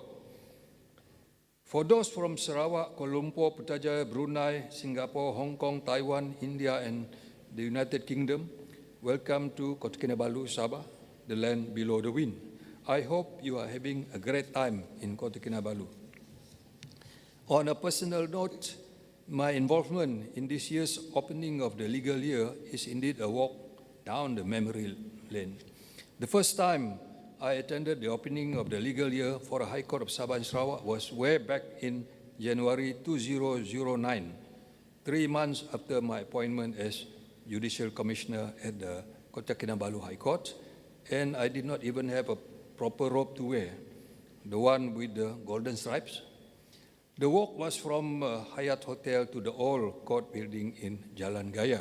G: For those from Sarawak, Kuala Lumpur, Putrajaya, Brunei, Singapore, Hong Kong, Taiwan, India, and the United Kingdom, welcome to Kota Kinabalu, Sabah, the land below the wind. I hope you are having a great time in Kota Kinabalu. On a personal note, my involvement in this year's opening of the legal year is indeed a walk down the memory lane. The first time I attended the opening of the legal year for the High Court of Sabah and Sarawak was way back in January 2009, 3 months after my appointment as Judicial Commissioner at the Kota Kinabalu High Court, and I did not even have a proper robe to wear, the one with the golden stripes. The walk was from Hyatt Hotel to the old court building in Jalan Gaya.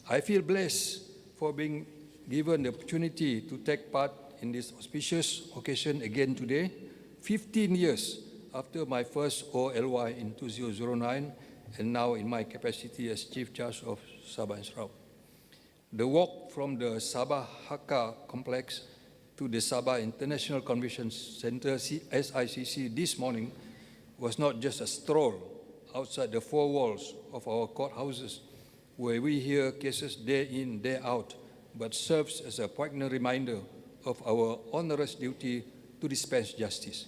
G: I feel blessed for being given the opportunity to take part in this auspicious occasion again today, 15 years after my first OLY in 2009, and now in my capacity as Chief Judge of Sabah and Sarawak. The walk from the Sabah Hakka Complex to the Sabah International Convention Center, SICC, this morning was not just a stroll outside the four walls of our courthouses, where we hear cases day in, day out, but serves as a poignant reminder of our onerous duty to dispense justice.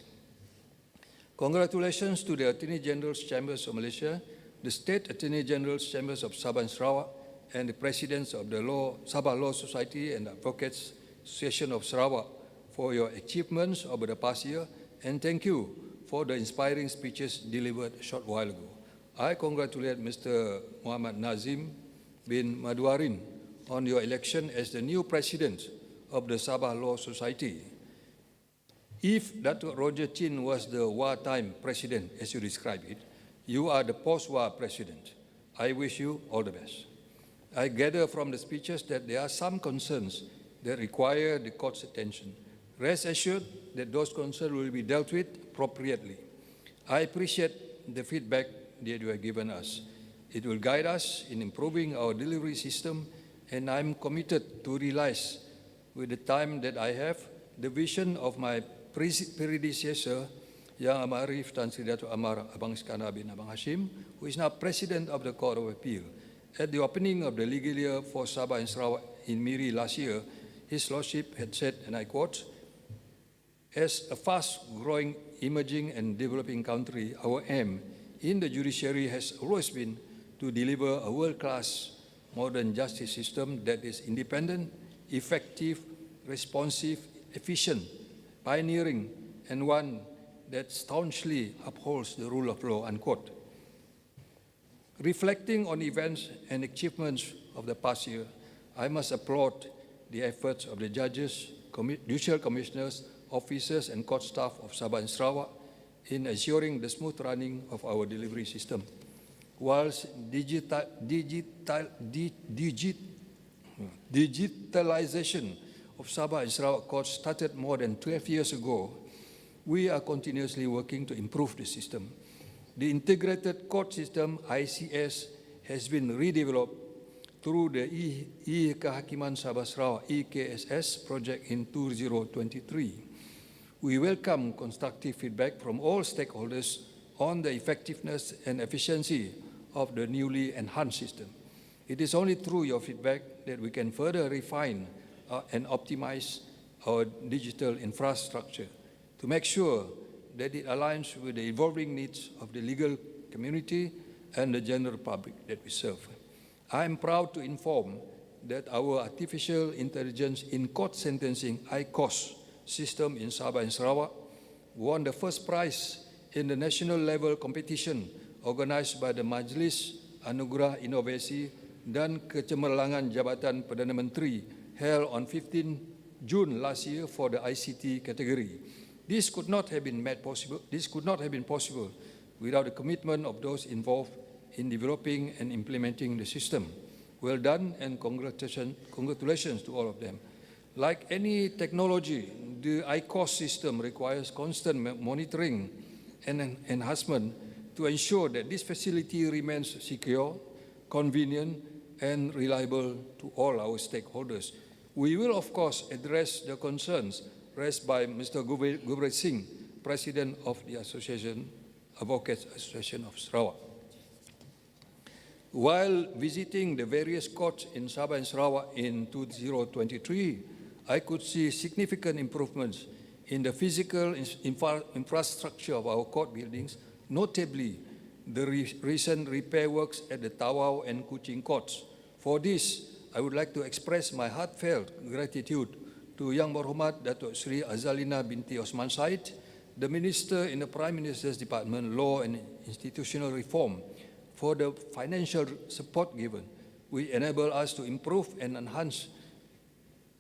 G: Congratulations to the Attorney General's Chambers of Malaysia, the State Attorney General's Chambers of Sabah and Sarawak, and the Presidents of the Sabah Law Society and Advocates Association of Sarawak for your achievements over the past year, and thank you for the inspiring speeches delivered a short while ago. I congratulate Mr. Muhammad Nazim bin Madwarin on your election as the new President of the Sabah Law Society. If Dr. Roger Chin was the wartime president, as you describe it, you are the post-war president. I wish you all the best. I gather from the speeches that there are some concerns that require the court's attention. Rest assured that those concerns will be dealt with appropriately. I appreciate the feedback that you have given us. It will guide us in improving our delivery system, and I'm committed to realize, with the time that I have, the vision of my predecessor, Yang Amarif Tan Sri Dato' Amar Abang Iskandar bin Abang Hashim, who is now President of the Court of Appeal. At the opening of the legal year for Sabah and Sarawak in Miri last year, His Lordship had said, and I quote, "As a fast-growing, emerging and developing country, our aim in the judiciary has always been to deliver a world-class modern justice system that is independent, effective, responsive, efficient, pioneering, and one that staunchly upholds the rule of law," unquote. Reflecting on events and achievements of the past year, I must applaud the efforts of the judges, judicial commissioners, officers, and court staff of Sabah and Sarawak in ensuring the smooth running of our delivery system. Whilst digitalization of Sabah and Sarawak courts started more than 12 years ago, we are continuously working to improve the system. The Integrated Court System, ICS, has been redeveloped through the E-Kehakiman Sabah Sarawak EKSS project in 2023. We welcome constructive feedback from all stakeholders on the effectiveness and efficiency of the newly enhanced system. It is only through your feedback that we can further refine and optimize our digital infrastructure to make sure that it aligns with the evolving needs of the legal community and the general public that we serve. I am proud to inform that our artificial intelligence in court sentencing ICOS system in Sabah and Sarawak won the first prize in the national level competition organized by the Majlis Anugerah Inovasi dan Kecemerlangan Jabatan Perdana Menteri held on 15 June last year for the ICT category. This could not have been possible without the commitment of those involved in developing and implementing the system. Well done, and congratulations to all of them. Like any technology, the ICOS system requires constant monitoring and enhancement to ensure that this facility remains secure, convenient, and reliable to all our stakeholders. We will, of course, address the concerns raised by Mr. Gurveer Singh, President of the Advocates Association of Sarawak. While visiting the various courts in Sabah and Sarawak in 2023, I could see significant improvements in the physical infrastructure of our court buildings, notably the recent repair works at the Tawau and Kuching courts. For this, I would like to express my heartfelt gratitude to Yang Berhormat Datuk Sri Azalina binti Osman Said, the Minister in the Prime Minister's Department, Law and Institutional Reform, for the financial support given, which enable us to improve and enhance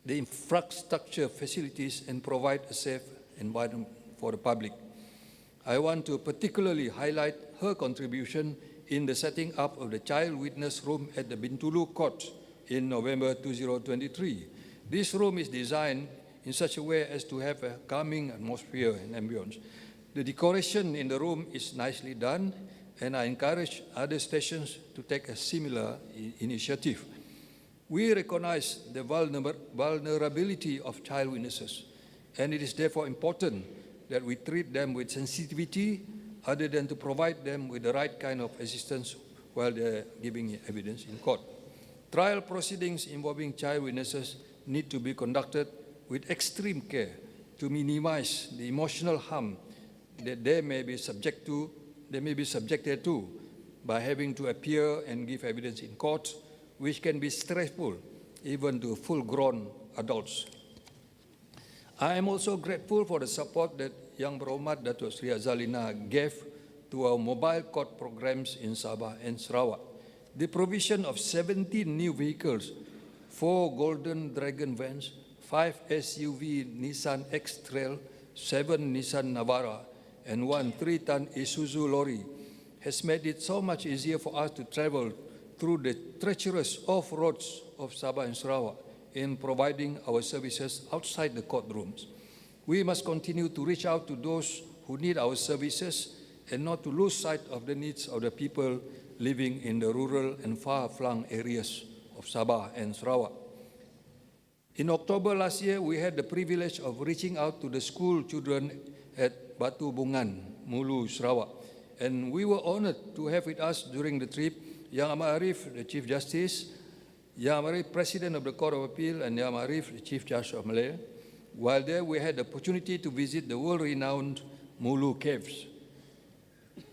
G: the infrastructure facilities and provide a safe environment for the public. I want to particularly highlight her contribution in the setting up of the Child Witness Room at the Bintulu Court in November 2023. This room is designed in such a way as to have a calming atmosphere and ambience. The decoration in the room is nicely done, and I encourage other stations to take a similar initiative. We recognize the vulnerability of child witnesses, and it is therefore important that we treat them with sensitivity other than to provide them with the right kind of assistance while they're giving evidence in court. Trial proceedings involving child witnesses need to be conducted with extreme care to minimize the emotional harm that they may be subjected to by having to appear and give evidence in court, which can be stressful even to full-grown adults. I am also grateful for the support that Yang Berhormat Datuk Sri Azalina gave to our mobile court programs in Sabah and Sarawak. The provision of 17 new vehicles, 4 Golden Dragon vans, 5 SUV Nissan X-Trail, 7 Nissan Navara, and 1 3-ton Isuzu lorry has made it so much easier for us to travel through the treacherous off-roads of Sabah and Sarawak in providing our services outside the courtrooms. We must continue to reach out to those who need our services and not to lose sight of the needs of the people living in the rural and far-flung areas of Sabah and Sarawak. In October last year, we had the privilege of reaching out to the school children at Batu Bungan, Mulu, Sarawak, and we were honored to have with us during the trip Yang Amat Arif, the Chief Justice, Yang Amat Arif, President of the Court of Appeal, and Yang Amat Arif, the Chief Judge of Malaya. While there, we had the opportunity to visit the world-renowned Mulu Caves.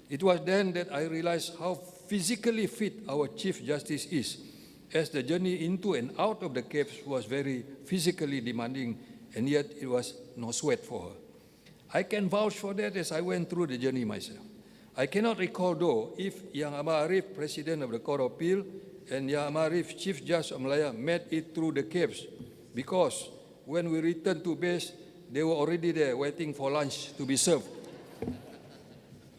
G: It was then that I realized how physically fit our Chief Justice is, as the journey into and out of the caves was very physically demanding, and yet it was no sweat for her. I can vouch for that as I went through the journey myself. I cannot recall, though, if Yang Amat Arif, President of the Court of Appeal, and Yang Amat Arif, Chief Judge of Malaya, made it through the caves, because when we returned to base, they were already there waiting for lunch to be served.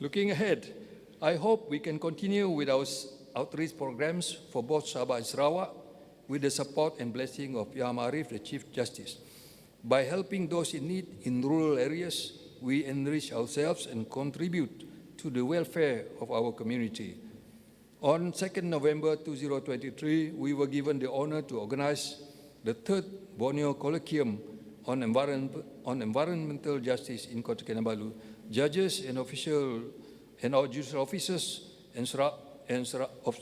G: Looking ahead, I hope we can continue with our outreach programs for both Sabah and Sarawak with the support and blessing of Yang Amat Arif, the Chief Justice. By helping those in need in rural areas, we enrich ourselves and contribute to the welfare of our community. On 2nd November 2023, we were given the honor to organize the 3rd Borneo Colloquium on Environmental Justice in Kota Kinabalu. Judges and our judicial officers of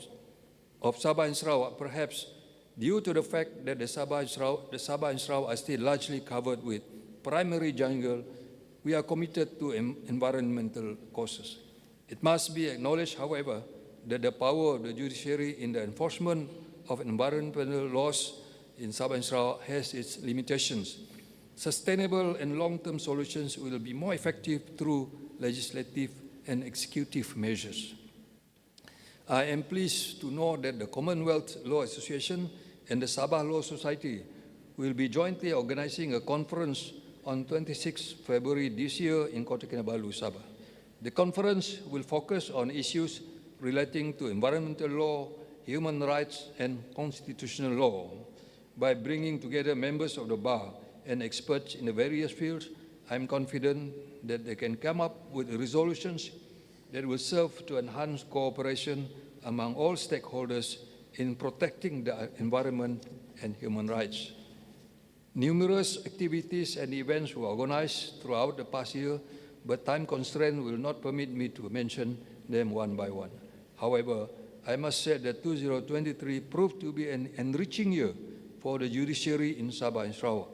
G: Sabah and Sarawak, perhaps due to the fact that the Sabah and Sarawak are still largely covered with primary jungle, we are committed to environmental causes. It must be acknowledged, however, that the power of the judiciary in the enforcement of environmental laws in Sabah and Sarawak has its limitations. Sustainable and long-term solutions will be more effective through legislative and executive measures. I am pleased to know that the Commonwealth Law Association and the Sabah Law Society will be jointly organizing a conference on 26 February this year in Kota Kinabalu, Sabah. The conference will focus on issues relating to environmental law, human rights, and constitutional law. By bringing together members of the bar and experts in the various fields, I am confident that they can come up with resolutions that will serve to enhance cooperation among all stakeholders in protecting the environment and human rights. Numerous activities and events were organized throughout the past year, but time constraint will not permit me to mention them one by one. However, I must say that 2023 proved to be an enriching year for the judiciary in Sabah and Sarawak.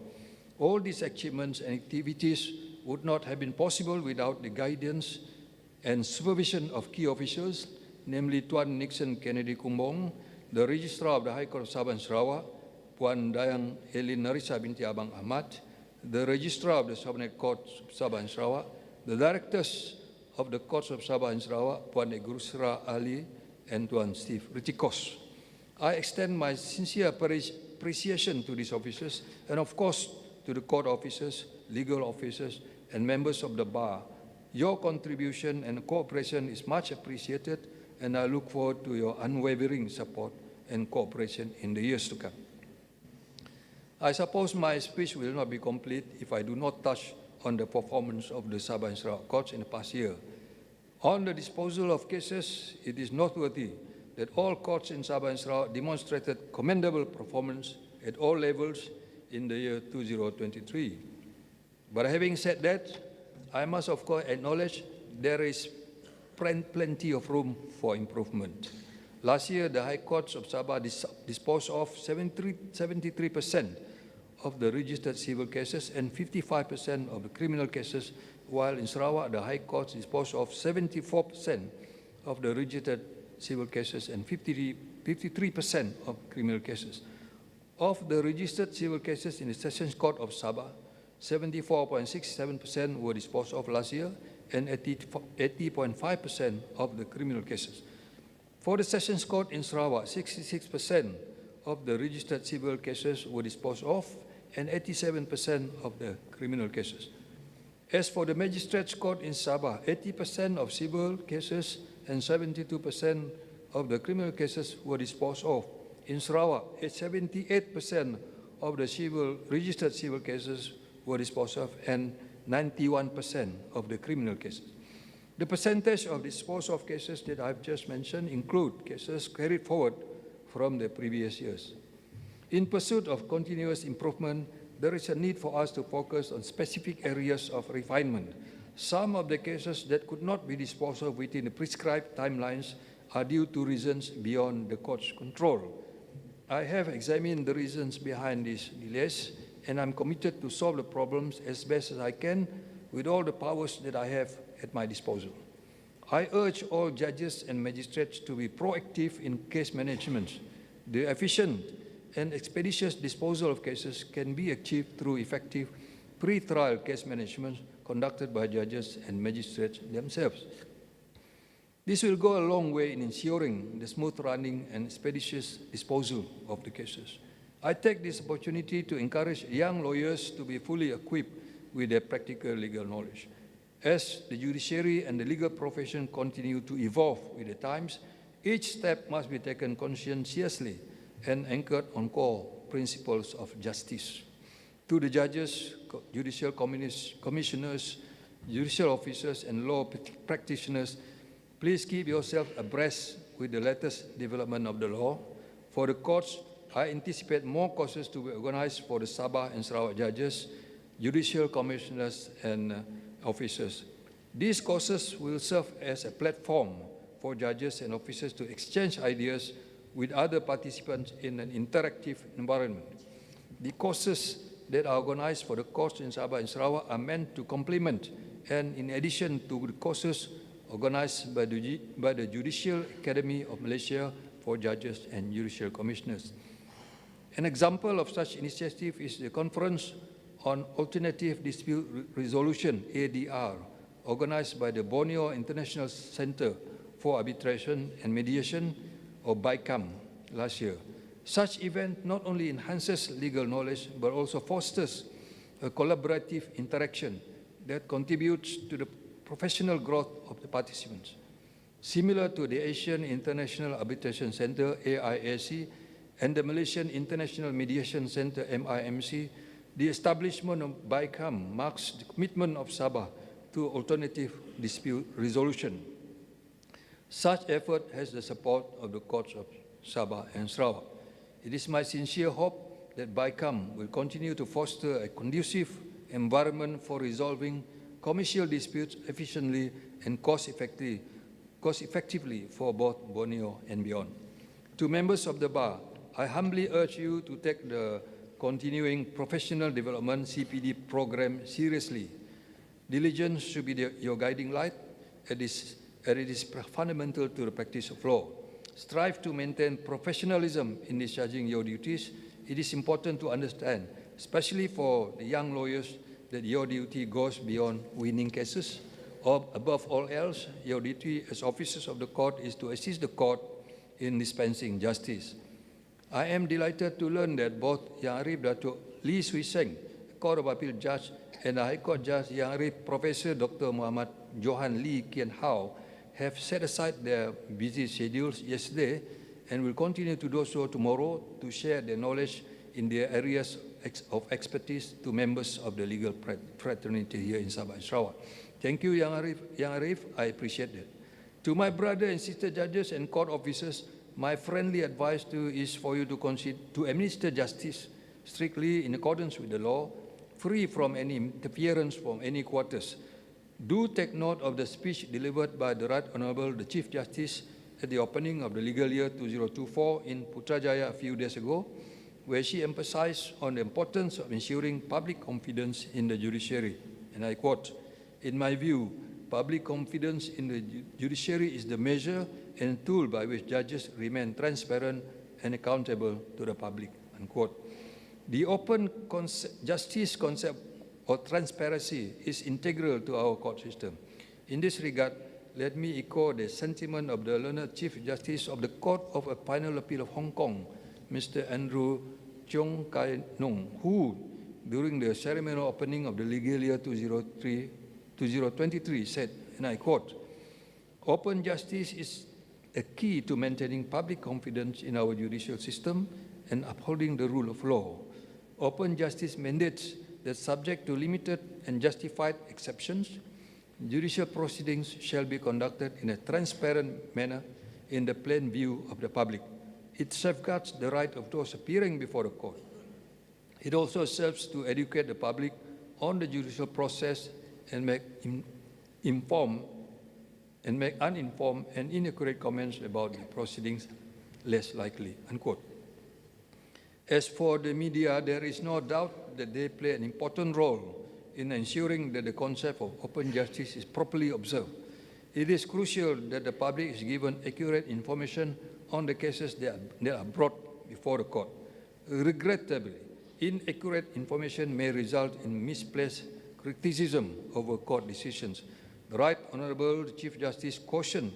G: All these achievements and activities would not have been possible without the guidance and supervision of key officials, namely Tuan Nixon Kennedy Kumbong, the Registrar of the High Court of Sabah and Sarawak, Puan Dayang Elin Narisa binti Abang Ahmad, the Registrar of the Subordinate Courts of Sabah and Sarawak, the Directors of the Courts of Sabah and Sarawak, Puan Egurusra Ali, and Tuan Steve Ritikos. I extend my sincere appreciation to these officers, and of course to the court officers, legal officers, and members of the bar. Your contribution and cooperation is much appreciated, and I look forward to your unwavering support and cooperation in the years to come. I suppose my speech will not be complete if I do not touch on the performance of the Sabah and Sarawak courts in the past year. On the disposal of cases, it is noteworthy that all courts in Sabah and Sarawak demonstrated commendable performance at all levels in the year 2023. But having said that, I must of course acknowledge there is plenty of room for improvement. Last year, the High Courts of Sabah disposed of 73% of the registered civil cases and 55% of the criminal cases while in Sarawak, the High Court disposed of 74% of the registered civil cases and 53% of criminal cases. Of the registered civil cases in the Sessions Court of Sabah, 74.67% were disposed of last year and 80.5% of the criminal cases. For the Sessions Court in Sarawak, 66% of the registered civil cases were disposed of and 87% of the criminal cases. As for the Magistrates Court in Sabah, 80% of civil cases and 72% of the criminal cases were disposed of. In Sarawak, 78% of the registered civil cases were disposed of and 91% of the criminal cases. The percentage of disposed of cases that I've just mentioned include cases carried forward from the previous years. In pursuit of continuous improvement, there is a need for us to focus on specific areas of refinement. Some of the cases that could not be disposed of within the prescribed timelines are due to reasons beyond the court's control. I have examined the reasons behind these delays, and I'm committed to solve the problems as best as I can with all the powers that I have at my disposal. I urge all judges and magistrates to be proactive in case management. The efficient and expeditious disposal of cases can be achieved through effective pre-trial case management conducted by judges and magistrates themselves. This will go a long way in ensuring the smooth running and expeditious disposal of the cases. I take this opportunity to encourage young lawyers to be fully equipped with their practical legal knowledge. As the judiciary and the legal profession continue to evolve with the times, each step must be taken conscientiously and anchored on core principles of justice. To the judges, judicial commissioners, judicial officers, and law practitioners, please keep yourself abreast with the latest development of the law. For the courts, I anticipate more courses to be organized for the Sabah and Sarawak judges, judicial commissioners, and officers. These courses will serve as a platform for judges and officers to exchange ideas with other participants in an interactive environment. The courses that are organized for the courts in Sabah and Sarawak are meant to complement and in addition to the courses organized by the Judicial Academy of Malaysia for judges and judicial commissioners. An example of such initiative is the Conference on Alternative Dispute Resolution, ADR, organized by the Borneo International Center for Arbitration and Mediation, or BICAM, last year. Such event not only enhances legal knowledge, but also fosters a collaborative interaction that contributes to the professional growth of the participants. Similar to the Asian International Arbitration Center, AIAC, and the Malaysian International Mediation Center, MIMC, the establishment of BICAM marks the commitment of Sabah to alternative dispute resolution. Such effort has the support of the courts of Sabah and Sarawak. It is my sincere hope that BICAM will continue to foster a conducive environment for resolving commercial disputes efficiently and cost-effectively for both Borneo and beyond. To members of the Bar, I humbly urge you to take the continuing professional development CPD program seriously. Diligence should be your guiding light, and it is fundamental to the practice of law. Strive to maintain professionalism in discharging your duties. It is important to understand, especially for the young lawyers, that your duty goes beyond winning cases. Or above all else, your duty as officers of the court is to assist the court in dispensing justice. I am delighted to learn that both Yang Arif Datuk Lee Swee Seng, Court of Appeal Judge, and the High Court Judge Yang Arif Professor Dr. Muhammad Johan Lee Kian Hao have set aside their busy schedules yesterday and will continue to do so tomorrow to share their knowledge in their areas of expertise to members of the legal fraternity here in Sabah and Sarawak. Thank you, Yang Arif. I appreciate that. To my brother and sister judges and court officers, my friendly advice to you is for you to administer justice strictly in accordance with the law, free from any interference from any quarters. Do take note of the speech delivered by the Right Honourable the Chief Justice at the opening of the legal year 2024 in Putrajaya a few days ago, where she emphasized on the importance of ensuring public confidence in the judiciary. And I quote, In my view, public confidence in the judiciary is the measure and tool by which judges remain transparent and accountable to the public, unquote. The open justice concept or transparency is integral to our court system. In this regard, let me echo the sentiment of the learned Chief Justice of the Court of Final Appeal of Hong Kong, Mr. Andrew Cheong Kai Nong, who, during the ceremonial opening of the legal year 2023, said, and I quote, "Open justice is a key to maintaining public confidence in our judicial system and upholding the rule of law. Open justice mandates that, subject to limited and justified exceptions, judicial proceedings shall be conducted in a transparent manner in the plain view of the public. It safeguards the right of those appearing before the court. It also serves to educate the public on the judicial process and make uninformed and inaccurate comments about the proceedings less likely," unquote. As for the media, there is no doubt that they play an important role in ensuring that the concept of open justice is properly observed. It is crucial that the public is given accurate information on the cases that are brought before the court. Regrettably, inaccurate information may result in misplaced criticism over court decisions. The Right Honourable Chief Justice cautioned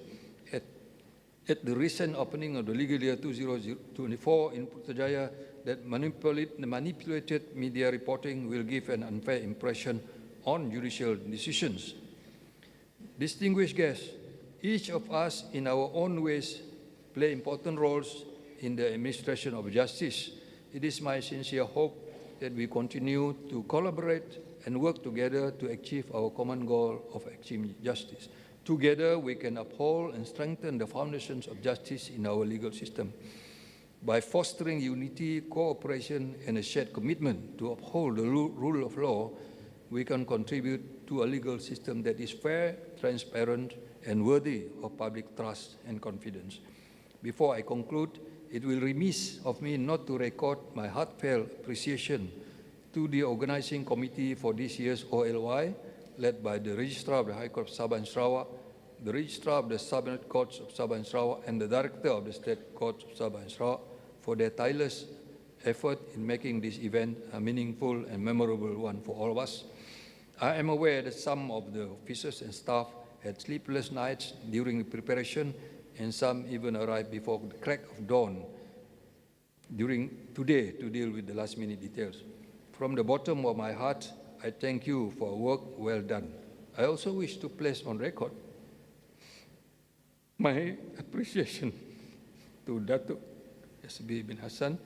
G: at the recent opening of the legal year 2024 in Putrajaya that manipulated media reporting will give an unfair impression on judicial decisions. Distinguished guests, each of us in our own ways play important roles in the administration of justice. It is my sincere hope that we continue to collaborate and work together to achieve our common goal of achieving justice. Together, we can uphold and strengthen the foundations of justice in our legal system. By fostering unity, cooperation, and a shared commitment to uphold the rule of law, we can contribute to a legal system that is fair, transparent, and worthy of public trust and confidence. Before I conclude, it will be remiss of me not to record my heartfelt appreciation to the organizing committee for this year's OLY, led by the Registrar of the High Court of Sabah and Sarawak, the Registrar of the Subordinate Courts of Sabah and Sarawak, and the Director of the State Courts of Sabah and Sarawak for their tireless effort in making this event a meaningful and memorable one for all of us. I am aware that some of the officers and staff had sleepless nights during the preparation, and some even arrived before the crack of dawn during today to deal with the last-minute details. From the bottom of my heart, I thank you for work well done. I also wish to place on record my appreciation to Datuk S.B. bin Hassan,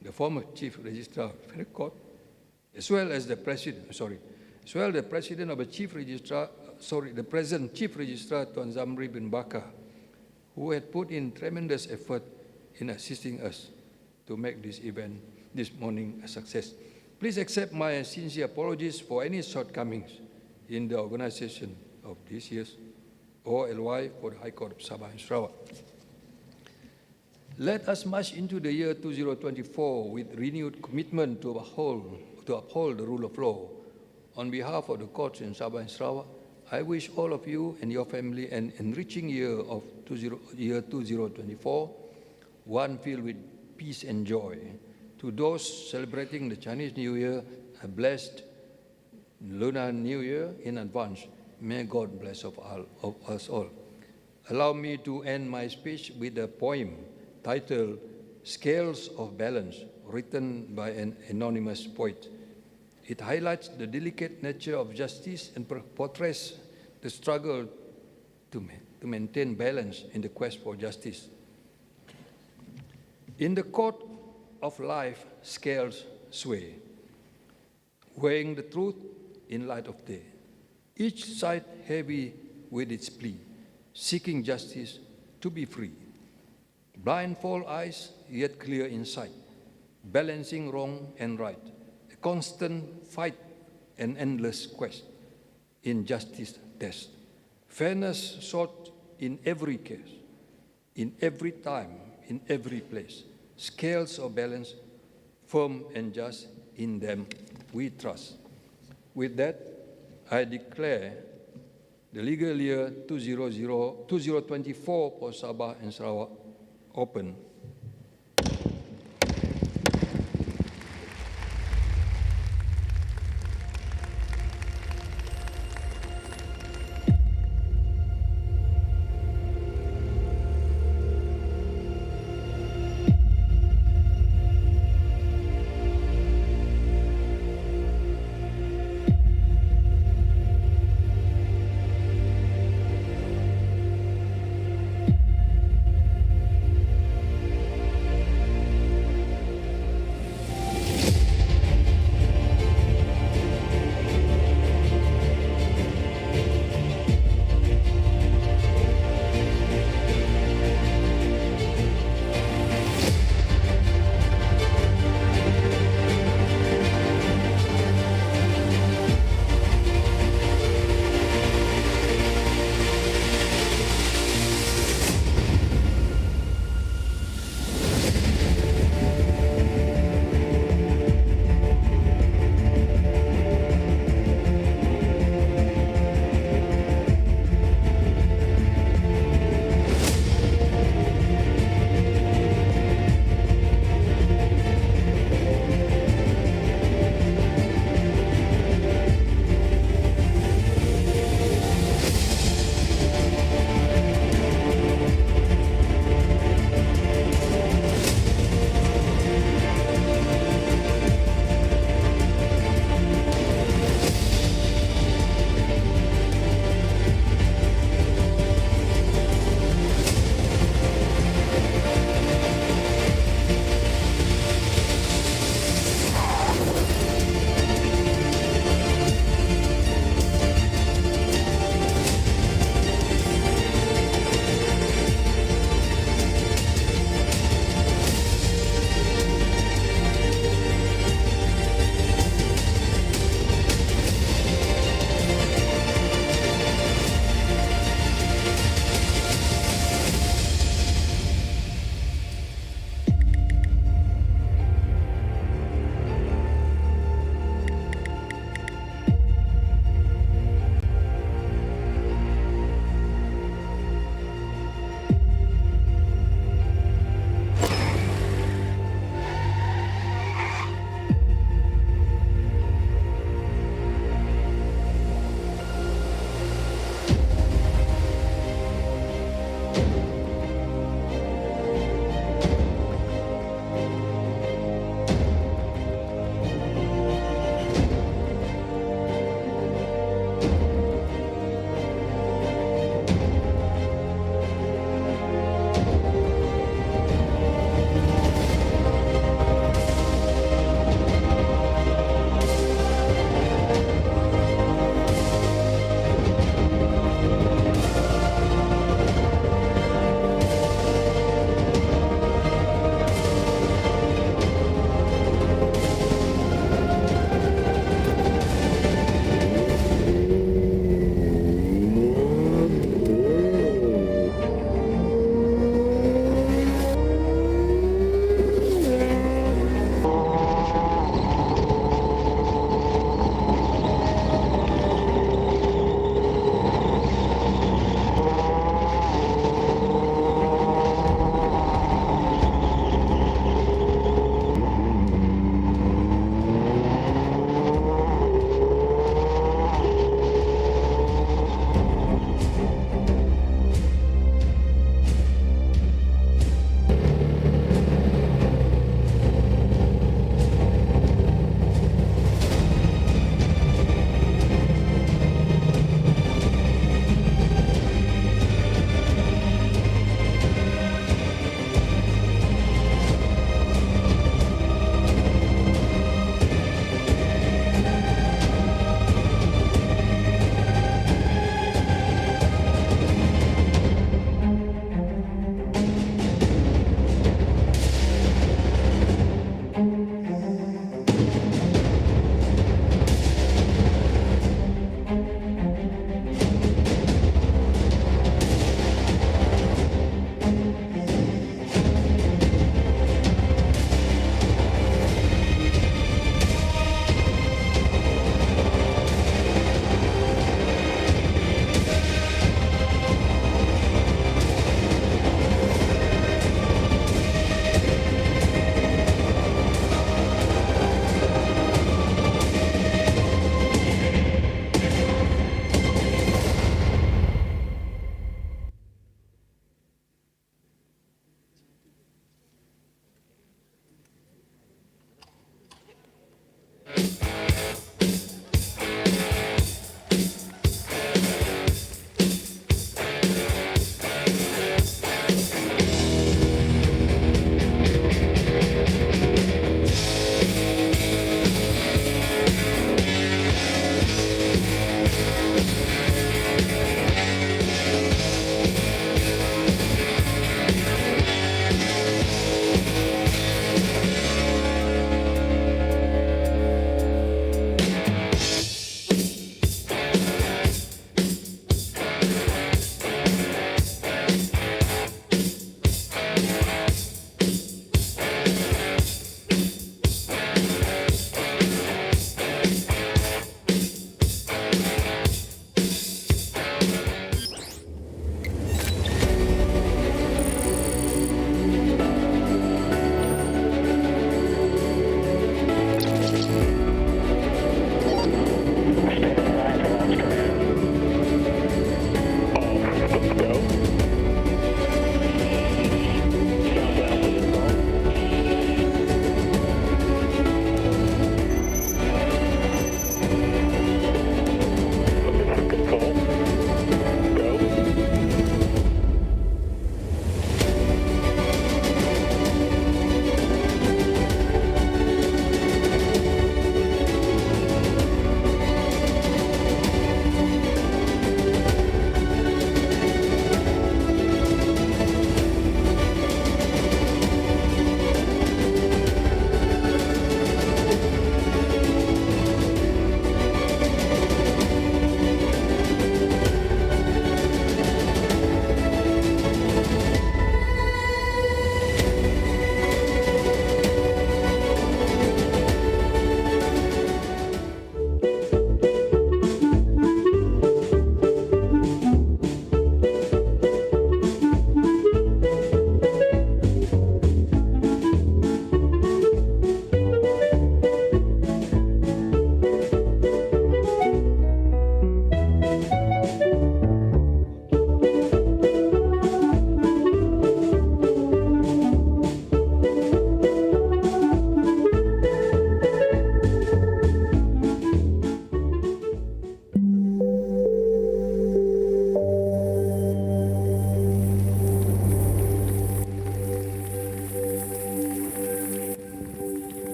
G: the former Chief Registrar of the Court, as well as the President, the President of the Chief Registrar, the present Chief Registrar, Tuan Zamri bin Bakar, who had put in tremendous effort in assisting us to make this event this morning a success. Please accept my sincere apologies for any shortcomings in the organization of this year's OLY for the High Court of Sabah and Sarawak. Let us march into the year 2024 with renewed commitment to uphold the rule of law. On behalf of the courts in Sabah and Sarawak, I wish all of you and your family an enriching year of year 2024, one filled with peace and joy. To those celebrating the Chinese New Year, a blessed Lunar New Year in advance. May God bless of us all. Allow me to end my speech with a poem titled Scales of Balance, written by an anonymous poet. It highlights the delicate nature of justice and portrays the struggle to maintain balance in the quest for justice. In the court of life, scales sway, weighing the truth in light of day. Each side heavy with its plea, seeking justice to be free. Blindfold eyes, yet clear insight, balancing wrong and right. A constant fight and endless quest in justice test. Fairness sought in every case, in every time, in every place. Scales of balance, firm and just, in them we trust. With that, I declare the legal year 2024 for Sabah and Sarawak open.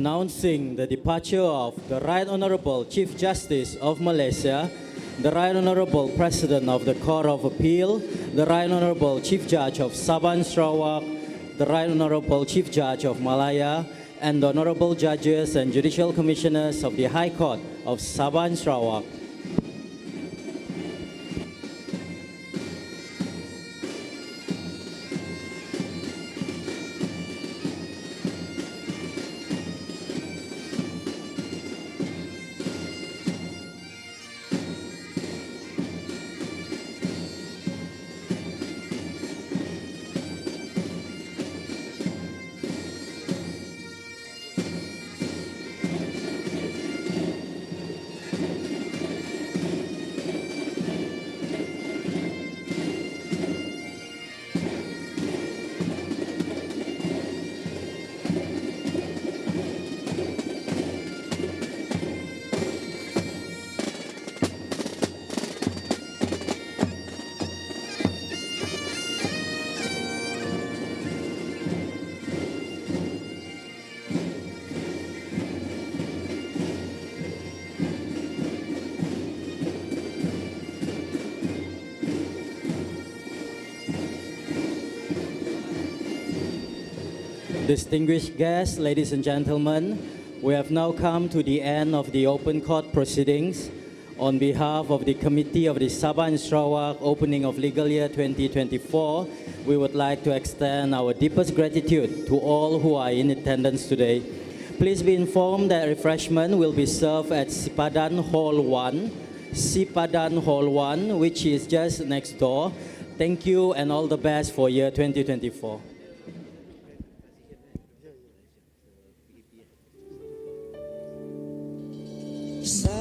D: announcing the departure of the Right Honorable Chief Justice of Malaysia, the Right Honorable President of the Court of Appeal, the Right Honorable Chief Judge of Sabah Sarawak, the Right Honorable Chief Judge of Malaya, and the Honorable Judges and Judicial Commissioners of the High Court of Sabah Sarawak. Distinguished guests, ladies and gentlemen, we have now come to the end of the open court proceedings. On behalf of the Committee of the Sabah and Sarawak Opening of Legal Year 2024, we would like to extend our deepest gratitude to all who are in attendance today. Please be informed that refreshment will be served at Sipadan Hall 1, which is just next door. Thank you and all the best for year 2024.
E: Sa